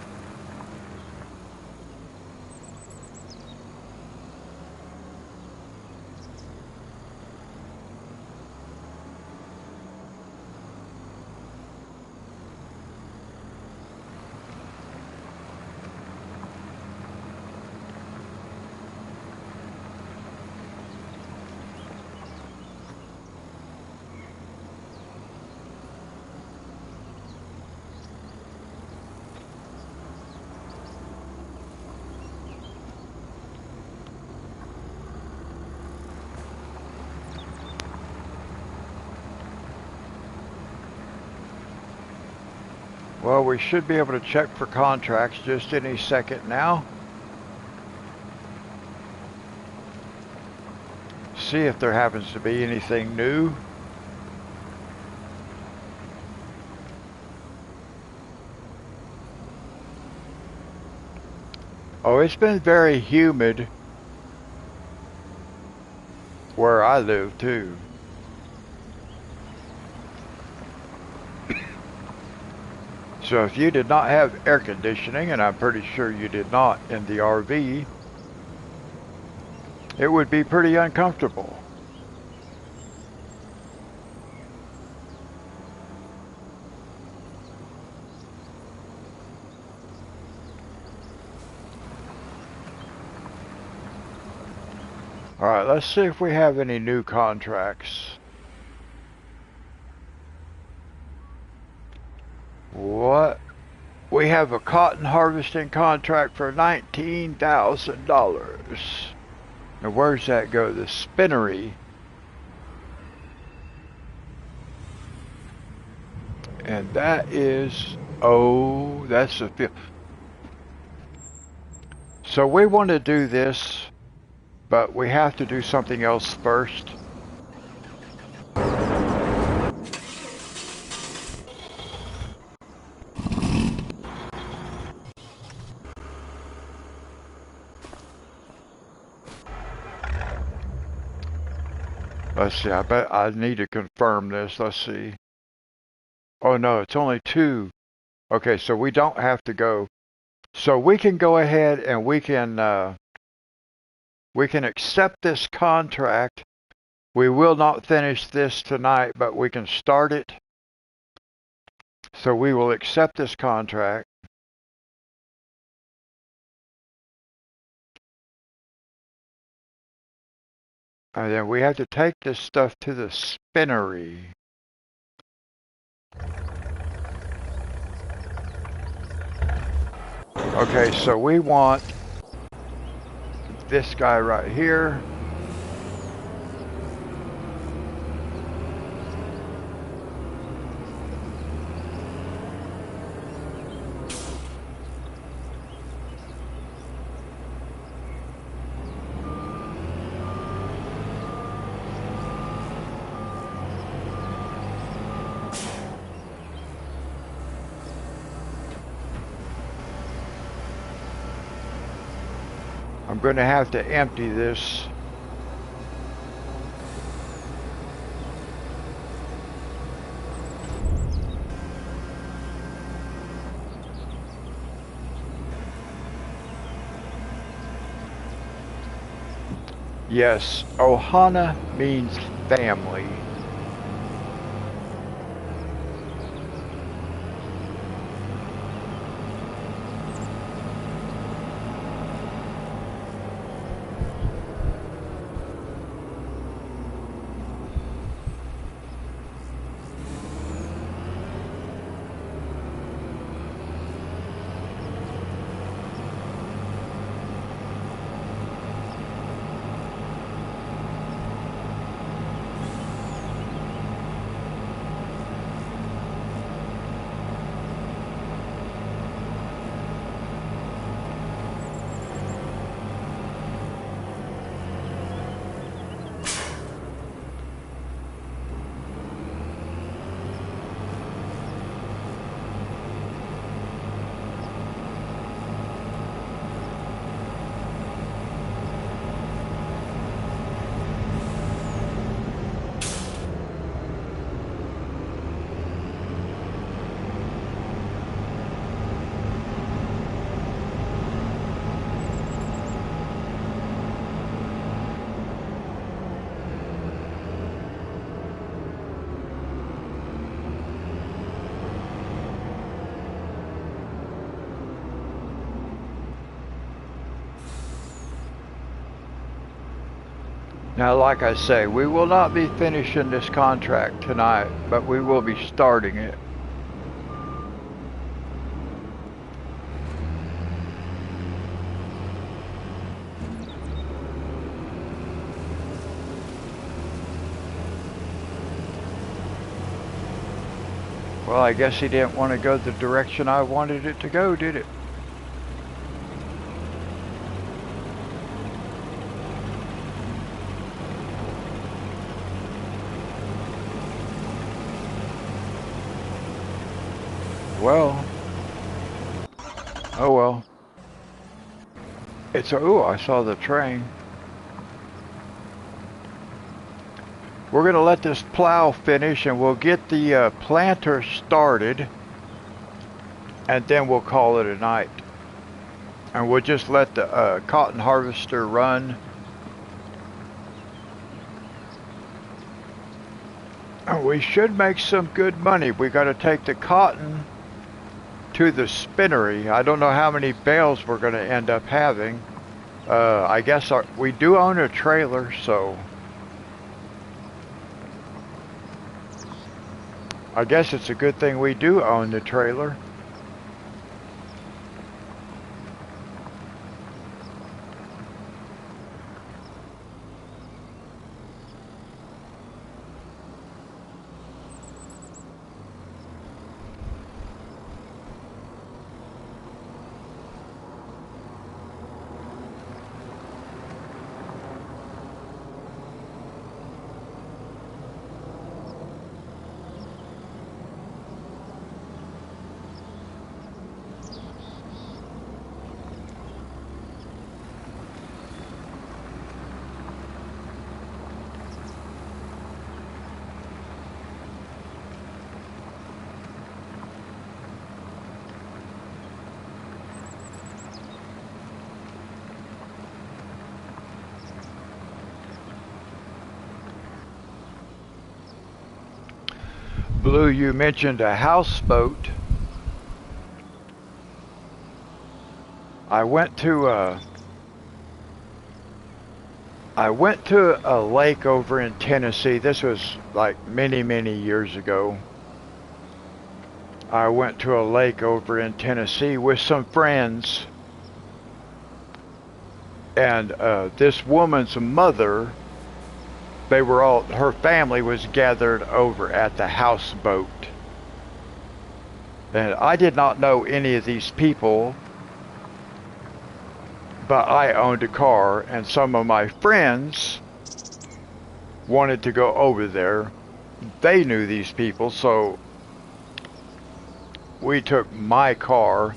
Well, we should be able to check for contracts just any second now. See if there happens to be anything new. Oh, it's been very humid where I live too. So if you did not have air conditioning, and I'm pretty sure you did not in the RV, it would be pretty uncomfortable. All right, let's see if we have any new contracts. What? We have a cotton harvesting contract for $19,000. Now, where's that go? The spinnery. And that is, oh, that's the field. So we want to do this, but we have to do something else first. Let's see, I bet I need to confirm this. Let's see. Oh no, it's only two. Okay, so we don't have to go. So we can go ahead and we can accept this contract. We will not finish this tonight, but we can start it. So we will accept this contract. And then we have to take this stuff to the spinnery. Okay, so we want this guy right here. I'm going to have to empty this. Yes, Ohana means family. Now, like I say, we will not be finishing this contract tonight, but we will be starting it. Well, I guess he didn't want to go the direction I wanted it to go, did it? Well, oh well. Oh, I saw the train. We're going to let this plow finish and we'll get the planter started and then we'll call it a night. And we'll just let the cotton harvester run. And we should make some good money. We got to take the cotton to the spinnery. I don't know how many bales we're going to end up having. I guess we do own a trailer, so I guess it's a good thing we do own the trailer. Blue, you mentioned a houseboat. I went to a lake over in Tennessee. This was like many, many years ago. I went to a lake over in Tennessee with some friends, and this woman's mother, her family was gathered over at the houseboat. And I did not know any of these people, but I owned a car, and some of my friends wanted to go over there. They knew these people, so we took my car.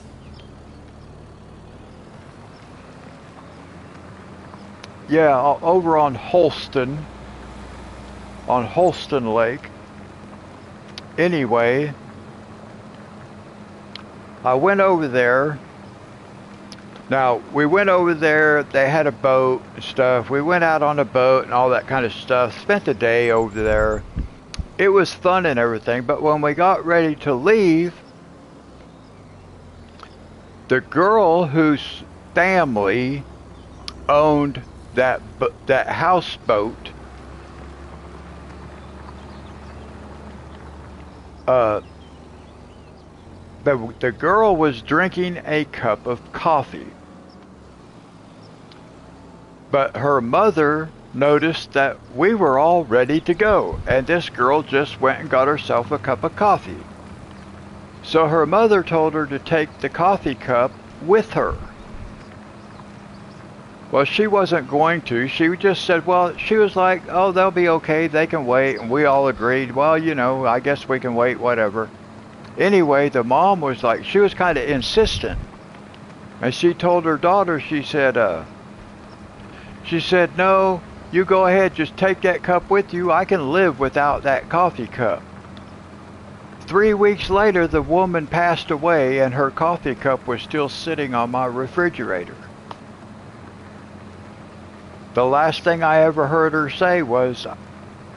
Yeah, over on Holston Lake. Anyway, I went over there. Now, we went over there, they had a boat and stuff. We went out on a boat and all that kind of stuff. Spent the day over there. It was fun and everything, but when we got ready to leave, the girl whose family owned that houseboat, the girl was drinking a cup of coffee. But her mother noticed that we were all ready to go, and this girl just went and got herself a cup of coffee. So her mother told her to take the coffee cup with her. Well, she wasn't going to. She just said, well, she was like, oh, they'll be okay, they can wait. And we all agreed, well, you know, I guess we can wait, whatever. Anyway, the mom was like, she was kind of insistent. And she told her daughter, she said, no, you go ahead, just take that cup with you. I can live without that coffee cup. 3 weeks later, the woman passed away, and her coffee cup was still sitting on my refrigerator. The last thing I ever heard her say was,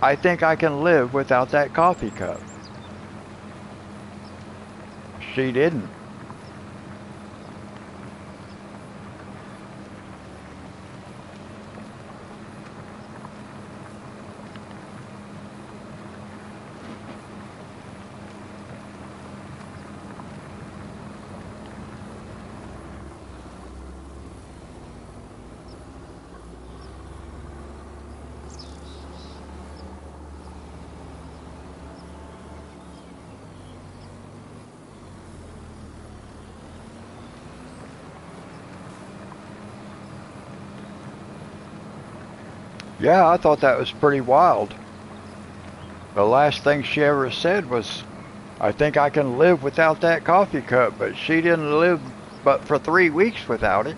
I think I can live without that coffee cup. She didn't. Yeah, I thought that was pretty wild. The last thing she ever said was, I think I can live without that coffee cup, but she didn't live but for 3 weeks without it.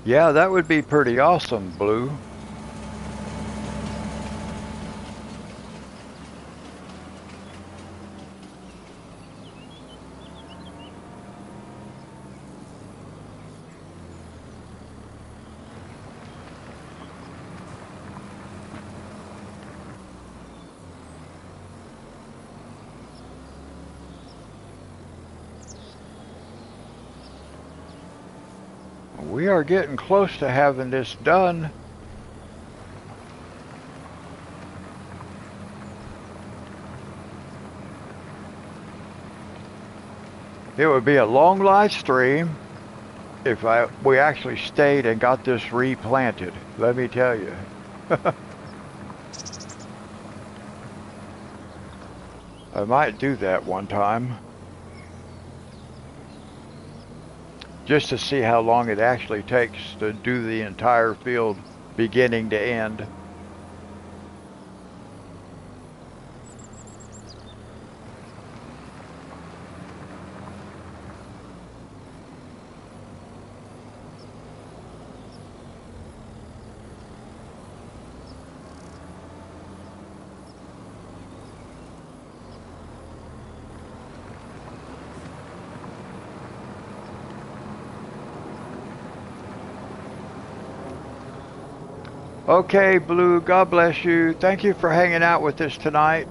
Yeah, that would be pretty awesome, Blue. We are getting close to having this done. It would be a long live stream if we actually stayed and got this replanted, let me tell you. I might do that one time, just to see how long it actually takes to do the entire field beginning to end. Okay, Blue, God bless you. Thank you for hanging out with us tonight.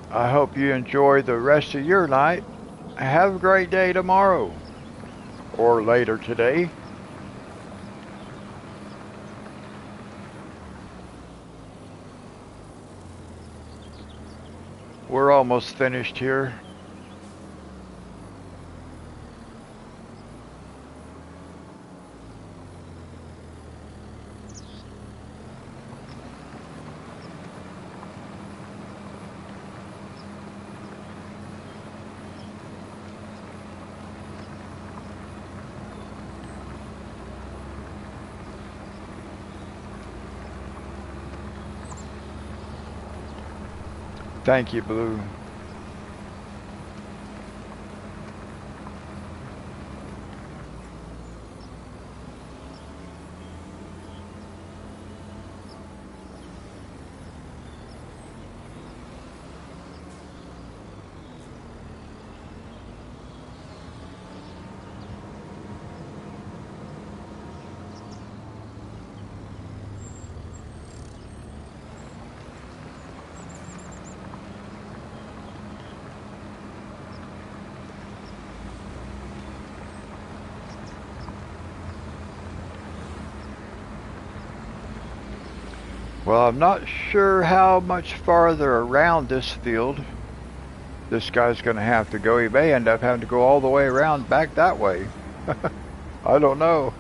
I hope you enjoy the rest of your night. Have a great day tomorrow or later today. We're almost finished here. Thank you, Blue. Well, I'm not sure how much farther around this field this guy's going to have to go. He may end up having to go all the way around back that way. I don't know.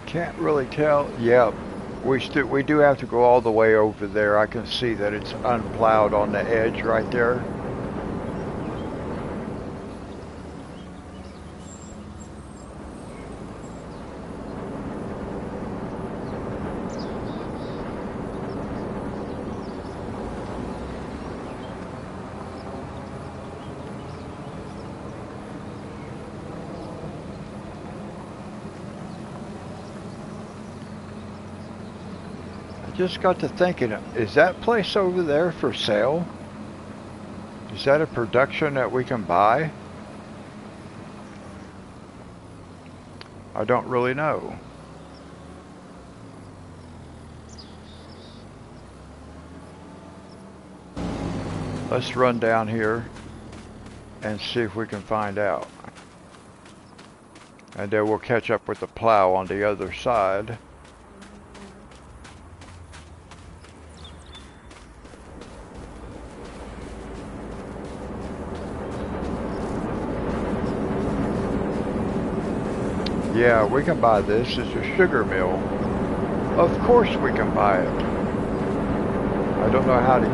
Can't really tell. Yeah, we do have to go all the way over there. I can see that it's unplowed on the edge right there. Just got to thinking, is that place over there for sale? Is that a production that we can buy? I don't really know. Let's run down here and see if we can find out. And then we'll catch up with the plow on the other side. Yeah, we can buy this. It's a sugar mill. Of course we can buy it. I don't know how to...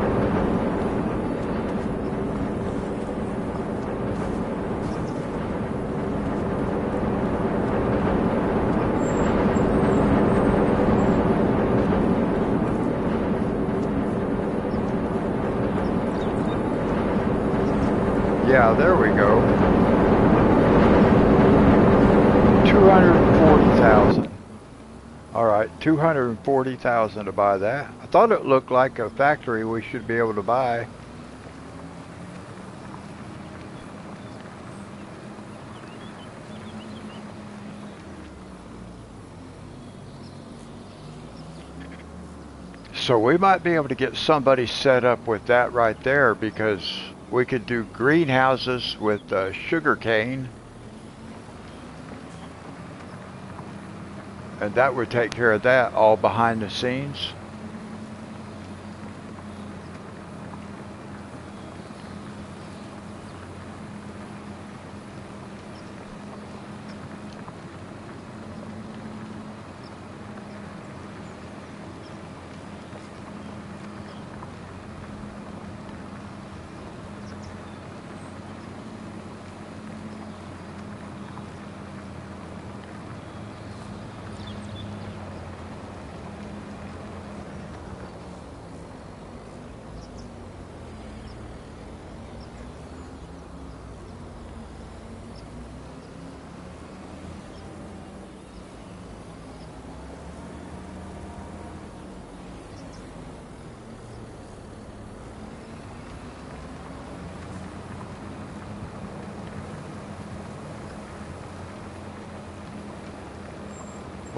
Yeah, there we go. 240,000. All right, 240,000 to buy that. I thought it looked like a factory we should be able to buy. So we might be able to get somebody set up with that right there, because we could do greenhouses with sugar cane. And that would take care of that all behind the scenes.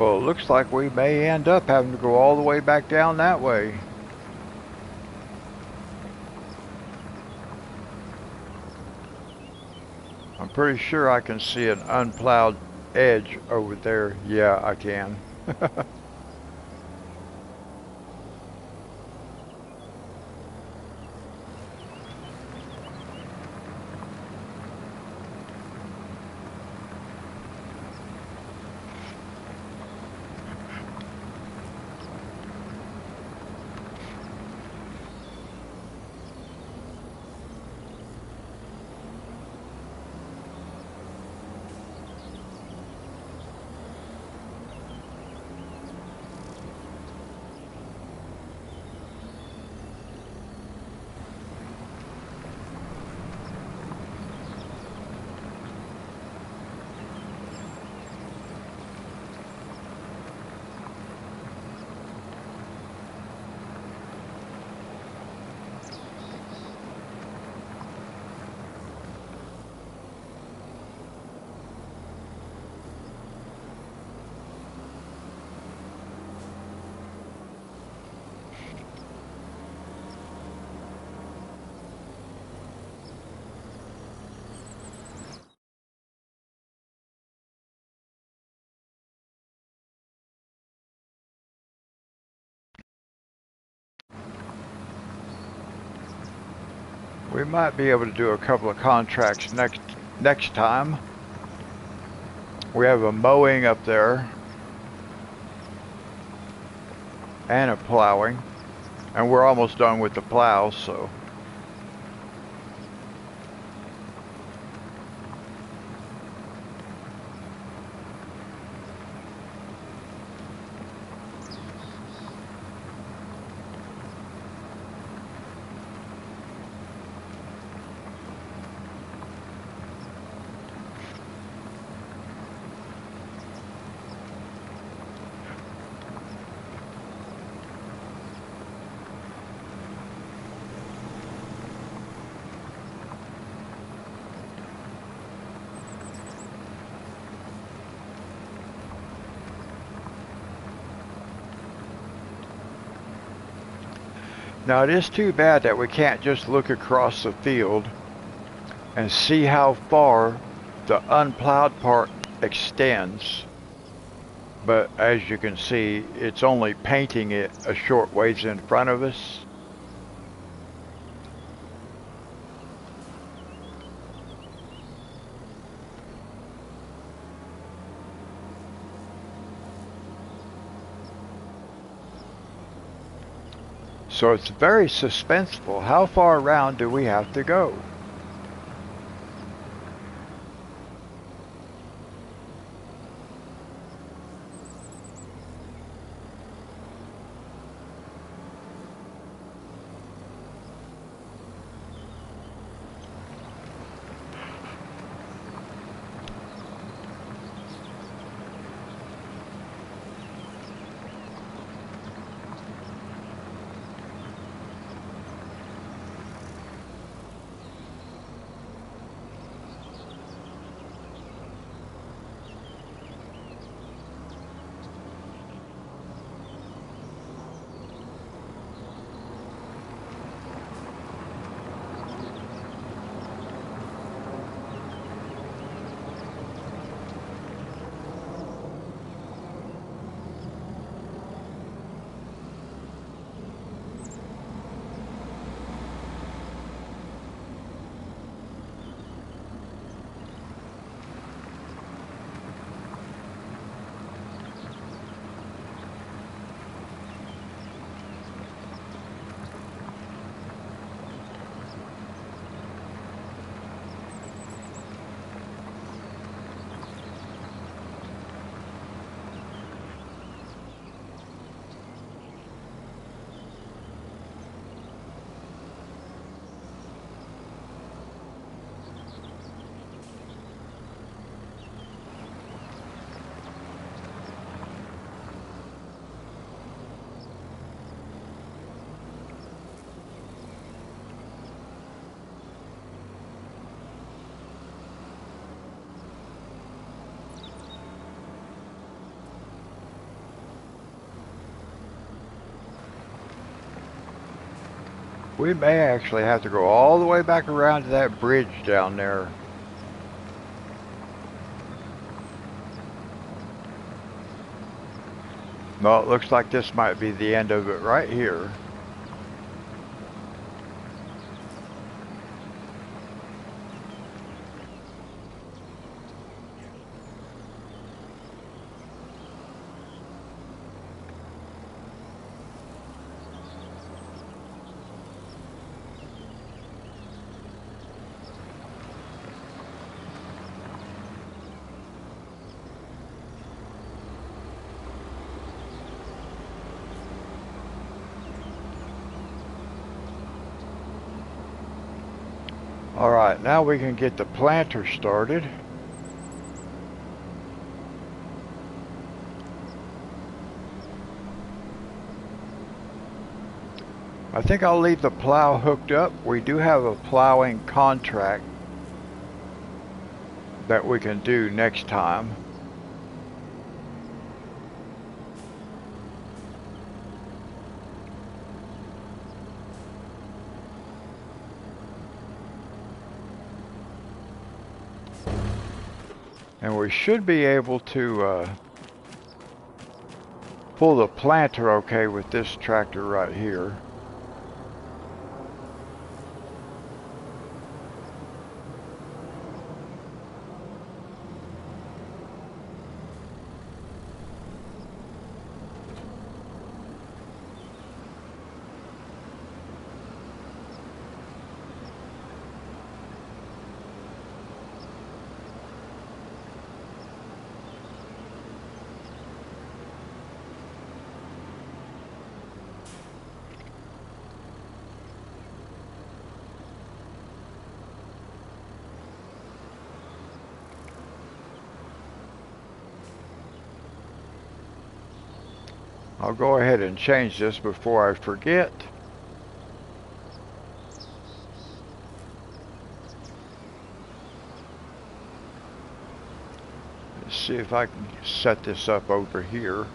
Well, it looks like we may end up having to go all the way back down that way. I'm pretty sure I can see an unplowed edge over there. Yeah, I can. We might be able to do a couple of contracts next time. We have a mowing up there and a plowing, and we're almost done with the plows, so. Now it is too bad that we can't just look across the field and see how far the unplowed part extends. But as you can see, it's only painting it a short ways in front of us. So it's very suspenseful. How far around do we have to go? We may actually have to go all the way back around to that bridge down there. No, it looks like this might be the end of it right here. Alright, now we can get the planter started. I think I'll leave the plow hooked up. We do have a plowing contract that we can do next time. And we should be able to pull the planter okay with this tractor right here. I'll go ahead and change this before I forget. Let's see if I can set this up over here.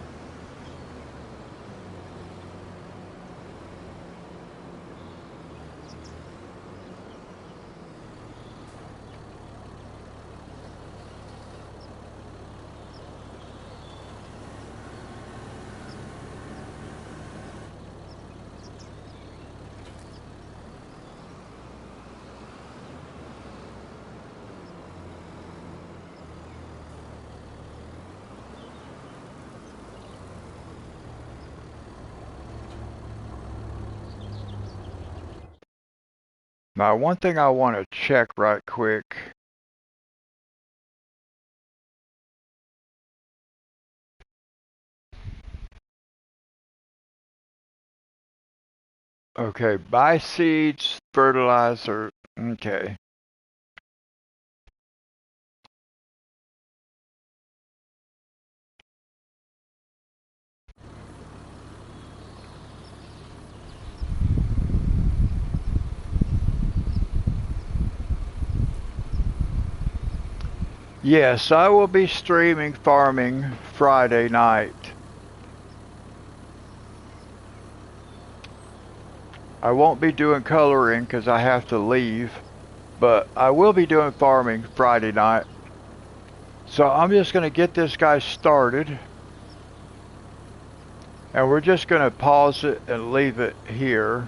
Now, one thing I want to check right quick. Okay, buy seeds, fertilizer. Okay. Yes, I will be streaming farming Friday night. I won't be doing coloring because I have to leave, but I will be doing farming Friday night. So I'm just going to get this guy started, and we're just going to pause it and leave it here.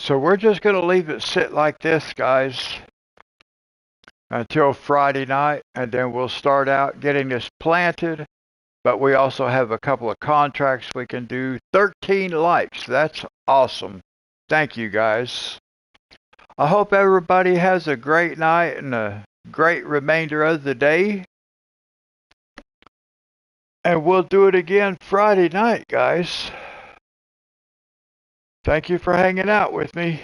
So we're just going to leave it sit like this, guys, until Friday night, and then we'll start out getting this planted. But we also have a couple of contracts we can do. 13 likes. That's awesome. Thank you, guys. I hope everybody has a great night and a great remainder of the day. And we'll do it again Friday night, guys. Thank you for hanging out with me.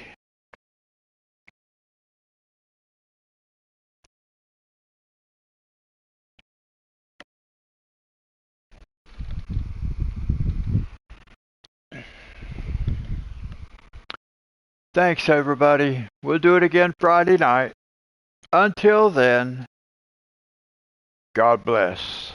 Thanks, everybody. We'll do it again Friday night. Until then, God bless.